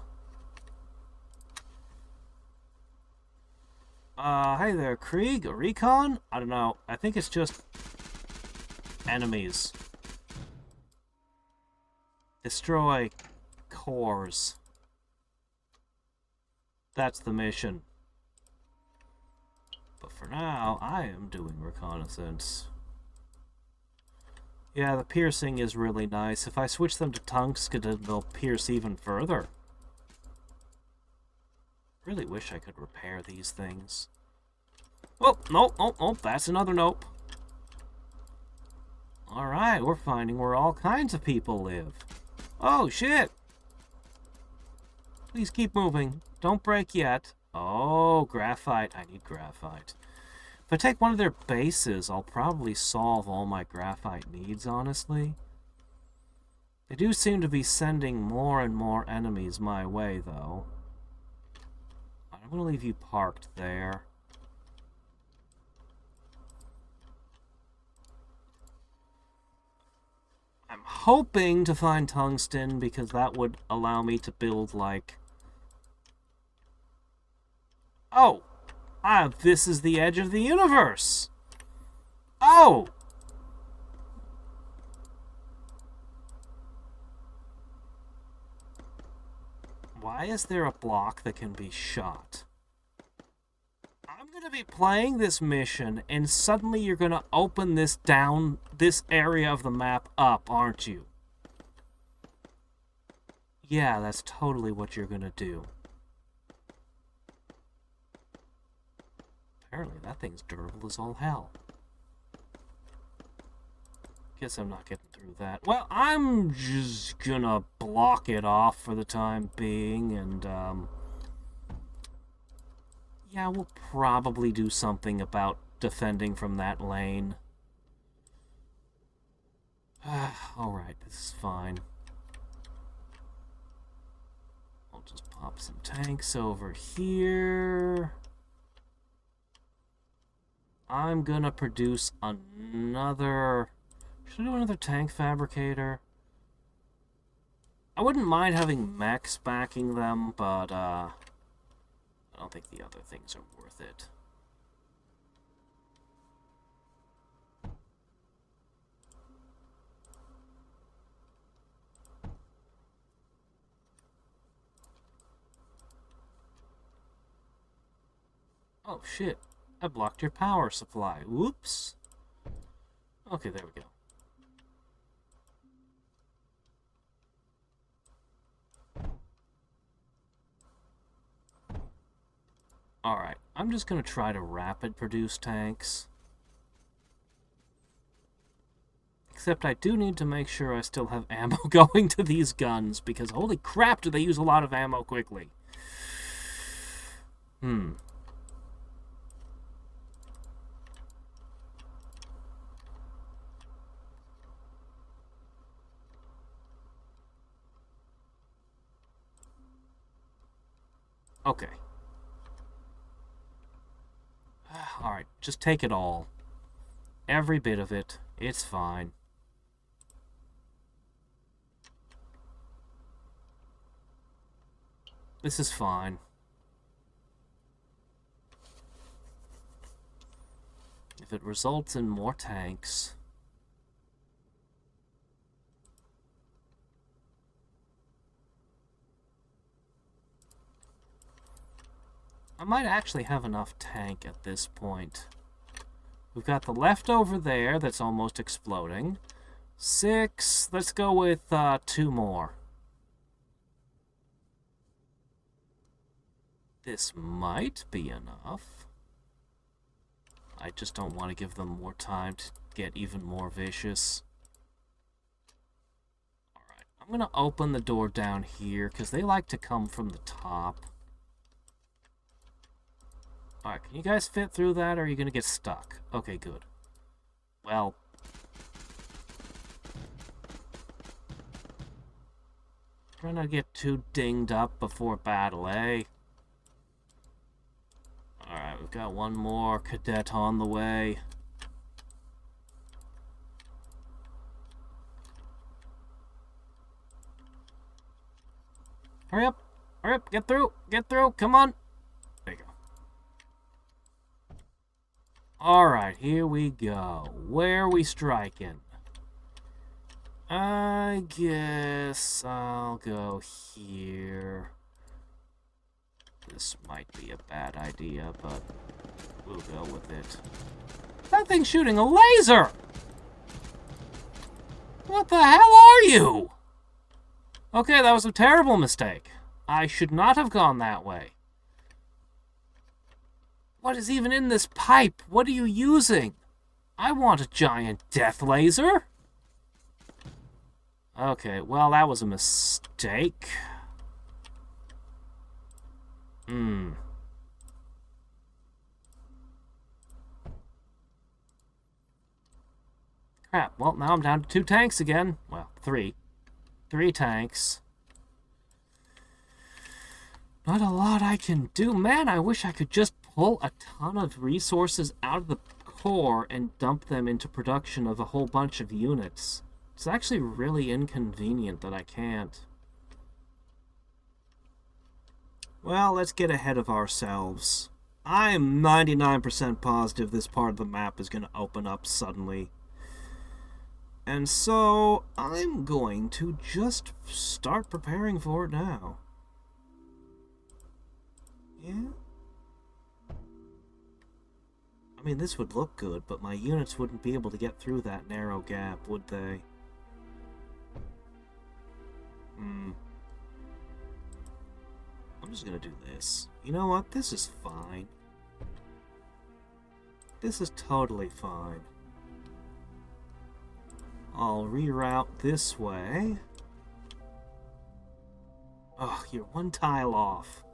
Hey there, Krieg, a recon? I don't know. I think it's just enemies. Destroy cores. That's the mission. But for now, I am doing reconnaissance. Yeah, the piercing is really nice. If I switch them to tungsten, they'll pierce even further. Really wish I could repair these things. Oh, nope, nope, nope, that's another nope. Alright, we're finding where all kinds of people live. Oh, shit! Please keep moving. Don't break yet. Oh, graphite. I need graphite. If I take one of their bases, I'll probably solve all my graphite needs, honestly. They do seem to be sending more and more enemies my way, though. I'm going to leave you parked there. I'm hoping to find tungsten, because that would allow me to build, like... Oh! This is the edge of the universe! Oh! Why is there a block that can be shot? I'm going to be playing this mission, and suddenly you're going to open this area of the map up, aren't you? Yeah, that's totally what you're going to do. Apparently that thing's durable as all hell. Guess I'm not getting through that. Well, I'm just gonna block it off for the time being, and, yeah, we'll probably do something about defending from that lane. Alright, this is fine. I'll just pop some tanks over here. I'm gonna produce another... Should I do another tank fabricator? I wouldn't mind having mechs backing them, but I don't think the other things are worth it. Oh shit, I blocked your power supply. Whoops. Okay, there we go. Alright, I'm just going to try to rapid produce tanks. Except I do need to make sure I still have ammo going to these guns, because holy crap do they use a lot of ammo quickly. Okay. Alright, just take it all. Every bit of it. It's fine. This is fine. If it results in more tanks... I might actually have enough tank at this point. We've got the leftover there that's almost exploding. 6. Let's go with 2 more. This might be enough. I just don't want to give them more time to get even more vicious. Alright, I'm going to open the door down here, because they like to come from the top. Alright, can you guys fit through that, or are you going to get stuck? Okay, good. Well... try not to get too dinged up before battle, eh? Alright, we've got one more cadet on the way. Hurry up. Hurry up. Get through. Get through. Come on. There you go. Alright, here we go. Where are we striking? I guess I'll go here. This might be a bad idea, but we'll go with it. That thing's shooting a laser! What the hell are you? Okay, that was a terrible mistake. I should not have gone that way. What is even in this pipe? What are you using? I want a giant death laser. Okay, well, that was a mistake. Crap, well, now I'm down to 2 tanks again. Well, 3. 3 tanks. Not a lot I can do. Man, I wish I could just pull a ton of resources out of the core and dump them into production of a whole bunch of units. It's actually really inconvenient that I can't. Well, let's get ahead of ourselves. I am 99% positive this part of the map is going to open up suddenly. And so, I'm going to just start preparing for it now. Yeah? I mean, this would look good, but my units wouldn't be able to get through that narrow gap, would they? I'm just gonna do this. You know what? This is fine. This is totally fine. I'll reroute this way. Oh, you're 1 tile off.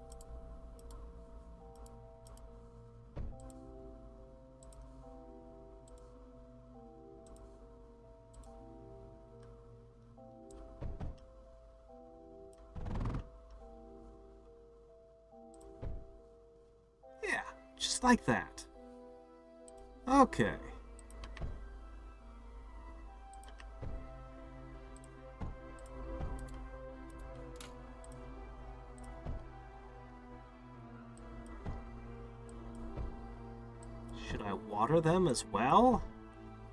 Yeah, just like that. Okay. Should I water them as well?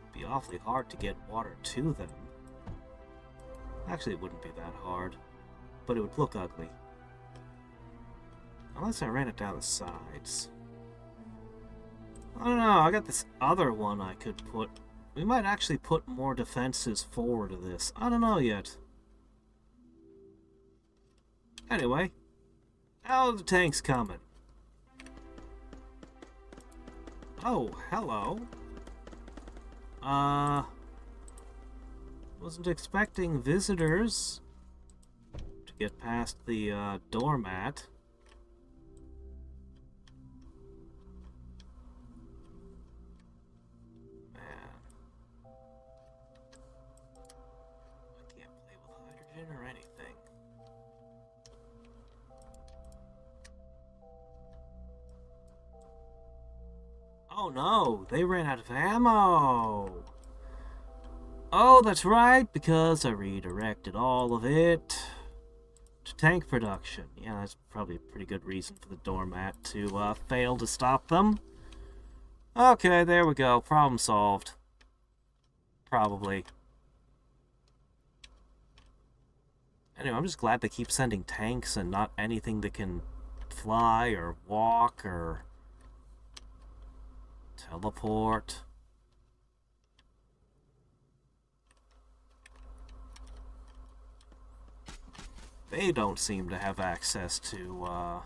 It'd be awfully hard to get water to them. Actually, it wouldn't be that hard, but it would look ugly. Unless I ran it down the sides. I don't know, I got this other one I could put. We might actually put more defenses forward to this. I don't know yet. Anyway, how are the tanks coming? Oh, hello. Wasn't expecting visitors to get past the doormat. Man. I can't play with hydrogen or anything. Oh no, they ran out of ammo! Oh, that's right, because I redirected all of it to tank production. Yeah, that's probably a pretty good reason for the doormat to fail to stop them. Okay, there we go. Problem solved. Probably. Anyway, I'm just glad they keep sending tanks and not anything that can fly or walk or teleport. They don't seem to have access to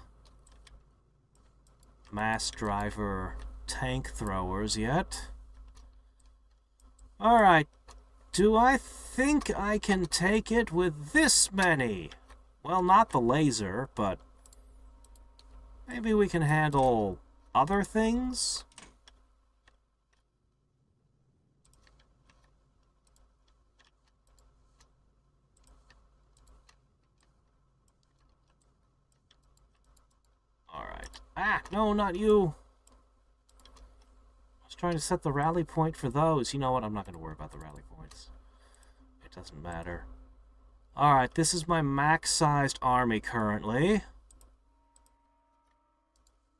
mass driver tank throwers yet. Alright, do I think I can take it with this many? Well, not the laser, but maybe we can handle other things? Alright. Ah, no, not you. I was trying to set the rally point for those. You know what? I'm not going to worry about the rally points. It doesn't matter. Alright, this is my max-sized army currently.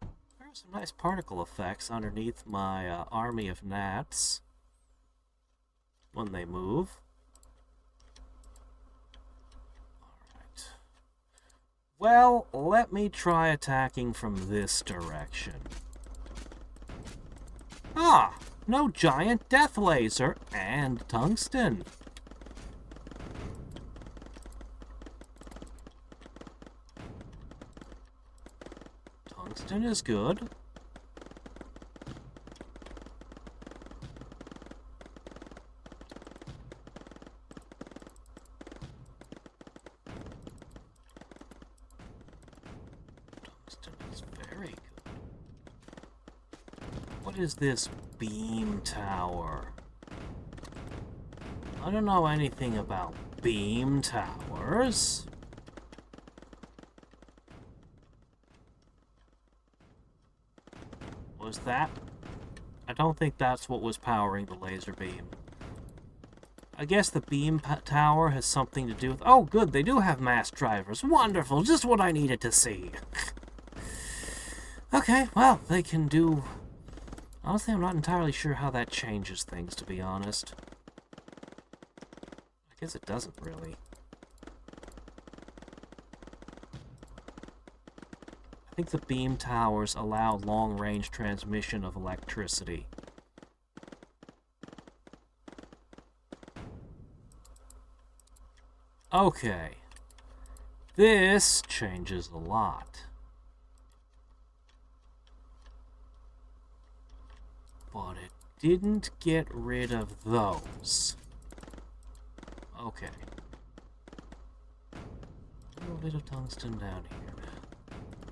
There are some nice particle effects underneath my army of gnats when they move. Alright. Well, let me try attacking from this direction. Ah! No giant death laser and tungsten. Tungsten is good. Tungsten is very good. What is this beam tower? I don't know anything about beam towers. Was that? I don't think that's what was powering the laser beam. I guess the beam tower has something to do with... Oh, good, they do have mass drivers. Wonderful, just what I needed to see. Okay, well, they can do... Honestly, I'm not entirely sure how that changes things, to be honest. I guess it doesn't really. I think the beam towers allow long-range transmission of electricity. Okay. This changes a lot. But it didn't get rid of those. Okay. A little bit of tungsten down here.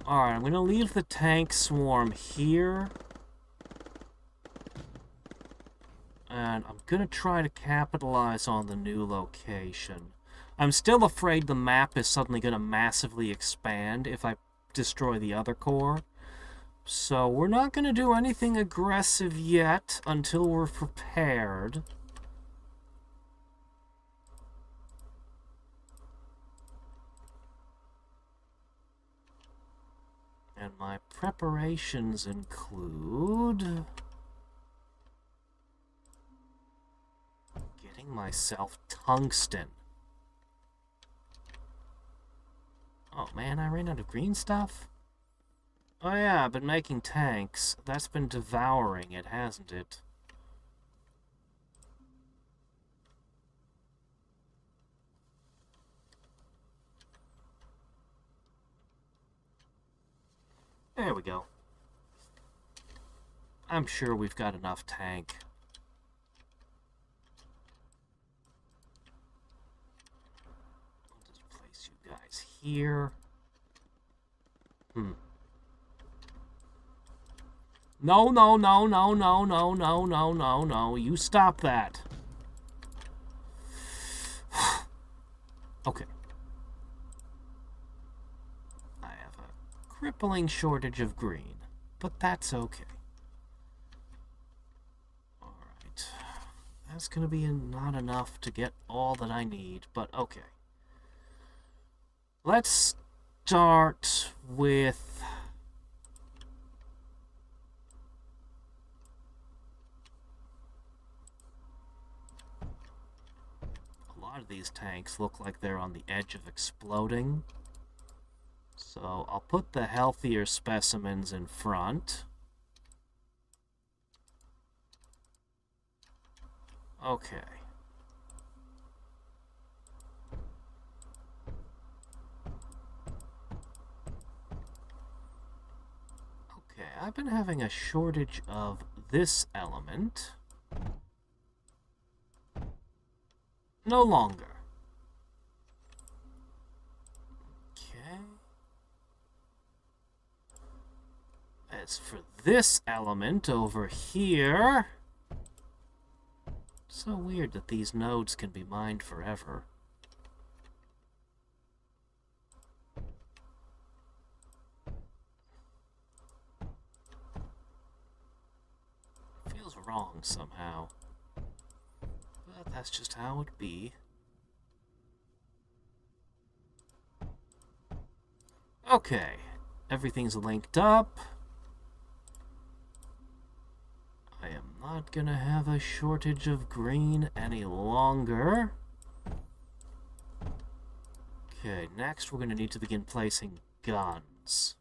Alright, I'm going to leave the tank swarm here. And I'm going to try to capitalize on the new location. I'm still afraid the map is suddenly going to massively expand if I destroy the other core. So we're not going to do anything aggressive yet until we're prepared. And my preparations include getting myself tungsten. Oh man, I ran out of green stuff? Oh yeah, I've been making tanks. That's been devouring it, hasn't it? There we go. I'm sure we've got enough tank. I'll just place you guys here. No, no, no, no, no, no, no, no, no, no. You stop that. Okay. I have a crippling shortage of green, but that's okay. Alright. That's gonna be not enough to get all that I need, but okay. Let's start with... A lot of these tanks look like they're on the edge of exploding. So I'll put the healthier specimens in front. Okay. Okay, I've been having a shortage of this element. No longer. Okay. As for this element over here... So weird that these nodes can be mined forever. Feels wrong somehow. But that's just how it be. Okay, everything's linked up. I am not gonna have a shortage of green any longer. Okay, next we're gonna need to begin placing guns.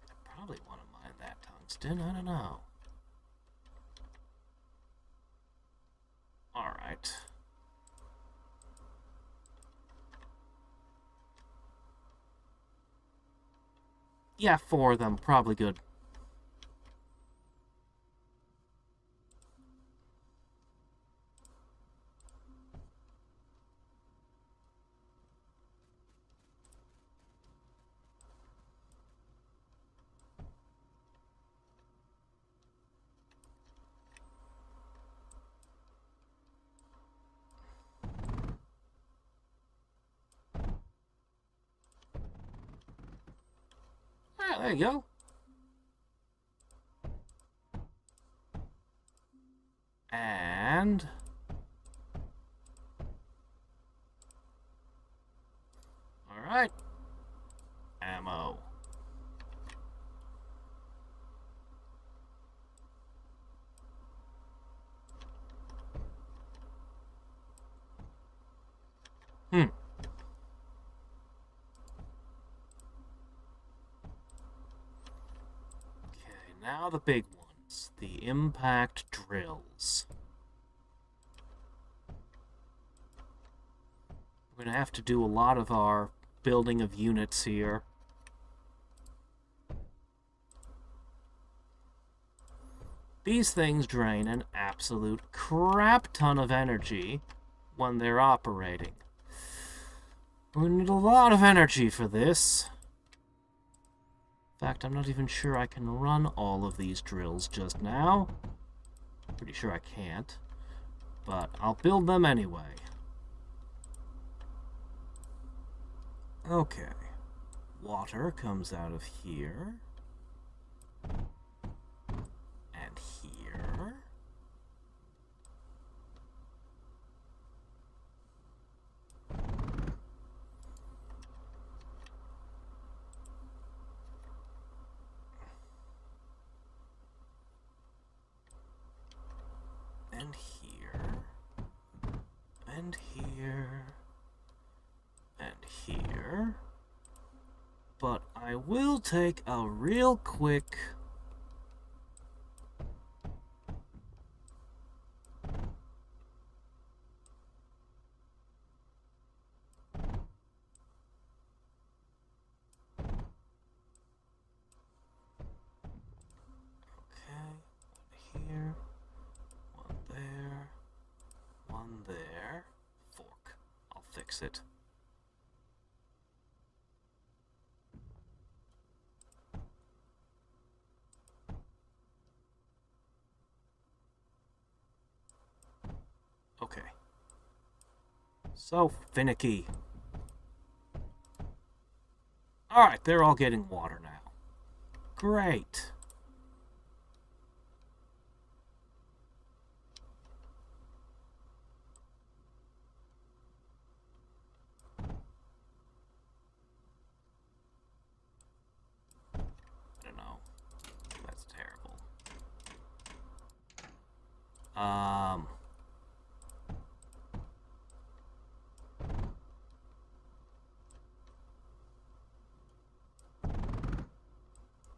I probably want to mine that tungsten, I don't know. Alright. Yeah, 4 of them, probably good. Ah, there you go. And... Alright. Ammo. Okay, now the big ones. The impact drills. We're going to have to do a lot of our building of units here. These things drain an absolute crap ton of energy when they're operating. We need a lot of energy for this. In fact, I'm not even sure I can run all of these drills just now. Pretty sure I can't. But I'll build them anyway. Okay. Water comes out of here. And here. And here. And here. And here. But I will take a real quick... It. Okay. So finicky. Alright, they're all getting water now. Great.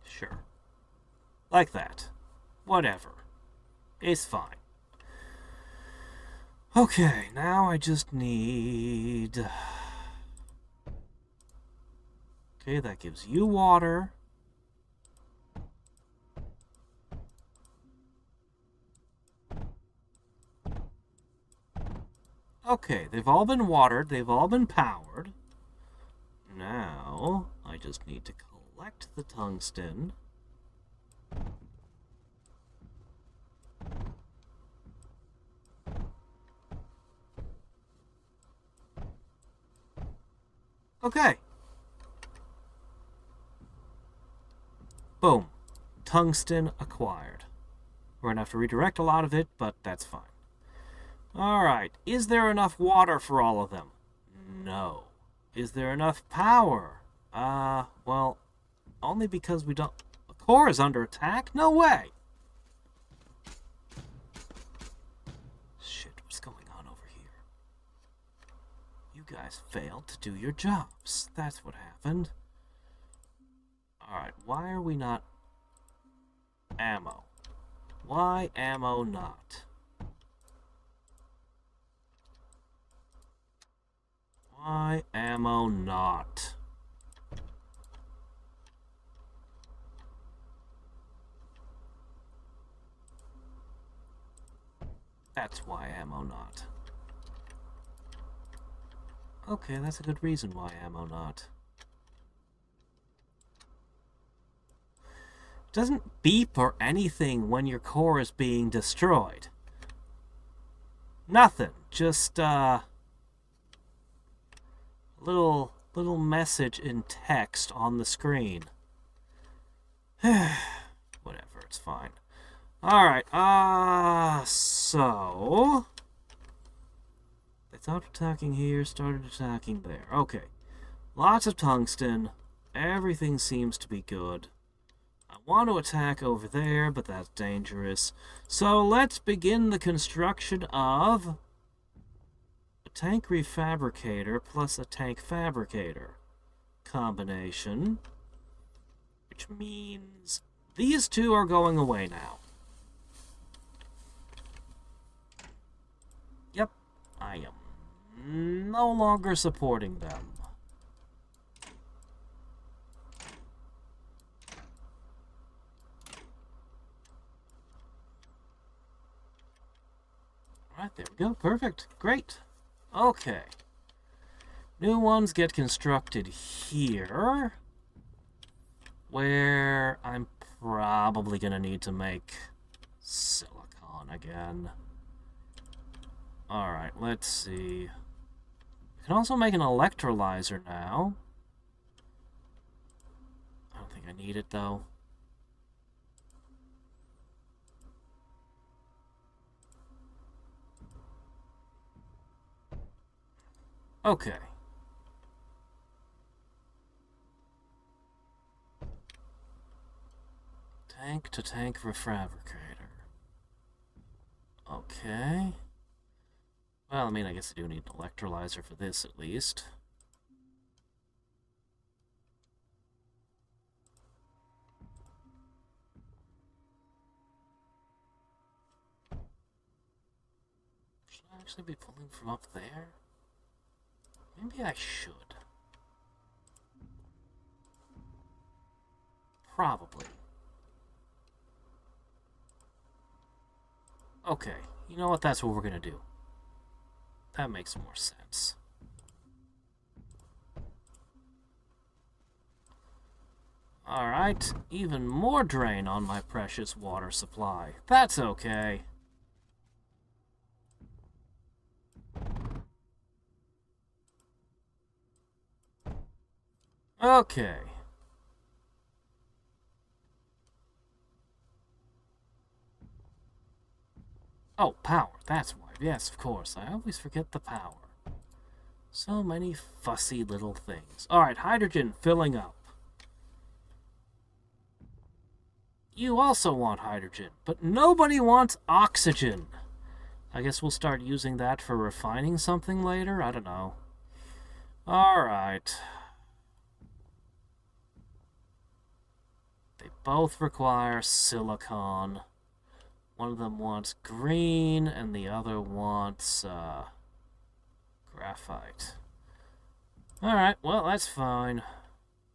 Sure. Like that. Whatever. It's fine. Okay, now I just need... Okay, that gives you water. Okay, they've all been watered, they've all been powered. Now, I just need to collect the tungsten. Okay. Boom. Tungsten acquired. We're gonna have to redirect a lot of it, but that's fine. Alright, is there enough water for all of them? No. Is there enough power? Well, only because we don't... The core is under attack? No way! Shit, what's going on over here? You guys failed to do your jobs. That's what happened. Alright, why are we not... Ammo. Why ammo not? Why ammo not? That's why ammo not. Okay, that's a good reason why ammo not. Doesn't beep or anything when your core is being destroyed. Nothing. Just, little message in text on the screen. Whatever, it's fine. Alright, so... They stopped attacking here, started attacking there. Okay. Lots of tungsten. Everything seems to be good. I want to attack over there, but that's dangerous. So let's begin the construction of a tank refabricator plus a tank fabricator combination, which means these two are going away now. Yep, I am no longer supporting them. Right, there we go. Perfect. Great. Okay. New ones get constructed here, where I'm probably going to need to make silicon again. Alright, let's see. I can also make an electrolyzer now. I don't think I need it, though. Okay. Tank-to-tank refabricator. Okay. Well, I mean, I guess I do need an electrolyzer for this, at least. Should I actually be pulling from up there? Maybe I should. Probably. Okay, you know what? That's what we're gonna do. That makes more sense. Alright, even more drain on my precious water supply. That's okay. Okay. Oh, power. That's why. Yes, of course. I always forget the power. So many fussy little things. Alright, hydrogen filling up. You also want hydrogen, but nobody wants oxygen. I guess we'll start using that for refining something later? I don't know. Alright. They both require silicon. One of them wants green, and the other wants, graphite. Alright, well, that's fine.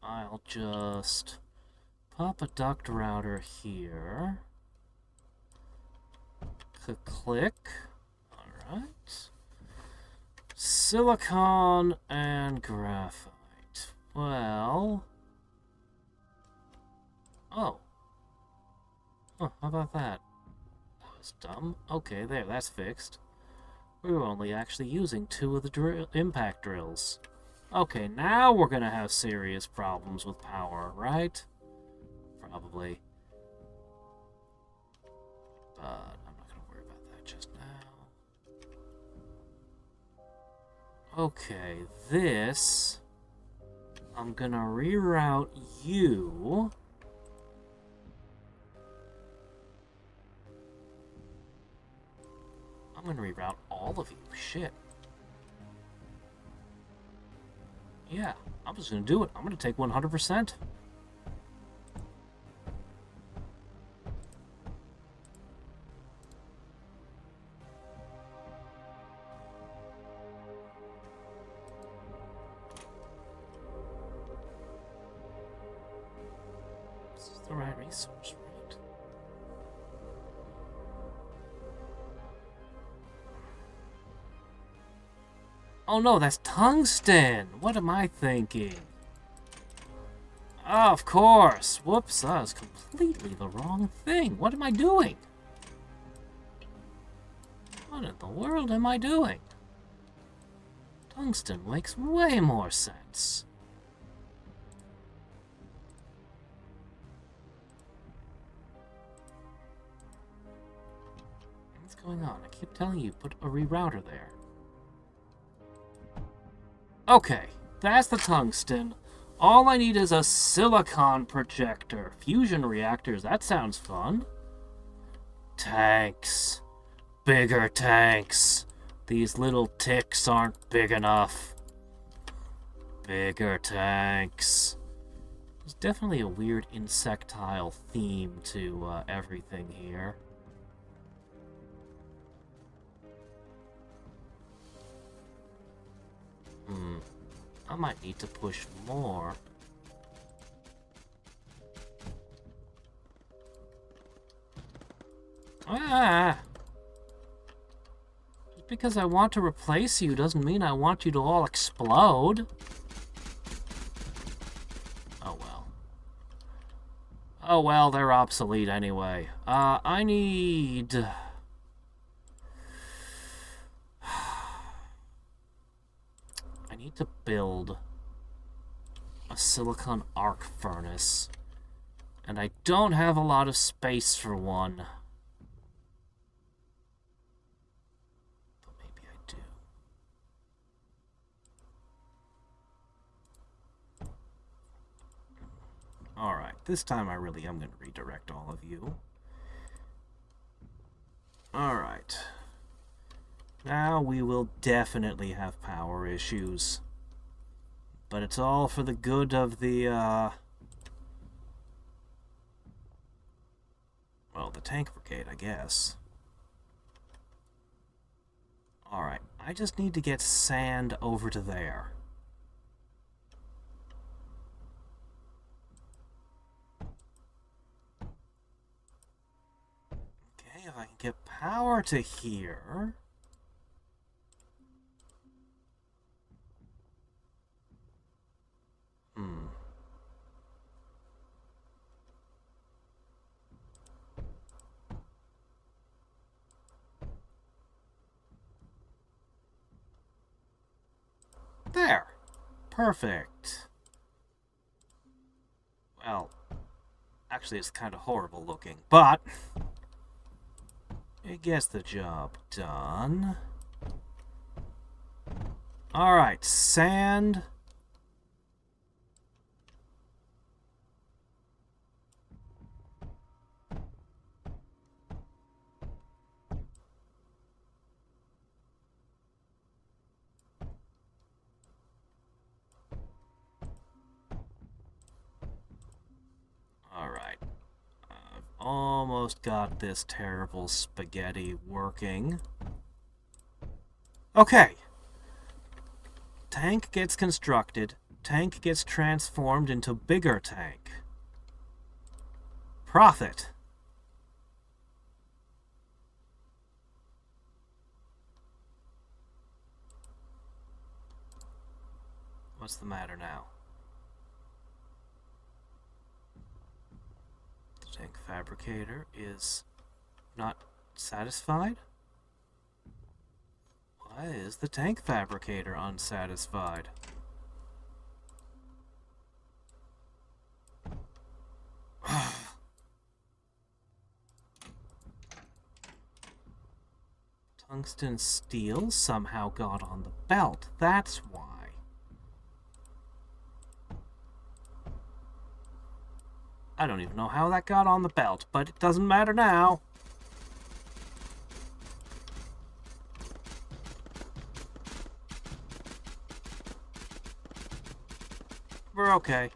I'll just pop a duct router here. Click. Alright. Silicon and graphite. Well... Oh. Oh, how about that? That was dumb. Okay, there, that's fixed. We were only actually using 2 of the impact drills. Okay, now we're gonna have serious problems with power, right? Probably. But I'm not gonna worry about that just now. Okay, this... I'm gonna reroute you. I'm gonna reroute all of you. Shit. Yeah, I'm just gonna do it. I'm gonna take 100%. This is the right resource, right? Oh no, that's tungsten! What am I thinking? Oh, of course! Whoops, that was completely the wrong thing. What am I doing? What in the world am I doing? Tungsten makes way more sense. What's going on? I keep telling you, put a rerouter there. Okay, that's the tungsten. All I need is a silicon projector. Fusion reactors, that sounds fun. Tanks. Bigger tanks. These little ticks aren't big enough. Bigger tanks. There's definitely a weird insectile theme to everything here. I might need to push more. Ah! Just because I want to replace you doesn't mean I want you to all explode. Oh well. Oh well, they're obsolete anyway. I need... I need to build a silicon arc furnace. And I don't have a lot of space for one. But maybe I do. Alright, this time I really am going to redirect all of you. Alright. Now we will definitely have power issues. But it's all for the good of the, well, the tank brigade, I guess. Alright, I just need to get sand over to there. Okay, if I can get power to here... There. Perfect. Well, actually it's kind of horrible looking, but it gets the job done. Alright, sand. Alright. I've almost got this terrible spaghetti working. Okay. Tank gets constructed. Tank gets transformed into bigger tank. Profit. What's the matter now? The tank fabricator is not satisfied? Why is the tank fabricator unsatisfied? Tungsten steel somehow got on the belt. That's why. I don't even know how that got on the belt, but it doesn't matter now. We're okay.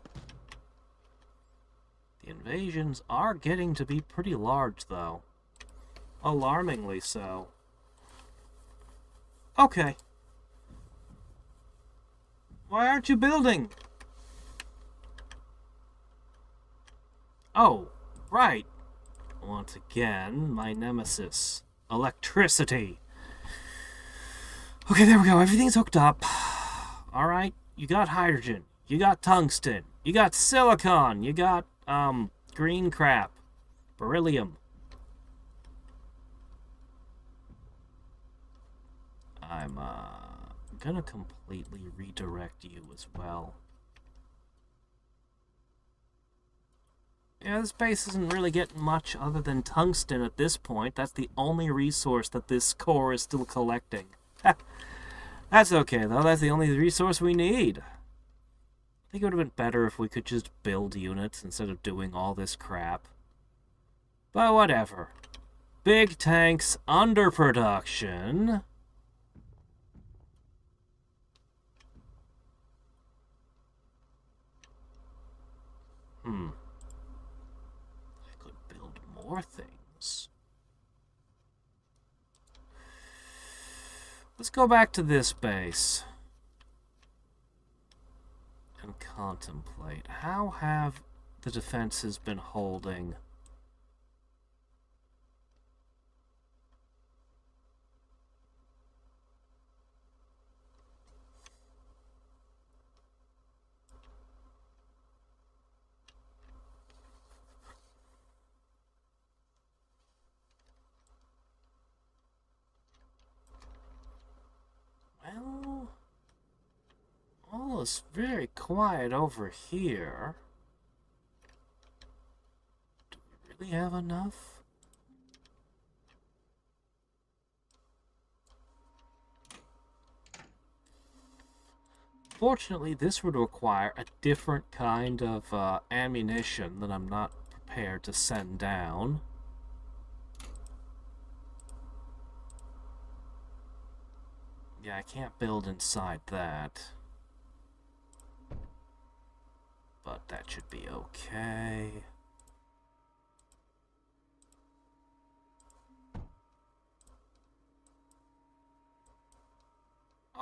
The invasions are getting to be pretty large, though. Alarmingly so. Okay. Why aren't you building? Oh, right. Once again, my nemesis. Electricity. Okay, there we go. Everything's hooked up. Alright, you got hydrogen. You got tungsten. You got silicon. You got, green crap. Beryllium. I'm, gonna completely redirect you as well. Yeah, this base isn't really getting much other than tungsten at this point. That's the only resource that this core is still collecting. That's okay, though. That's the only resource we need. I think it would have been better if we could just build units instead of doing all this crap. But whatever. Big tanks underproduction. I could build more things. Let's go back to this base and contemplate. How have the defenses been holding? Well, all is very quiet over here. Do we really have enough? Fortunately, this would require a different kind of ammunition that I'm not prepared to send down. Yeah, I can't build inside that. But that should be okay.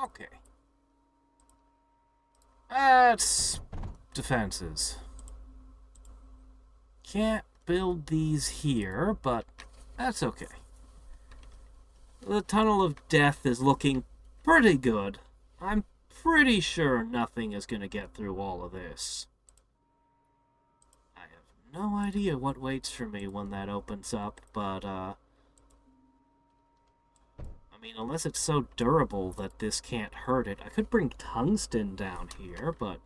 Okay. That's defenses. Can't build these here, but that's okay. The Tunnel of Death is looking pretty good. I'm pretty sure nothing is going to get through all of this. I have no idea what waits for me when that opens up, but, I mean, unless it's so durable that this can't hurt it. I could bring tungsten down here, but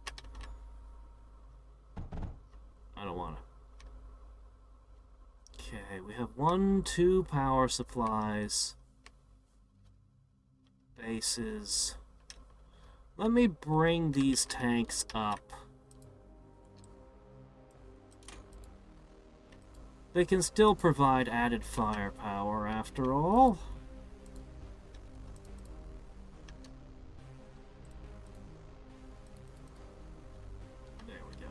I don't want to. Okay, we have 1, 2 power supplies. Bases. Let me bring these tanks up. They can still provide added firepower after all. There we go.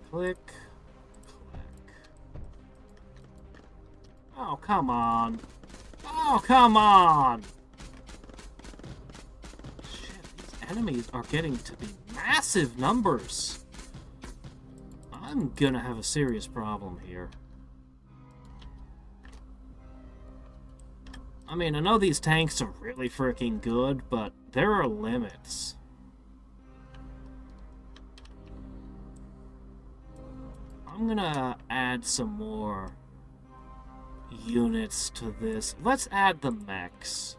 Click. Click. Oh, come on. Oh, come on! Shit, these enemies are getting to be massive numbers. I'm gonna have a serious problem here. I mean, I know these tanks are really freaking good, but there are limits. I'm gonna add some more units to this. Let's add the mechs.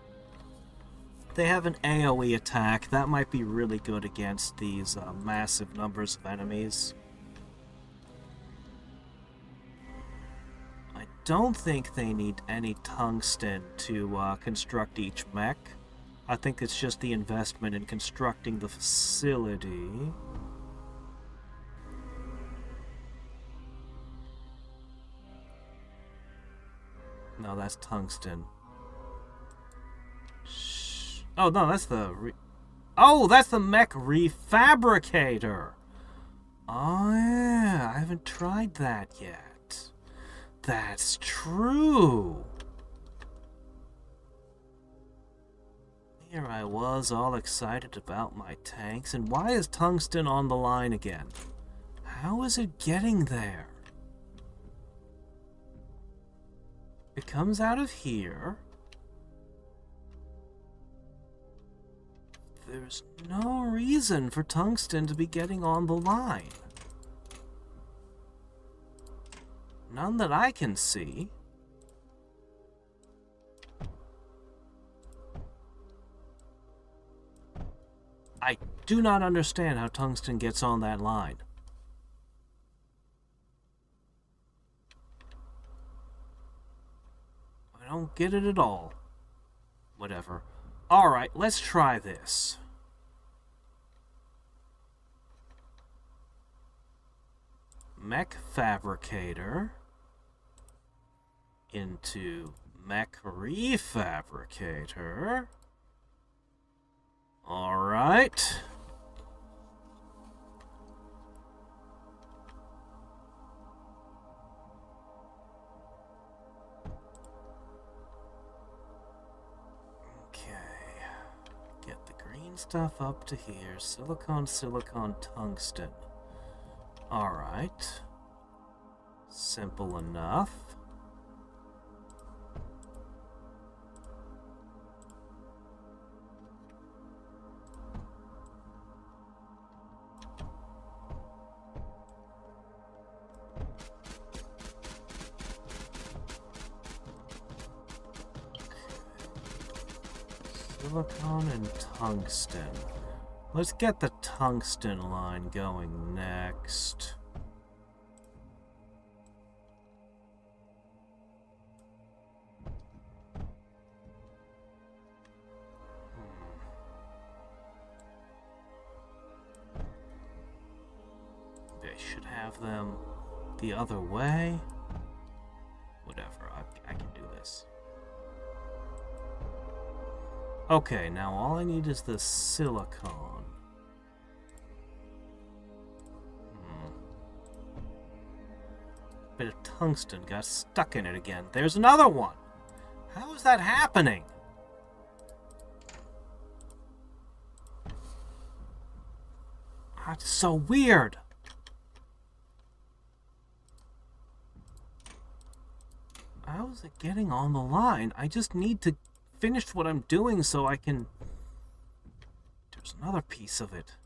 They have an AoE attack. That might be really good against these massive numbers of enemies. I don't think they need any tungsten to construct each mech. I think it's just the investment in constructing the facility. No, that's tungsten. Oh, no, that's the... Oh, that's the mech refabricator! Oh, yeah, I haven't tried that yet. That's true! Here I was, all excited about my tanks, and why is tungsten on the line again? How is it getting there? It comes out of here. There's no reason for tungsten to be getting on the line. None that I can see. I do not understand how tungsten gets on that line. I don't get it at all. Whatever. Alright, let's try this. Mech fabricator into mech refabricator. Alright. Get the green stuff up to here. Silicon, silicon, tungsten. Alright. Simple enough. Silicon and tungsten. Let's get the tungsten line going next. They should have them the other way. Whatever, I can do this. Okay, now all I need is the silicon. Bit of tungsten got stuck in it again. There's another one! How is that happening? That's so weird. How is it getting on the line? I just need to finish what I'm doing so I can... There's another piece of it.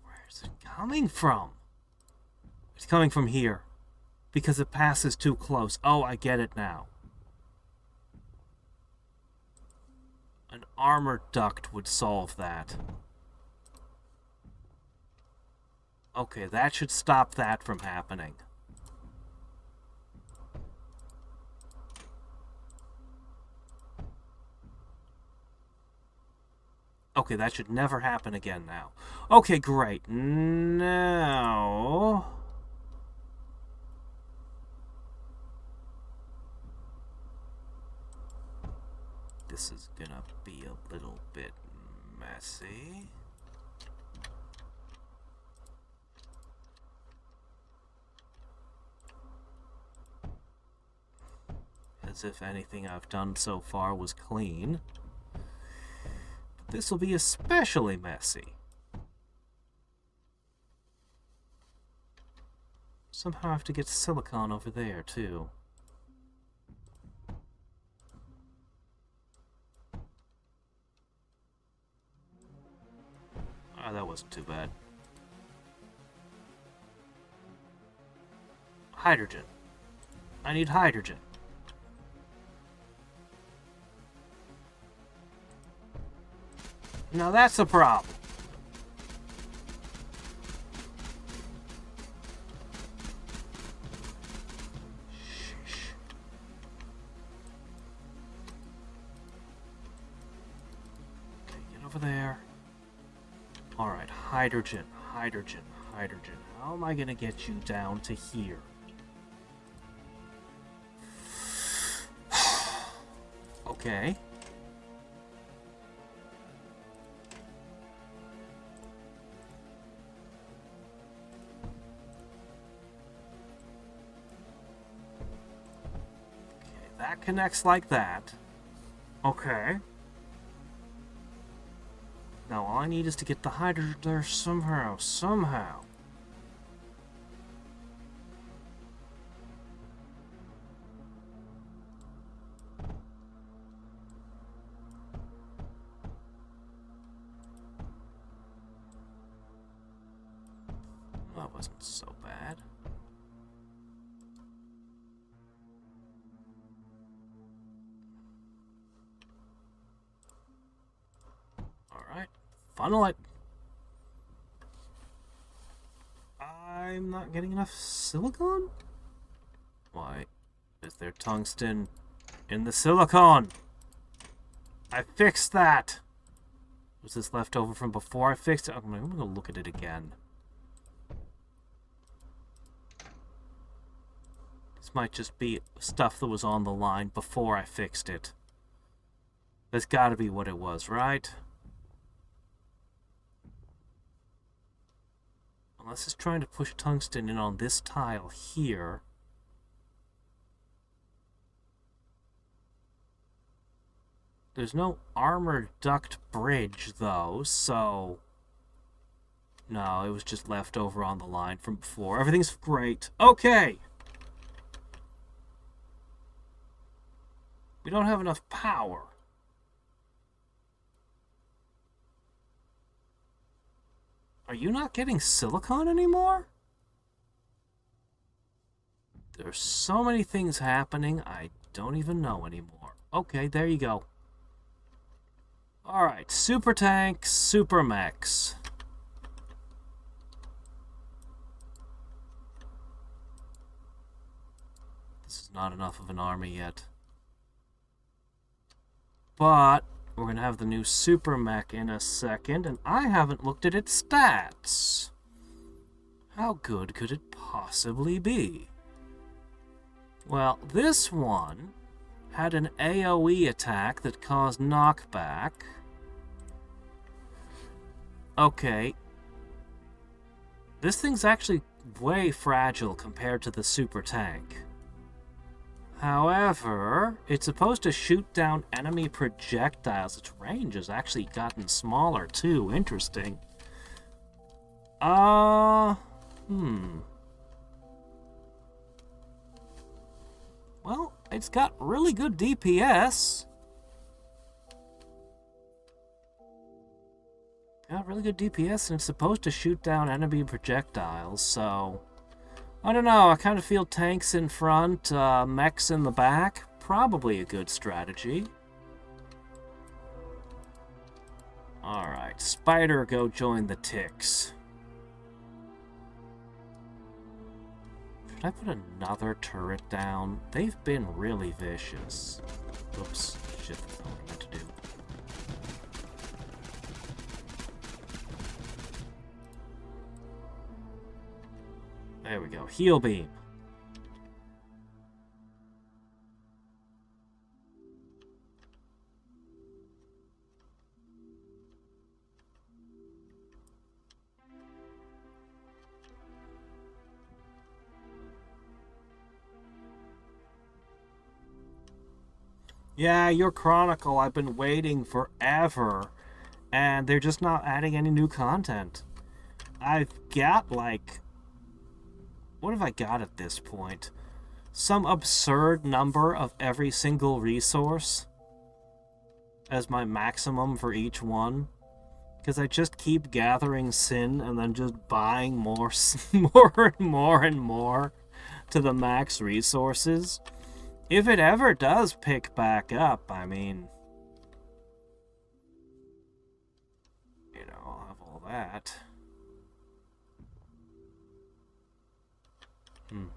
Where is it coming from? It's coming from here. Because it passes too close. Oh, I get it now. An armor duct would solve that. Okay, that should stop that from happening. Okay, that should never happen again now. Okay, great. Now... this is gonna be a little bit messy. As if anything I've done so far was clean. This will be especially messy. Somehow I have to get silicon over there, too. Oh, that wasn't too bad. Hydrogen. I need hydrogen. Now that's a problem. over there. Alright, hydrogen, hydrogen, hydrogen. How am I gonna get you down to here? Okay. That connects like that. Okay. Now all I need is to get the hydrogen there somehow. That wasn't so bad. Alright, funnel it. I'm not getting enough silicon? Why is there tungsten in the silicon? I fixed that. Was this left over from before I fixed it? I'm gonna look at it again. This might just be stuff that was on the line before I fixed it. That's gotta be what it was, right? Unless it's trying to push tungsten in on this tile here. There's no armored duct bridge, though, so... No, it was just left over on the line from before. Everything's great. Okay! We don't have enough power. Are you not getting silicon anymore? There's so many things happening, I don't even know anymore. Okay, there you go. Alright, super tank, super mechs. This is not enough of an army yet. But we're going to have the new super mech in a second, and I haven't looked at its stats. How good could it possibly be? Well, this one had an AoE attack that caused knockback. Okay. This thing's actually way fragile compared to the super tank. However, it's supposed to shoot down enemy projectiles. Its range has actually gotten smaller, too. Interesting. Well, it's got really good DPS. Got really good DPS, and it's supposed to shoot down enemy projectiles, so... I don't know, I kind of feel tanks in front, mechs in the back. Probably a good strategy. Alright, Spider, go join the ticks. Should I put another turret down? They've been really vicious. Oops, shit, that's not what I meant to do. There we go. Heal beam. Yeah, your Chronicle, I've been waiting forever, and they're just not adding any new content. I've got, like... What have I got at this point? Some absurd number of every single resource as my maximum for each one. Because I just keep gathering sin and then just buying more, more and more and more to the max resources. If it ever does pick back up, I mean... You know, I'll have all that.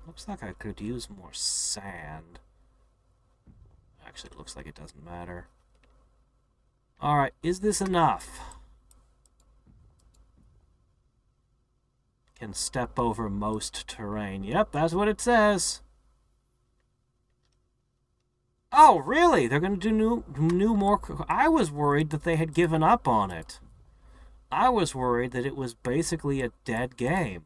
Looks like I could use more sand. Actually, it looks like it doesn't matter. Alright, is this enough? Can step over most terrain. Yep, that's what it says. Oh, really? They're going to do new more... I was worried that they had given up on it. I was worried that it was basically a dead game.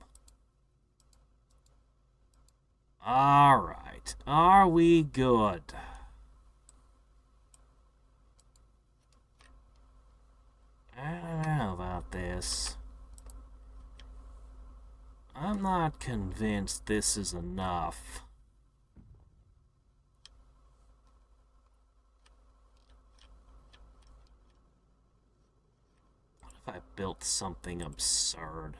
Alright. Are we good? I don't know about this. I'm not convinced this is enough. What if I built something absurd?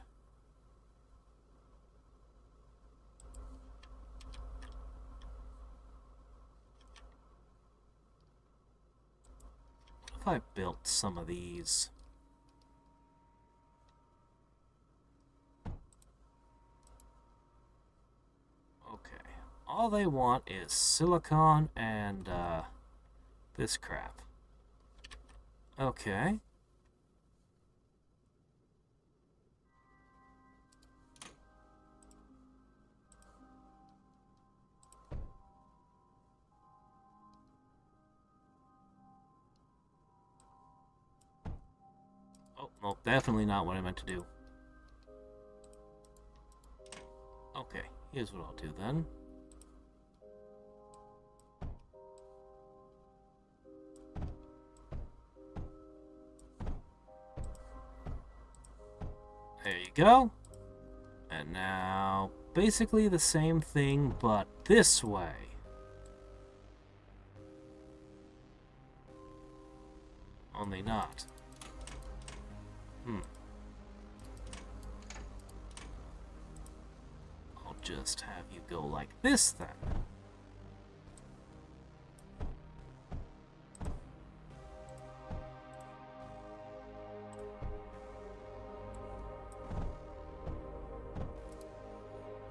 What if I built some of these? All they want is silicon and this crap. Okay. Oh, no, definitely not what I meant to do. Okay, here's what I'll do then. There you go. And now, basically the same thing, but this way. Only not. I'll just have you go like this then.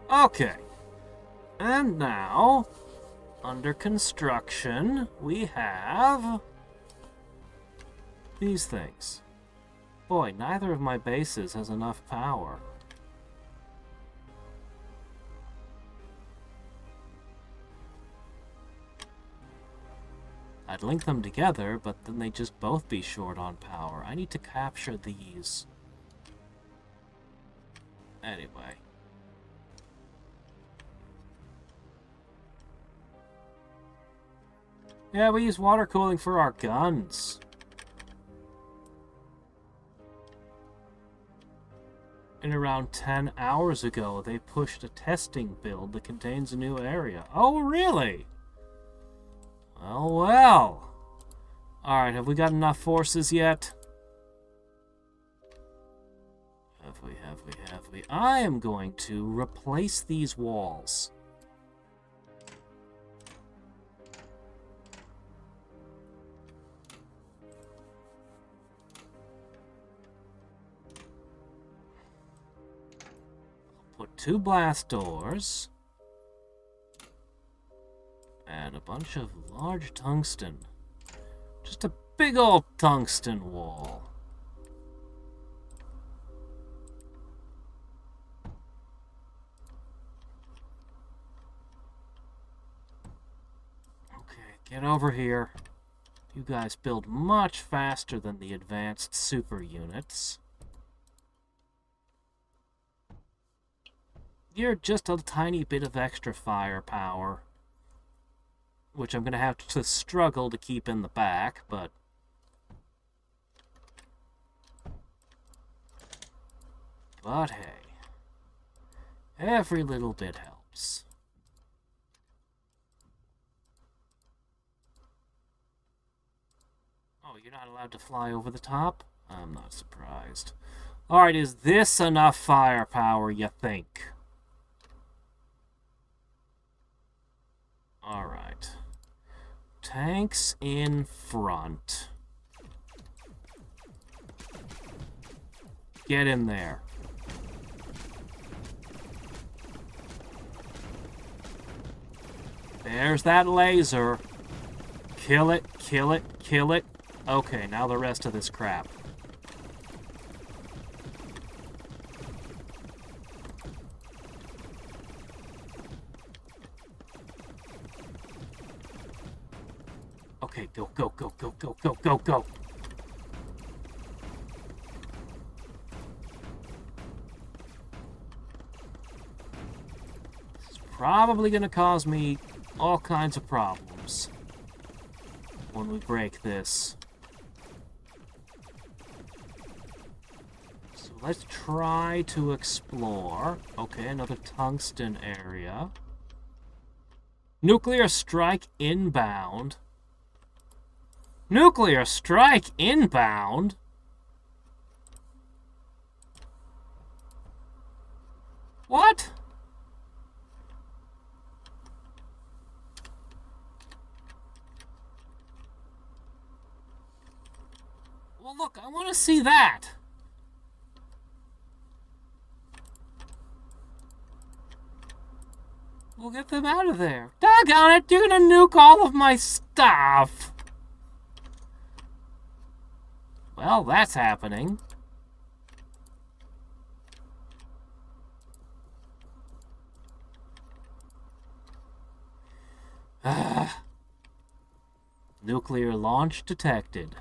Okay, and now, under construction, we have these things. Boy, neither of my bases has enough power. I'd link them together, but then they'd just both be short on power. I need to capture these. Anyway. Yeah, we use water cooling for our guns. And around 10 hours ago, they pushed a testing build that contains a new area. Oh, really? Well, well. Alright, have we got enough forces yet? Have we? I am going to replace these walls. Put 2 blast doors and a bunch of large tungsten. Just a big old tungsten wall. Okay, get over here. You guys build much faster than the advanced super units. You're just a tiny bit of extra firepower, which I'm going to have to struggle to keep in the back, but... But hey, every little bit helps. Oh, you're not allowed to fly over the top? I'm not surprised. Alright, is this enough firepower, you think? Alright. Tanks in front. Get in there. There's that laser. Kill it, kill it, kill it. Okay, now the rest of this crap. Okay, go, go, go, go, go, go, go, go. This is probably going to cause me all kinds of problems when we break this. So let's try to explore. Okay, another tungsten area. Nuclear strike inbound. Nuclear strike inbound? What? Well, look, I want to see that. We'll get them out of there. Doggone it, you're gonna nuke all of my stuff. Well, that's happening. Nuclear launch detected.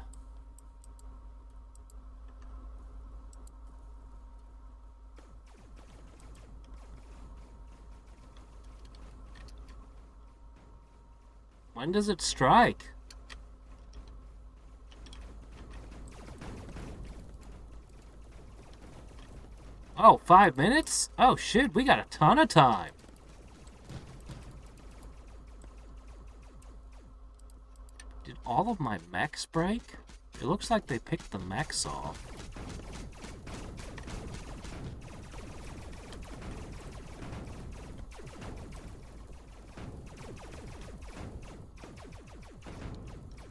When does it strike? Oh, 5 minutes? Oh shit, we got a ton of time. Did all of my mechs break? It looks like they picked the mechs off.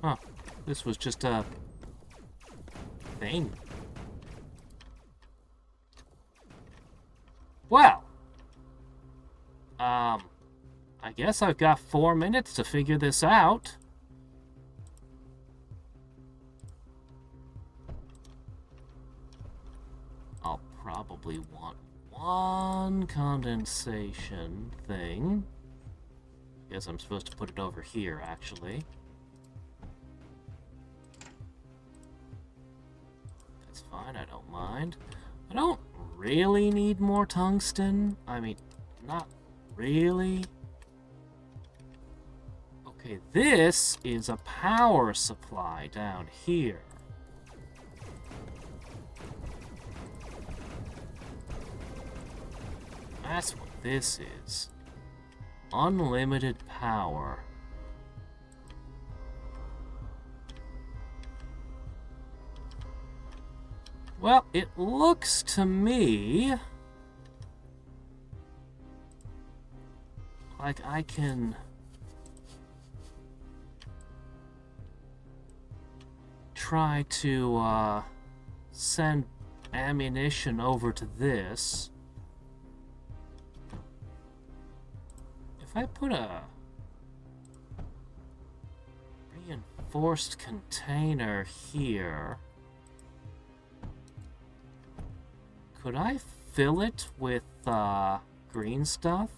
Huh. This was just a thing. Well, I guess I've got 4 minutes to figure this out. I'll probably want one condensation thing. I guess I'm supposed to put it over here, actually. That's fine, I don't mind. I don't really need more tungsten. I mean, not really. Okay, this is a power supply down here. That's what this is. Unlimited power. Well, it looks to me like I can try to send ammunition over to this. If I put a reinforced container here, could I fill it with green stuff?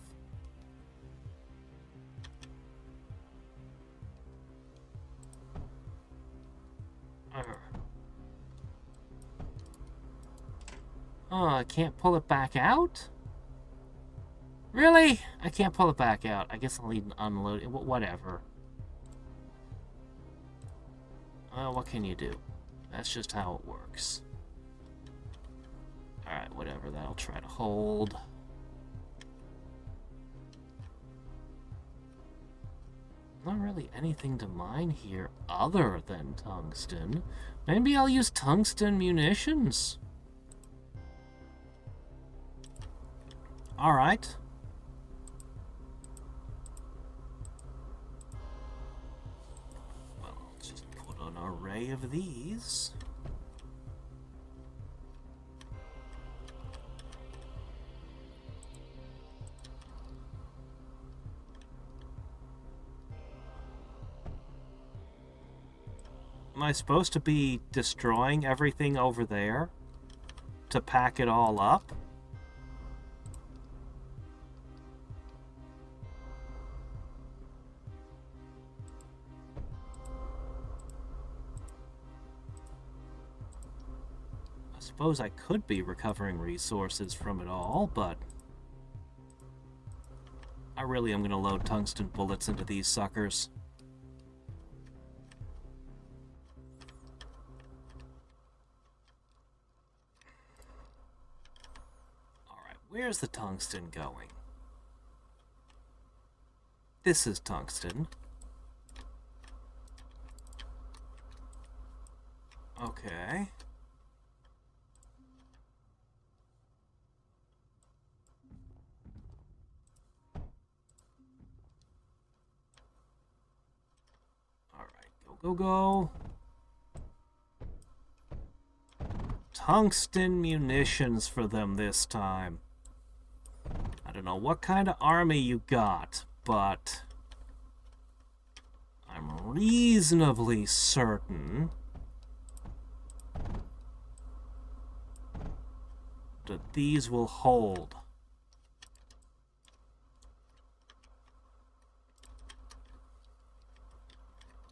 Oh, I can't pull it back out? Really? I can't pull it back out. I guess I'll need an unload. Whatever. What can you do? That's just how it works. Alright, whatever. That'll try to hold. Not really anything to mine here other than tungsten. Maybe I'll use tungsten munitions? Alright. Well, I'll just put an array of these. Am I supposed to be destroying everything over there to pack it all up? I suppose I could be recovering resources from it all, but I really am going to load tungsten bullets into these suckers. Alright, where's the tungsten going? This is tungsten. Okay. Go, go. Tungsten munitions for them this time. I don't know what kind of army you got, but I'm reasonably certain that these will hold.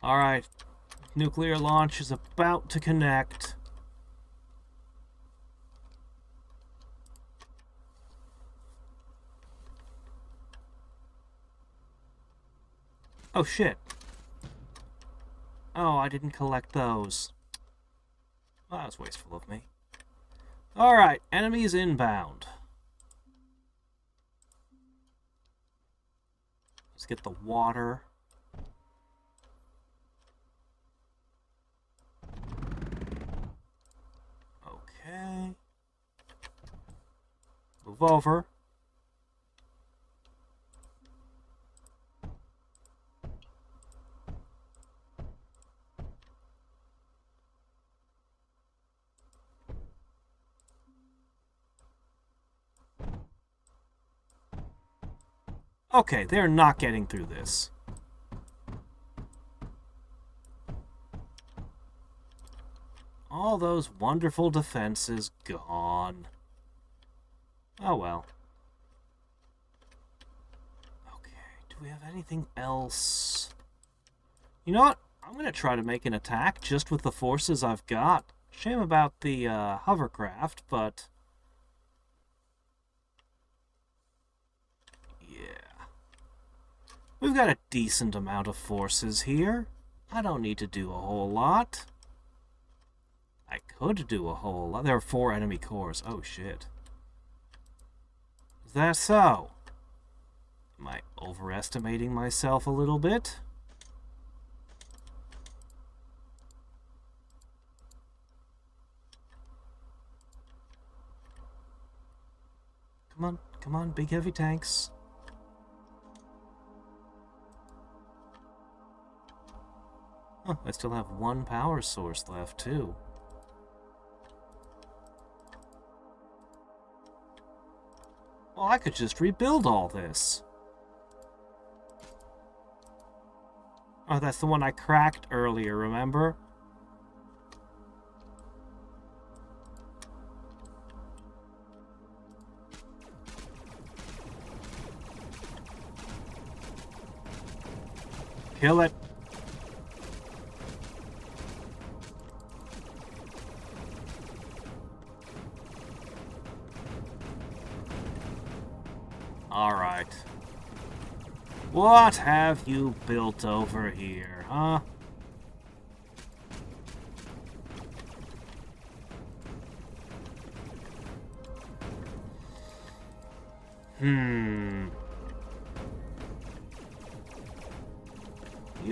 Alright, nuclear launch is about to connect. Oh shit. Oh, I didn't collect those. Well, that was wasteful of me. Alright, enemies inbound. Let's get the water. Okay. Move over. Okay, they're not getting through this. All those wonderful defenses gone. Oh well. Okay, do we have anything else? You know what? I'm going to try to make an attack just with the forces I've got. Shame about the hovercraft, but yeah. We've got a decent amount of forces here. I don't need to do a whole lot. I could do a whole lot. There are 4 enemy cores. Oh, shit. Is that so? Am I overestimating myself a little bit? Come on, big heavy tanks. Huh, I still have 1 power source left, too. Well, I could just rebuild all this. Oh, that's the one I cracked earlier, remember? Kill it. Alright. What have you built over here, huh? You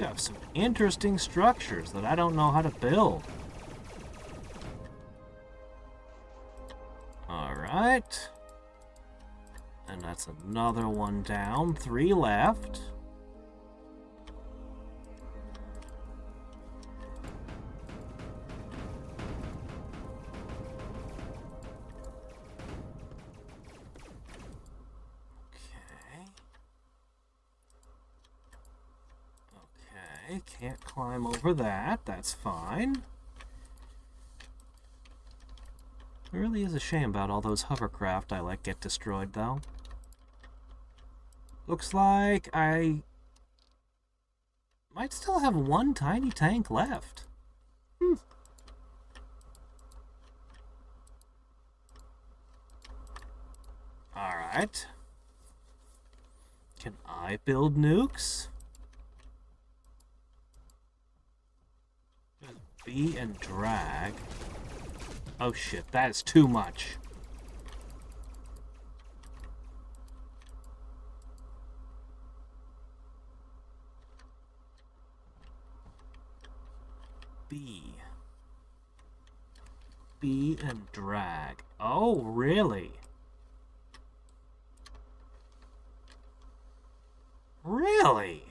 have some interesting structures that I don't know how to build. Alright. And that's another one down. 3 left. Okay. Okay, can't climb over that. That's fine. It really is a shame about all those hovercraft I let get destroyed, though. Looks like I might still have one tiny tank left. Alright. Can I build nukes? B and drag. Oh shit, that is too much. B. B and drag. Oh, really? Really?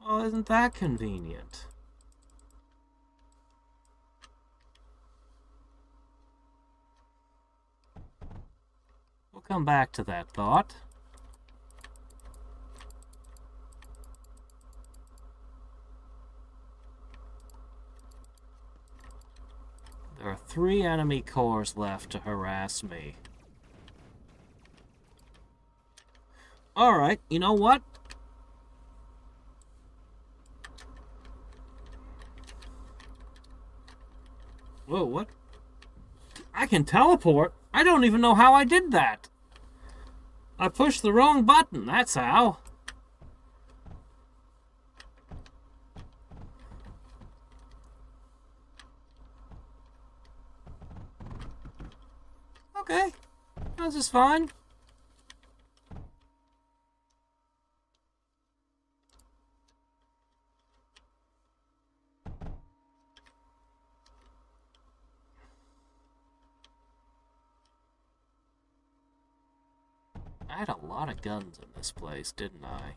Well, isn't that convenient? We'll come back to that thought. There are 3 enemy cores left to harass me. Alright, you know what? Whoa, what? I can teleport? I don't even know how I did that. I pushed the wrong button, that's how. Okay, this is fine. I had a lot of guns in this place, didn't I?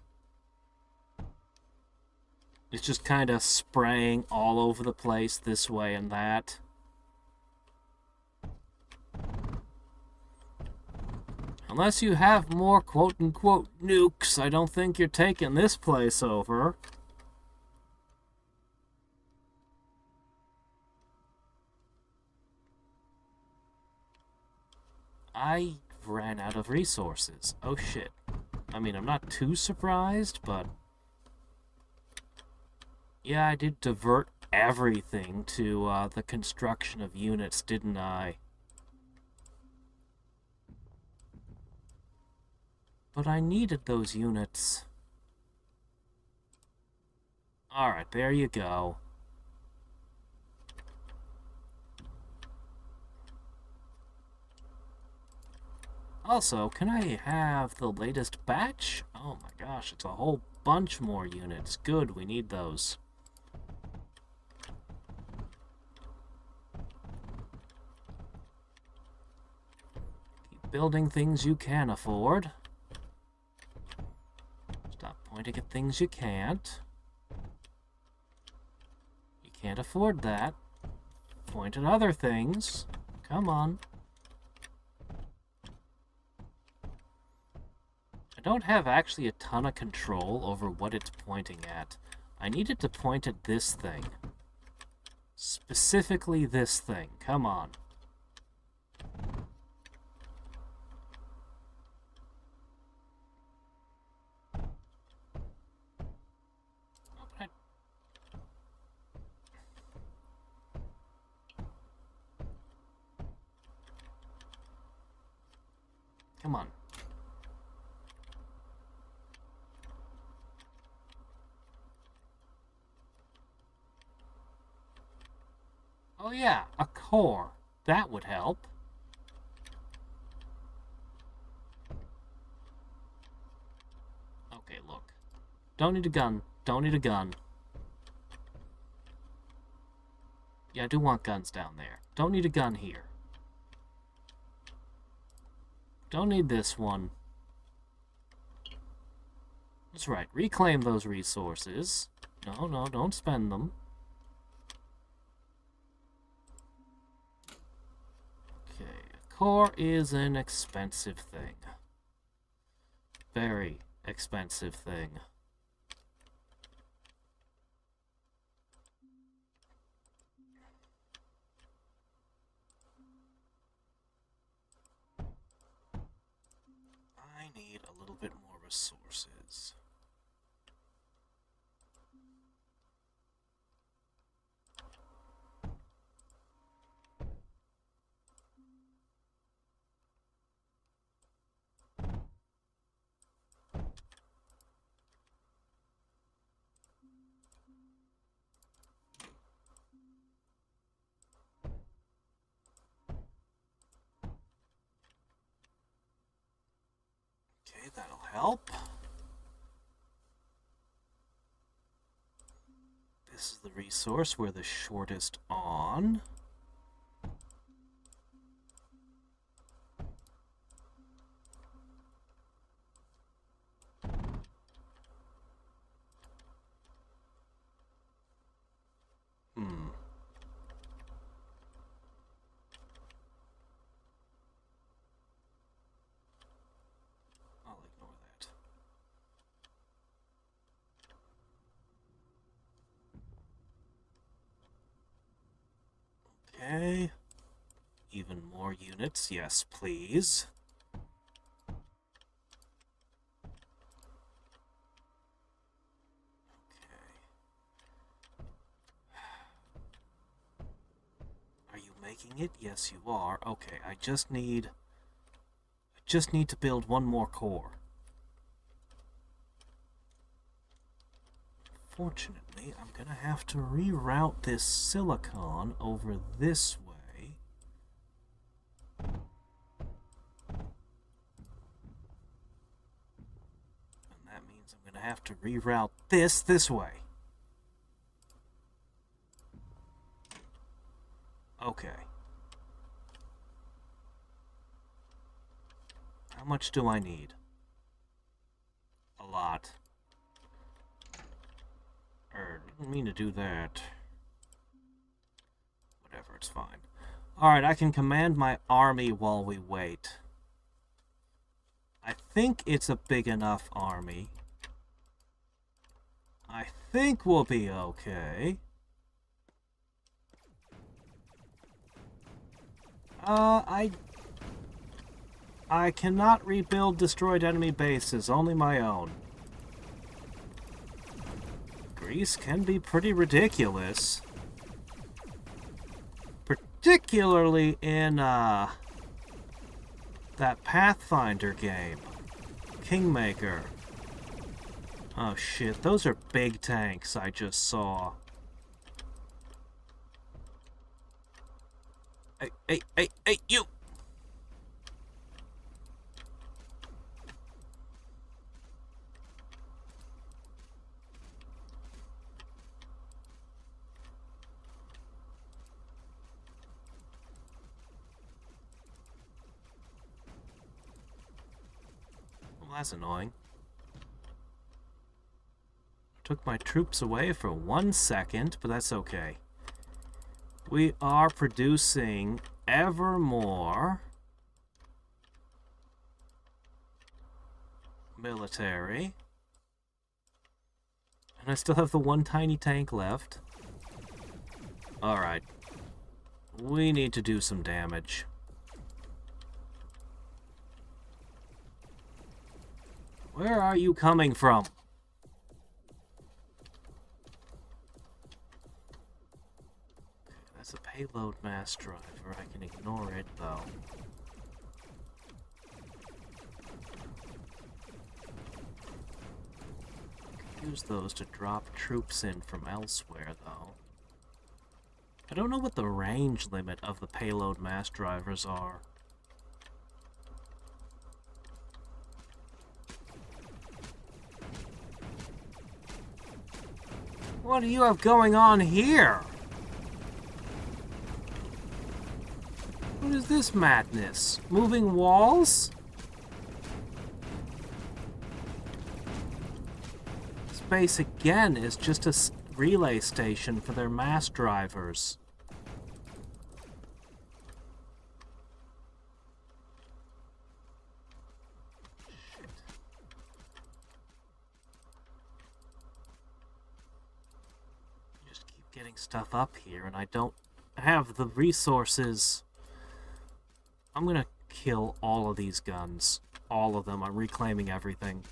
It's just kind of spraying all over the place this way and that. Unless you have more quote-unquote nukes, I don't think you're taking this place over. I ran out of resources. Oh shit. I mean, I'm not too surprised, but... yeah, I did divert everything to the construction of units, didn't I? But I needed those units. Alright, there you go. Also, can I have the latest batch? Oh my gosh, it's a whole bunch more units. Good, we need those. Keep building things you can afford. Stop pointing at things you can't. You can't afford that. Point at other things. Come on. I don't have actually a ton of control over what it's pointing at. I need it to point at this thing. Specifically this thing. Come on. Come on. Oh yeah, a core. That would help. Okay, look. Don't need a gun. Don't need a gun. Yeah, I do want guns down there. Don't need a gun here. Don't need this one. That's right. Reclaim those resources. No, no, don't spend them. Okay, a Core is an expensive thing. Very expensive thing. I need a little bit more resources. Okay, that'll help. This is the resource we're the shortest on. I'll ignore that. Okay. Even more units, yes, please. Are you making it? Yes, you are. Okay, I just need to build one more core. Fortunately, I'm gonna have to reroute this silicon over this way. And that means I'm gonna have to reroute this way. Okay. How much do I need? A lot. Didn't mean to do that. Whatever, it's fine. Alright, I can command my army while we wait. I think it's a big enough army. I think we'll be okay. I cannot rebuild destroyed enemy bases, only my own. Greece can be pretty ridiculous. Particularly in, that Pathfinder game. Kingmaker. Oh shit, those are big tanks I just saw. Hey, you! Well, that's annoying. Took my troops away for 1 second, but that's okay. We are producing ever more military. And I still have the one tiny tank left. Alright. We need to do some damage. Where are you coming from? That's a payload mass driver. I can ignore it, though. Use those to drop troops in from elsewhere, though. I don't know what the range limit of the payload mass drivers are. What do you have going on here? What is this madness? Moving walls? This base again is just a relay station for their mass drivers. getting stuff up here, and I don't have the resources. I'm gonna kill all of these guns. All of them. I'm reclaiming everything.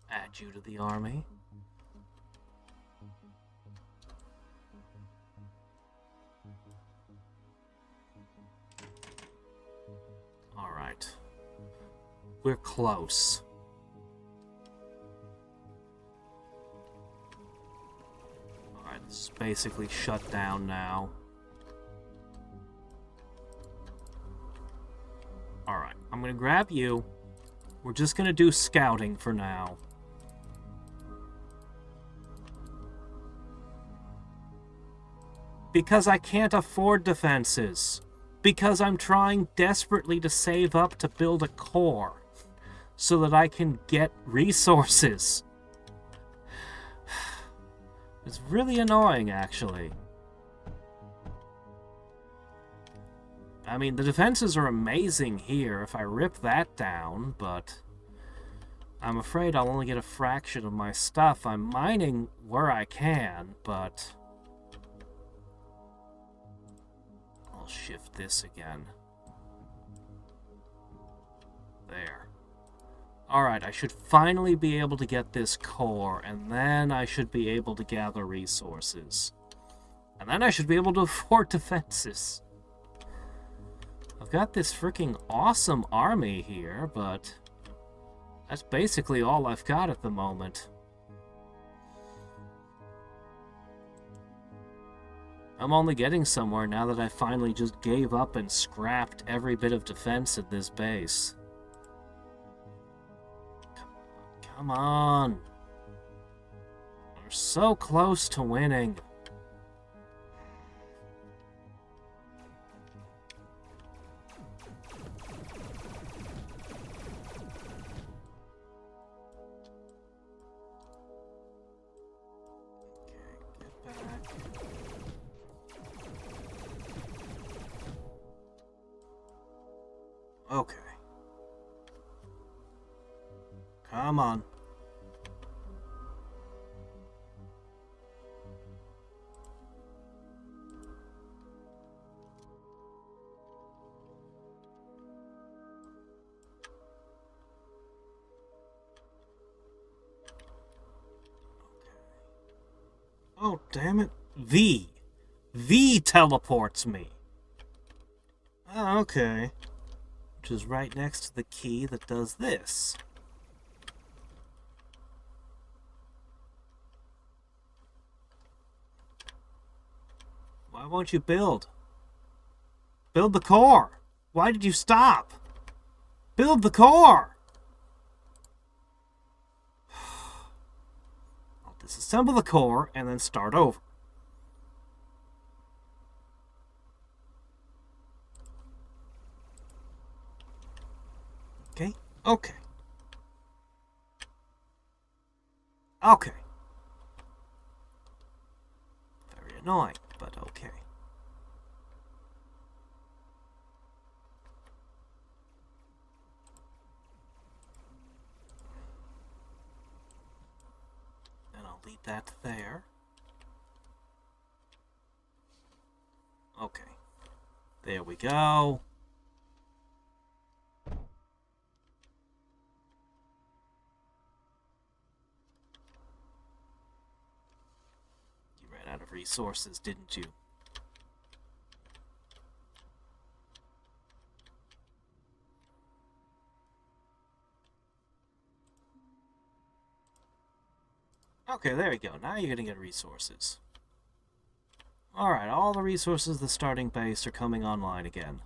Add you to the army. Alright. We're close. Alright, this is basically shut down now. Alright, I'm gonna grab you. We're just gonna do scouting for now. Because I can't afford defenses. Because I'm trying desperately to save up to build a core. So that I can get resources. It's really annoying, actually. I mean, the defenses are amazing here if I rip that down, but I'm afraid I'll only get a fraction of my stuff. I'm mining where I can, but I'll shift this again. There. Alright, I should finally be able to get this core, and then I should be able to gather resources. And then I should be able to afford defenses. I've got this freaking awesome army here, but that's basically all I've got at the moment. I'm only getting somewhere now that I finally just gave up and scrapped every bit of defense at this base. Come on. We're so close to winning. Okay. Come on. Oh, damn it. V teleports me. Oh, okay. Which is right next to the key that does this. Why won't you build? Build the core. Why did you stop? Build the core. I'll disassemble the core and then start over. Okay, okay. Okay. Very annoying, but okay. And I'll leave that there. Okay. There we go. Out of resources, didn't you? Okay, there we go. Now you're gonna get resources. Alright, all the resources of the starting base are coming online again.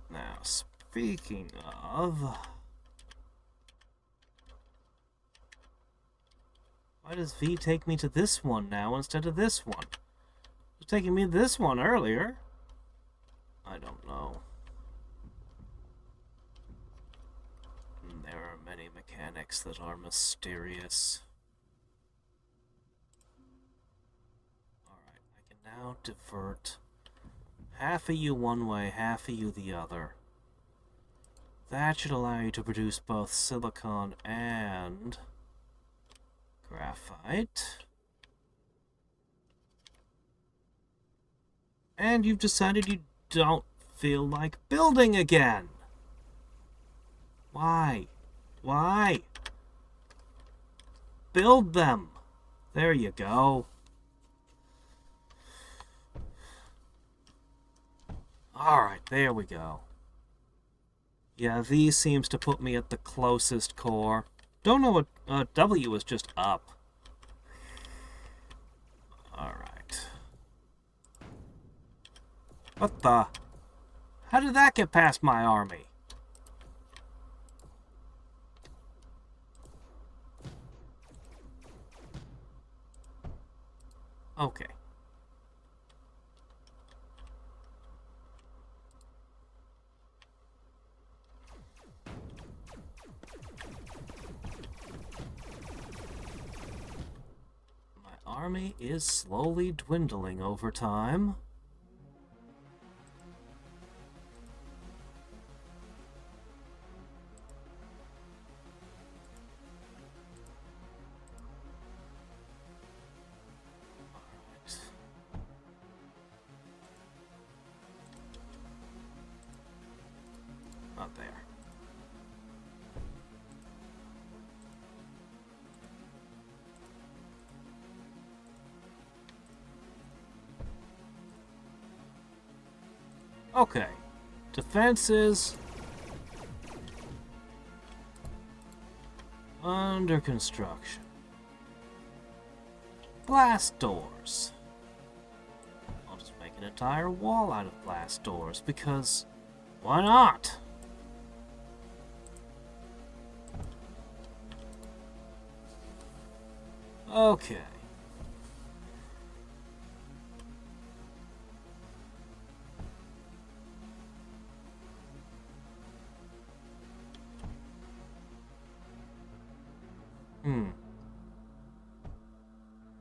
Now, speaking of... Why does V take me to this one now instead of this one? It was taking me to this one earlier. I don't know. There are many mechanics that are mysterious. Don't divert. Half of you one way, half of you the other. That should allow you to produce both silicon and graphite. And you've decided you don't feel like building again. Why? Why? Build them. There you go. Alright, there we go. Yeah, V seems to put me at the closest core. Don't know what... W is just up. Alright. What the... How did that get past my army? Okay. My army is slowly dwindling over time. Not there. Okay. Defenses under construction. Glass doors. I'll just make an entire wall out of glass doors because why not? Okay.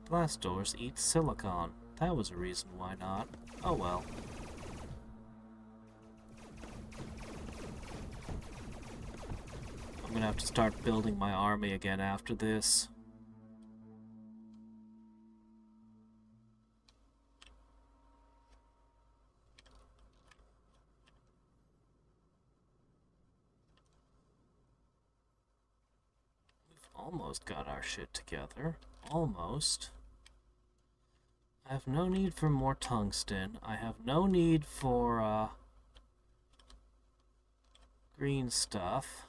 Glass doors eat silicon. That was a reason why not. Oh well. I'm gonna have to start building my army again after this. Almost got our shit together. Almost. I have no need for more tungsten. I have no need for, green stuff.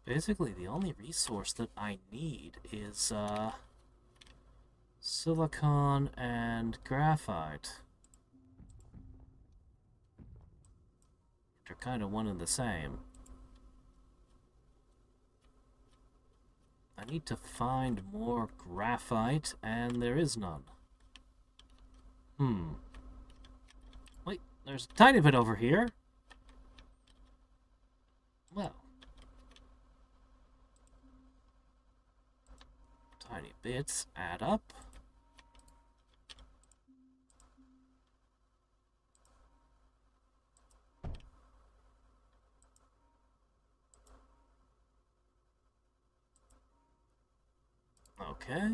Basically, the only resource that I need is, silicon and graphite. Which are kind of one and the same. I need to find more graphite, and there is none. Wait, there's a tiny bit over here. Well. Tiny bits add up. Okay.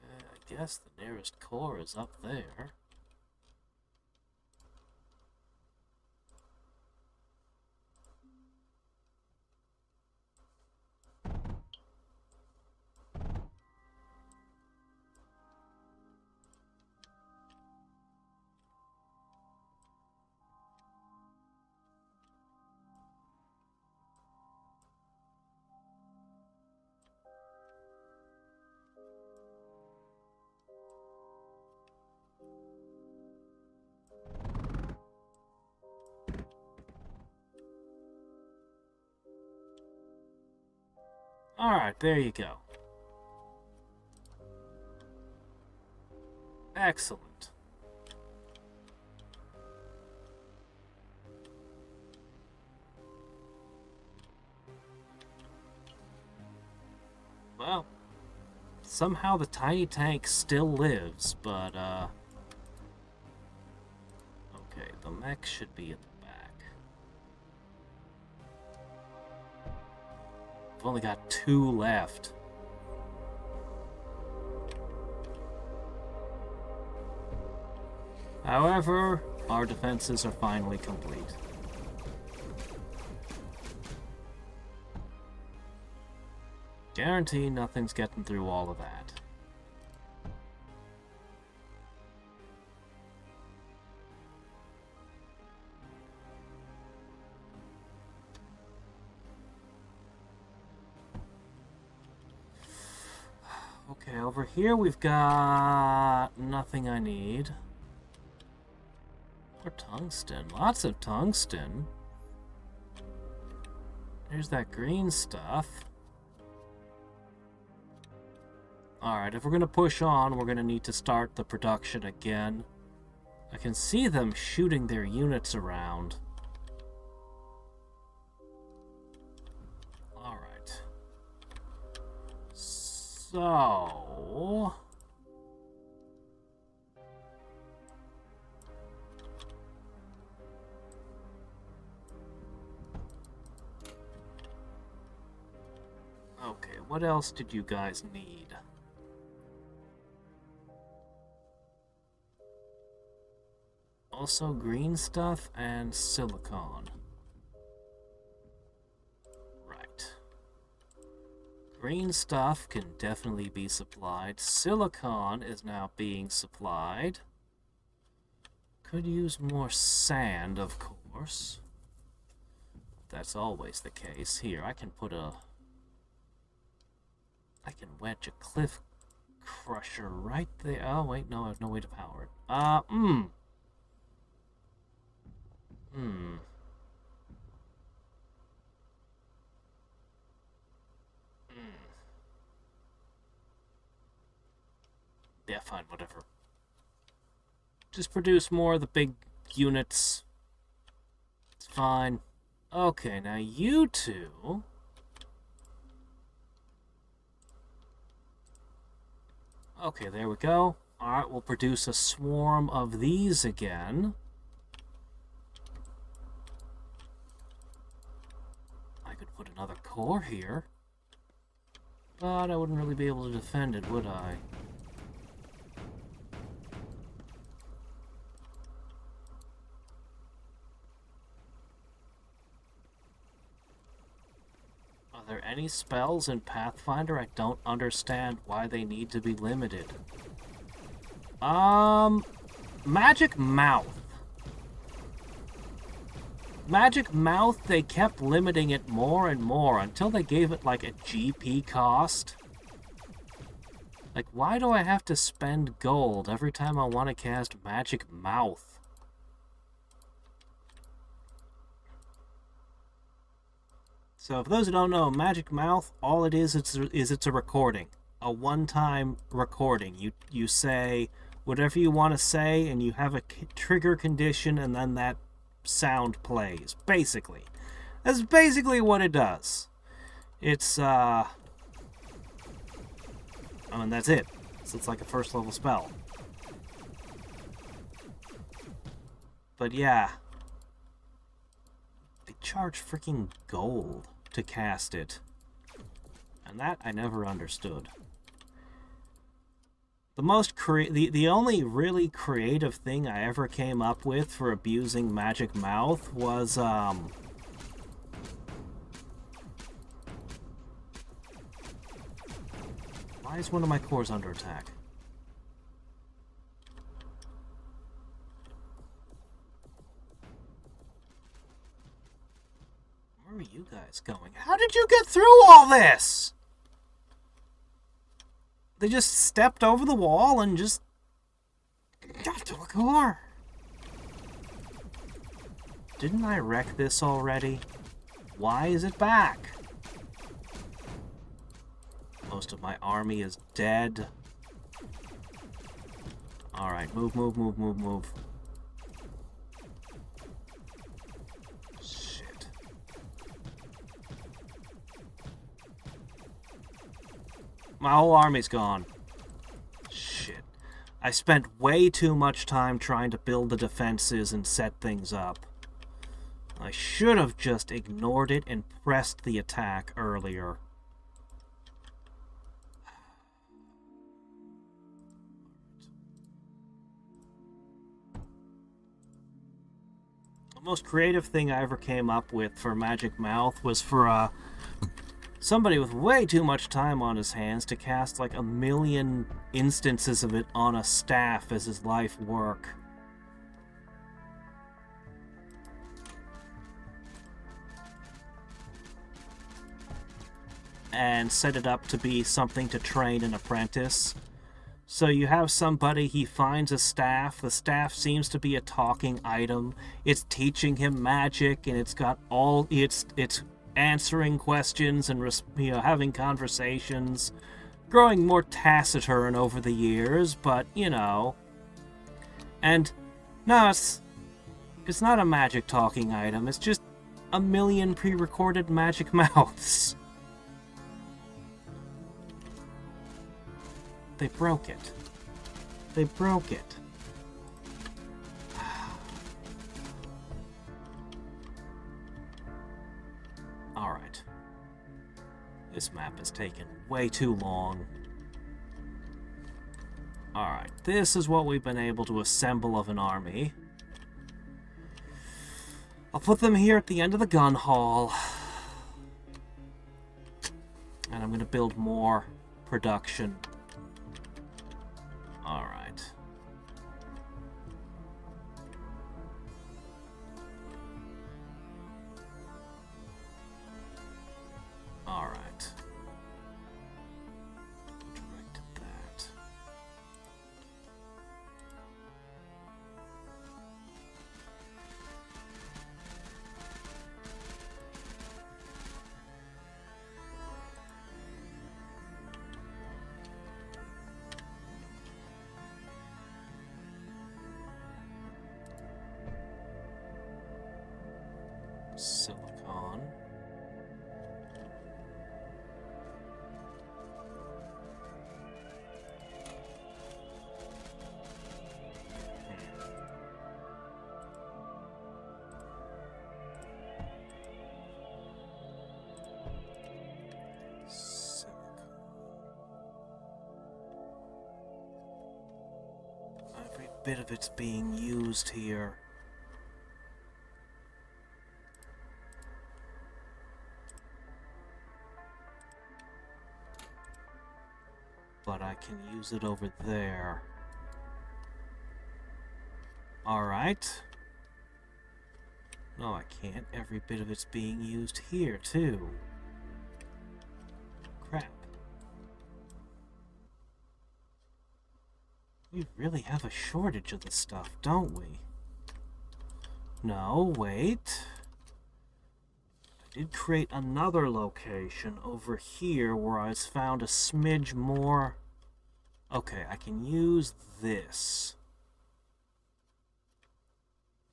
I guess the nearest core is up there. Alright, there you go. Excellent. Well, Somehow the tiny tank still lives, but, okay, the mech should be in the back. I've only got 2 left. However, our defenses are finally complete. Guarantee nothing's getting through all of that. Okay, over here we've got nothing I need. More tungsten. Lots of tungsten. There's that green stuff. Alright, if we're going to push on, we're going to need to start the production again. I can see them shooting their units around. Alright. So... okay, what else did you guys need? Also green stuff and silicon. Right. Green stuff can definitely be supplied. Silicon is now being supplied. Could use more sand, of course. That's always the case. Here, I can put a... I can wedge a cliff crusher right there. Oh, wait, no, I have no way to power it. Yeah, fine, whatever. Just produce more of the big units. It's fine. Okay, now you two... okay, there we go. Alright, we'll produce a swarm of these again. I could put another core here. But I wouldn't really be able to defend it, would I? Are there any spells in Pathfinder I don't understand why they need to be limited? Magic Mouth. Magic Mouth, they kept limiting it more and more until they gave it like a GP cost. Like, why do I have to spend gold every time I want to cast Magic Mouth? So, for those who don't know, Magic Mouth, all it is it's a recording. A one-time recording. You say whatever you want to say, and you have a trigger condition, and then that sound plays. Basically. That's basically what it does. It's, I mean, that's it. So it's like a first-level spell. But yeah. They charge freaking gold to cast it. And that I never understood. The only really creative thing I ever came up with for abusing Magic Mouth was, why is one of my cores under attack? Where are you guys going? How did you get through all this? They just stepped over the wall and just got to a core. Didn't I wreck this already? Why is it back? Most of my army is dead. Alright, move. my whole army's gone. Shit. I spent way too much time trying to build the defenses and set things up. I should have just ignored it and pressed the attack earlier. The most creative thing I ever came up with for Magic Mouth was for somebody with way too much time on his hands to cast like 1,000,000 instances of it on a staff as his life work. And set it up to be something to train an apprentice. So you have somebody, he finds a staff, the staff seems to be a talking item, it's teaching him magic, and it's got all, it's answering questions and having conversations, growing more taciturn over the years, but and no, it's not a magic talking item, it's just 1,000,000 pre-recorded magic mouths. They broke it. They broke it. Alright. This map has taken way too long. Alright, this is what we've been able to assemble of an army. I'll put them here at the end of the gun hall. And I'm going to build more production. Alright. Alright. Directed that. Silicon. Every bit of it's being used here. But I can use it over there. Alright. No, I can't. Every bit of it's being used here, too. Crap. We really have a shortage of this stuff, don't we? No, wait. I did create another location over here where I found a smidge more. Okay, I can use this.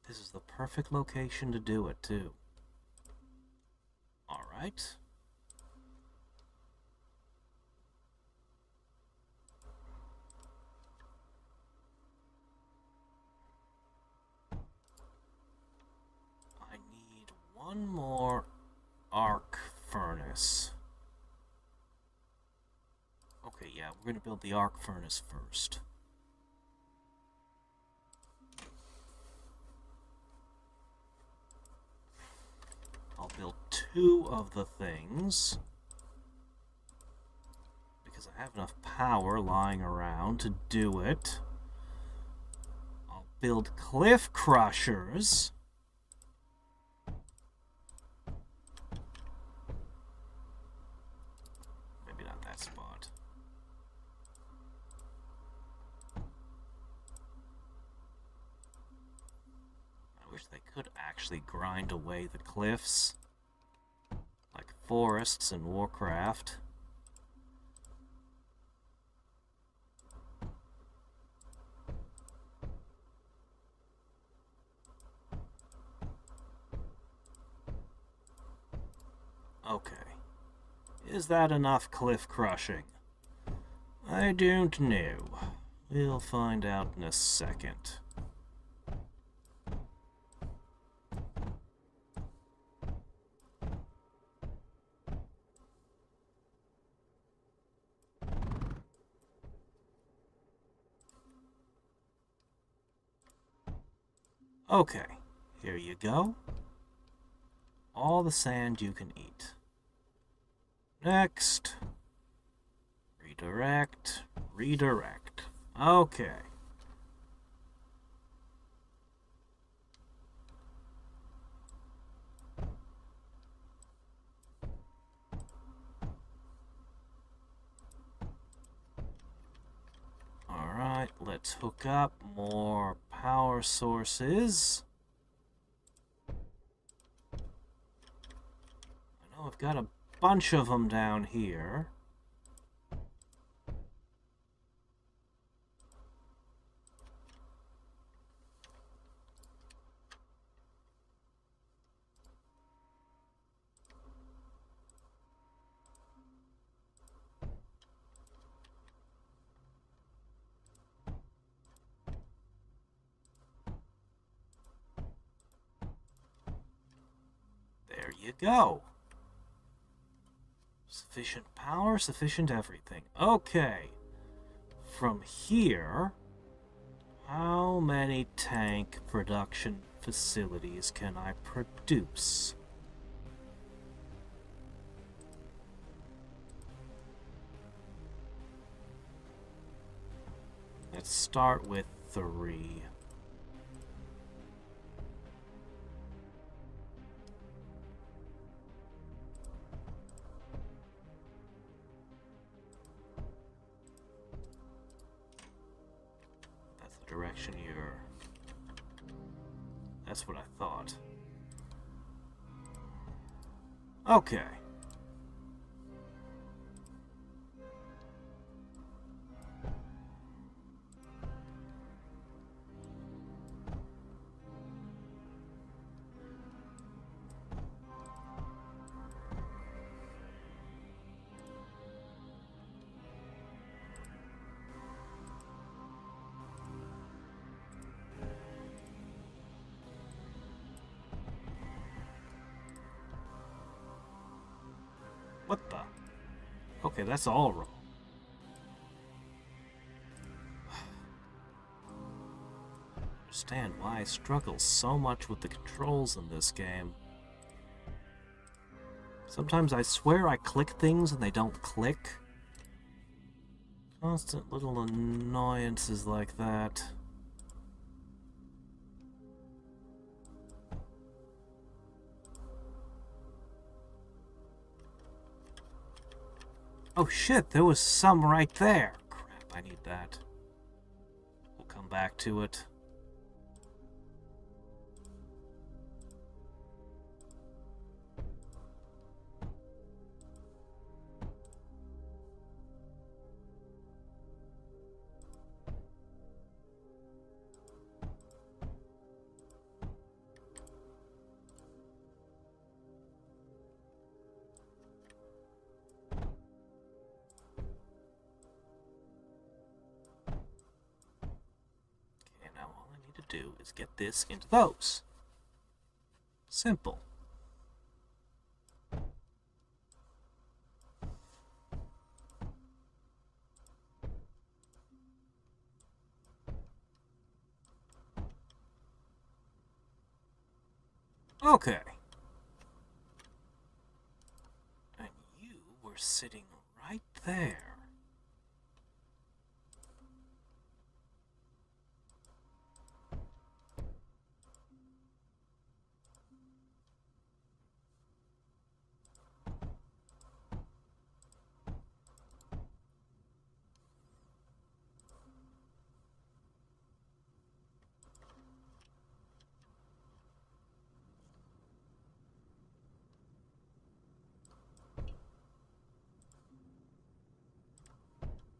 This is the perfect location to do it, too. Alright. I need one more arc furnace. Okay, yeah, we're going to build the arc furnace first. I'll build 2 of the things because I have enough power lying around to do it. I'll build cliff crushers. Maybe not that spot. I wish they could actually grind away the cliffs like forests in Warcraft. Okay. Is that enough cliff crushing? I don't know. We'll find out in a second. Okay, here you go. All the sand you can eat. Next. Redirect. Redirect. Okay. Alright, let's hook up more power sources. I know I've got a bunch of them down here. There you go. Sufficient power, sufficient everything. Okay. From here, how many tank production facilities can I produce? Let's start with 3. That's the direction you're... That's what I thought. Okay. What the? Okay, that's all wrong. Understand why I struggle so much with the controls in this game. Sometimes I swear I click things and they don't click. Constant little annoyances like that. Oh shit, there was some right there. Crap, I need that. We'll come back to it. Do is get this into those. Simple. Okay. And you were sitting right there.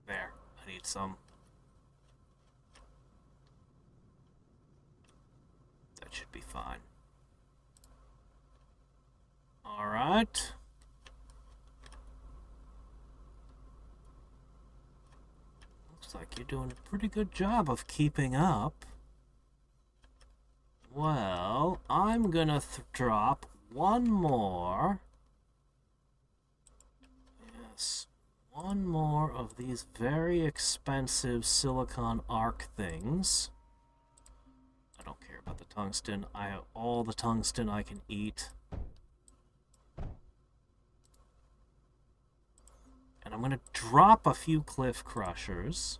There, I need some. That should be fine. Alright. you're doing a pretty good job of keeping up. Well, I'm gonna drop one more. Yes, one more of these very expensive silicon arc things. I don't care about the tungsten. I have all the tungsten I can eat. And I'm gonna drop a few cliff crushers.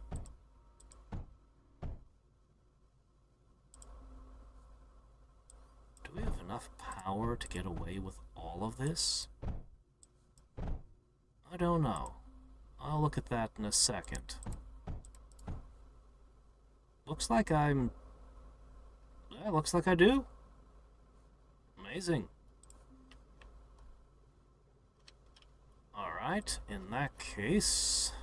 Do we have enough power to get away with all of this? I don't know. I'll look at that in a second. Looks like I'm... Yeah, looks like I do. Amazing. Alright, in that case...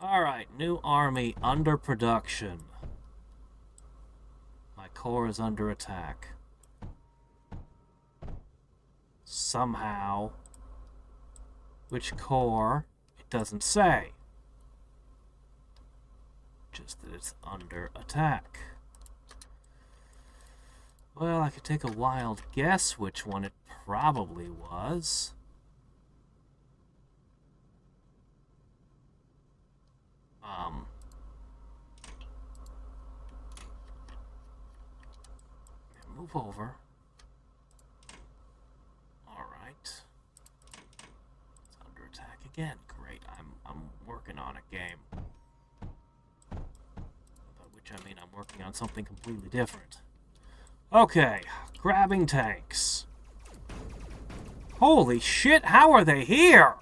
Alright, new army under production. My core is under attack. Somehow. Which core? It doesn't say. Just that it's under attack. Well, I could take a wild guess which one it probably was. Move over. Alright. It's under attack again. Great. I'm working on a game. By which I mean I'm working on something completely different. Okay, grabbing tanks. Holy shit, how are they here?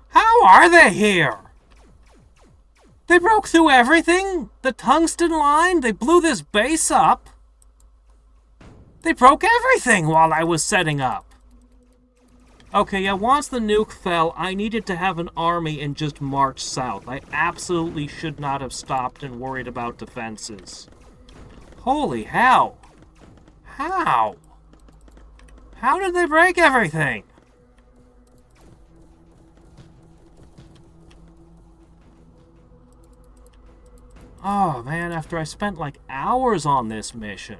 How are they here? They broke through everything? The tungsten line? They blew this base up? They broke everything while I was setting up. Okay, yeah, once the nuke fell, I needed to have an army and just march south. I absolutely should not have stopped and worried about defenses. Holy hell. How? How did they break everything? Oh, man, after I spent, like, hours on this mission.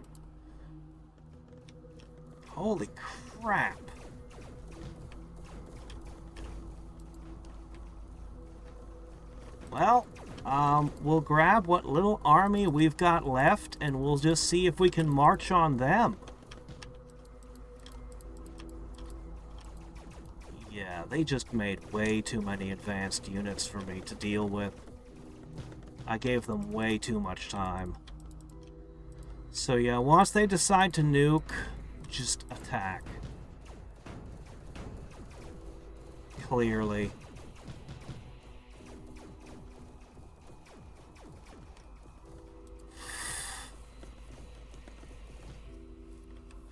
Holy crap. Well, we'll grab what little army we've got left, and we'll just see if we can march on them. Yeah, they just made way too many advanced units for me to deal with. I gave them way too much time. So yeah, once they decide to nuke, just attack. Clearly.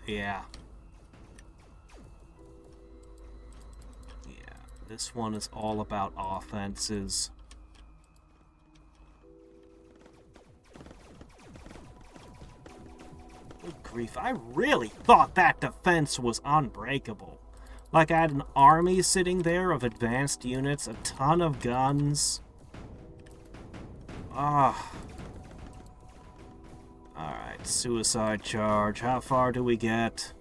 Yeah. Yeah, this one is all about offenses. Good grief, I really thought that defense was unbreakable. Like I had an army sitting there of advanced units, a ton of guns. Ah. Alright, suicide charge. How far do we get?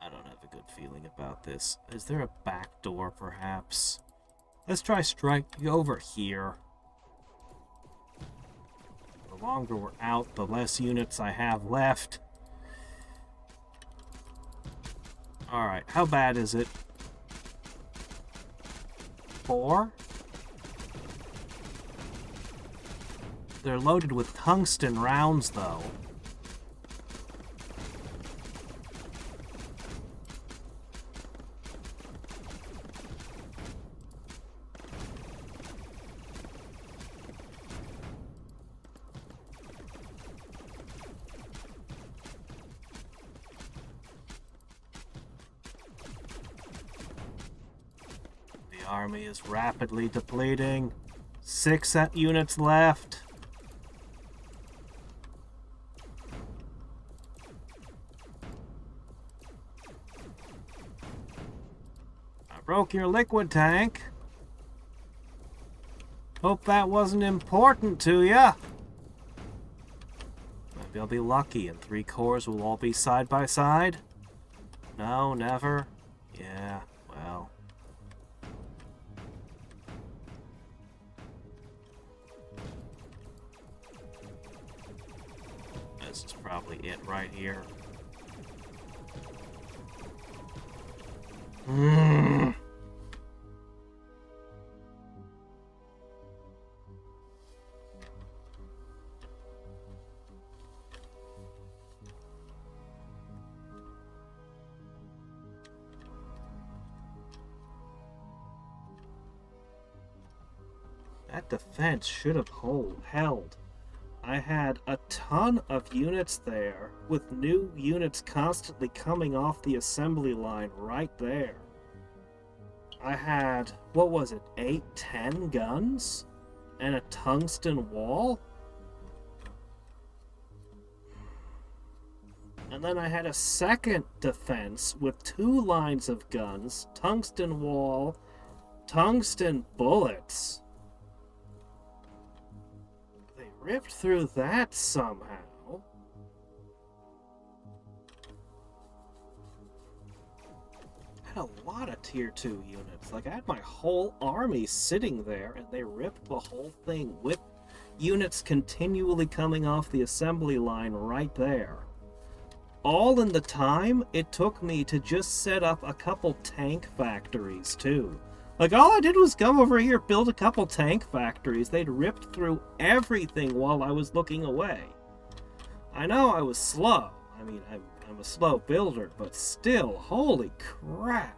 I don't have a good feeling about this. Is there a back door, perhaps? Let's try striking over here. The longer we're out, the less units I have left. Alright, how bad is it? 4? They're loaded with tungsten rounds, though. Army is rapidly depleting. 6 units left. broke your liquid tank. Hope that wasn't important to ya. Maybe I'll be lucky and 3 cores will all be side by side. No, never. Yeah, well. This is probably it right here. That defense should have held. I had a ton of units there, with new units constantly coming off the assembly line right there. I had, what was it, 8, 10 guns? And a tungsten wall? And then I had a second defense with 2 lines of guns, tungsten wall, tungsten bullets. Ripped through that somehow. I had a lot of tier 2 units. Like, I had my whole army sitting there, and they ripped the whole thing with units continually coming off the assembly line right there. All in the time it took me to just set up a couple tank factories, too. Like, all I did was come over here, build a couple tank factories. They'd ripped through everything while I was looking away. I know I was slow. I mean, I'm a slow builder, but still, holy crap.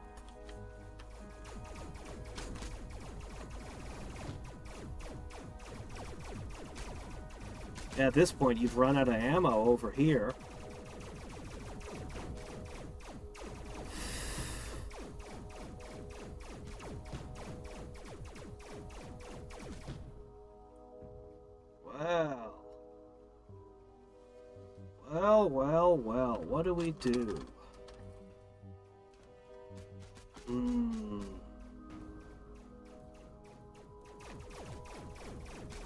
At this point, you've run out of ammo over here. Well, what do we do?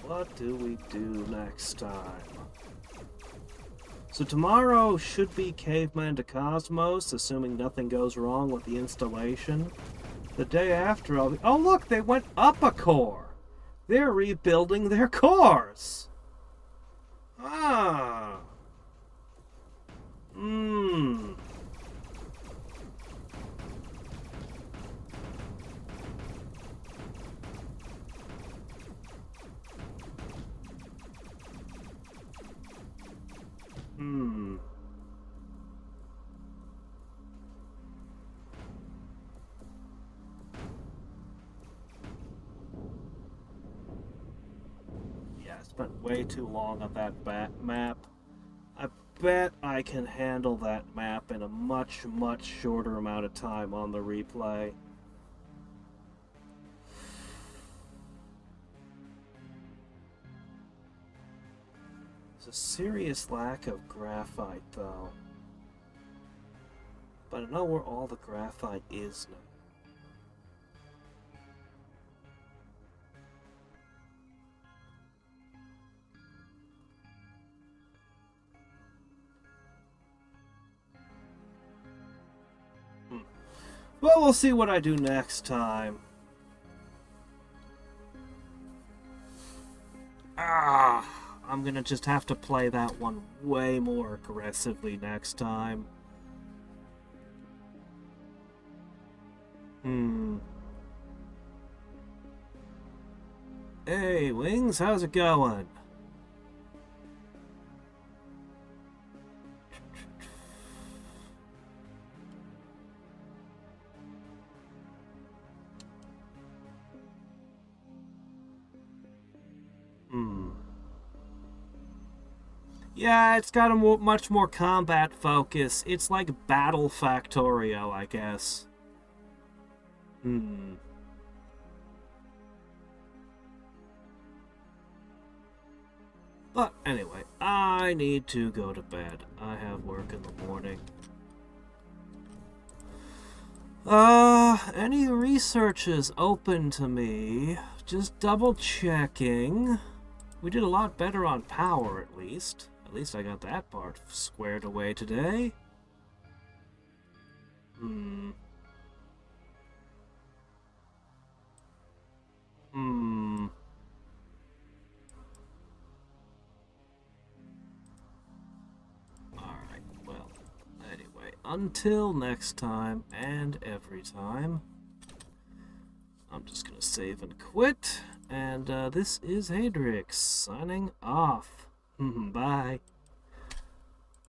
What do we do next time? So tomorrow should be Caveman to Cosmos, assuming nothing goes wrong with the installation. The day after I'll be... Oh look, they went up a core! They're rebuilding their cores! Ah... Yeah, I spent way too long on that map. I bet I can handle that map in a much, much shorter amount of time on the replay. There's a serious lack of graphite, though. But I know where all the graphite is now. Well, we'll see what I do next time. I'm gonna just have to play that one way more aggressively next time. Hey, Wings, how's it going? Yeah, it's got a much more combat focus. It's like Battle Factorio, I guess. But anyway, I need to go to bed. I have work in the morning. Any research is open to me. Just double checking. We did a lot better on power, at least. At least I got that part squared away today. Hmm. Alright, well, anyway, until next time, and every time, I'm just gonna save and quit, and this is Hadriex, signing off. Bye.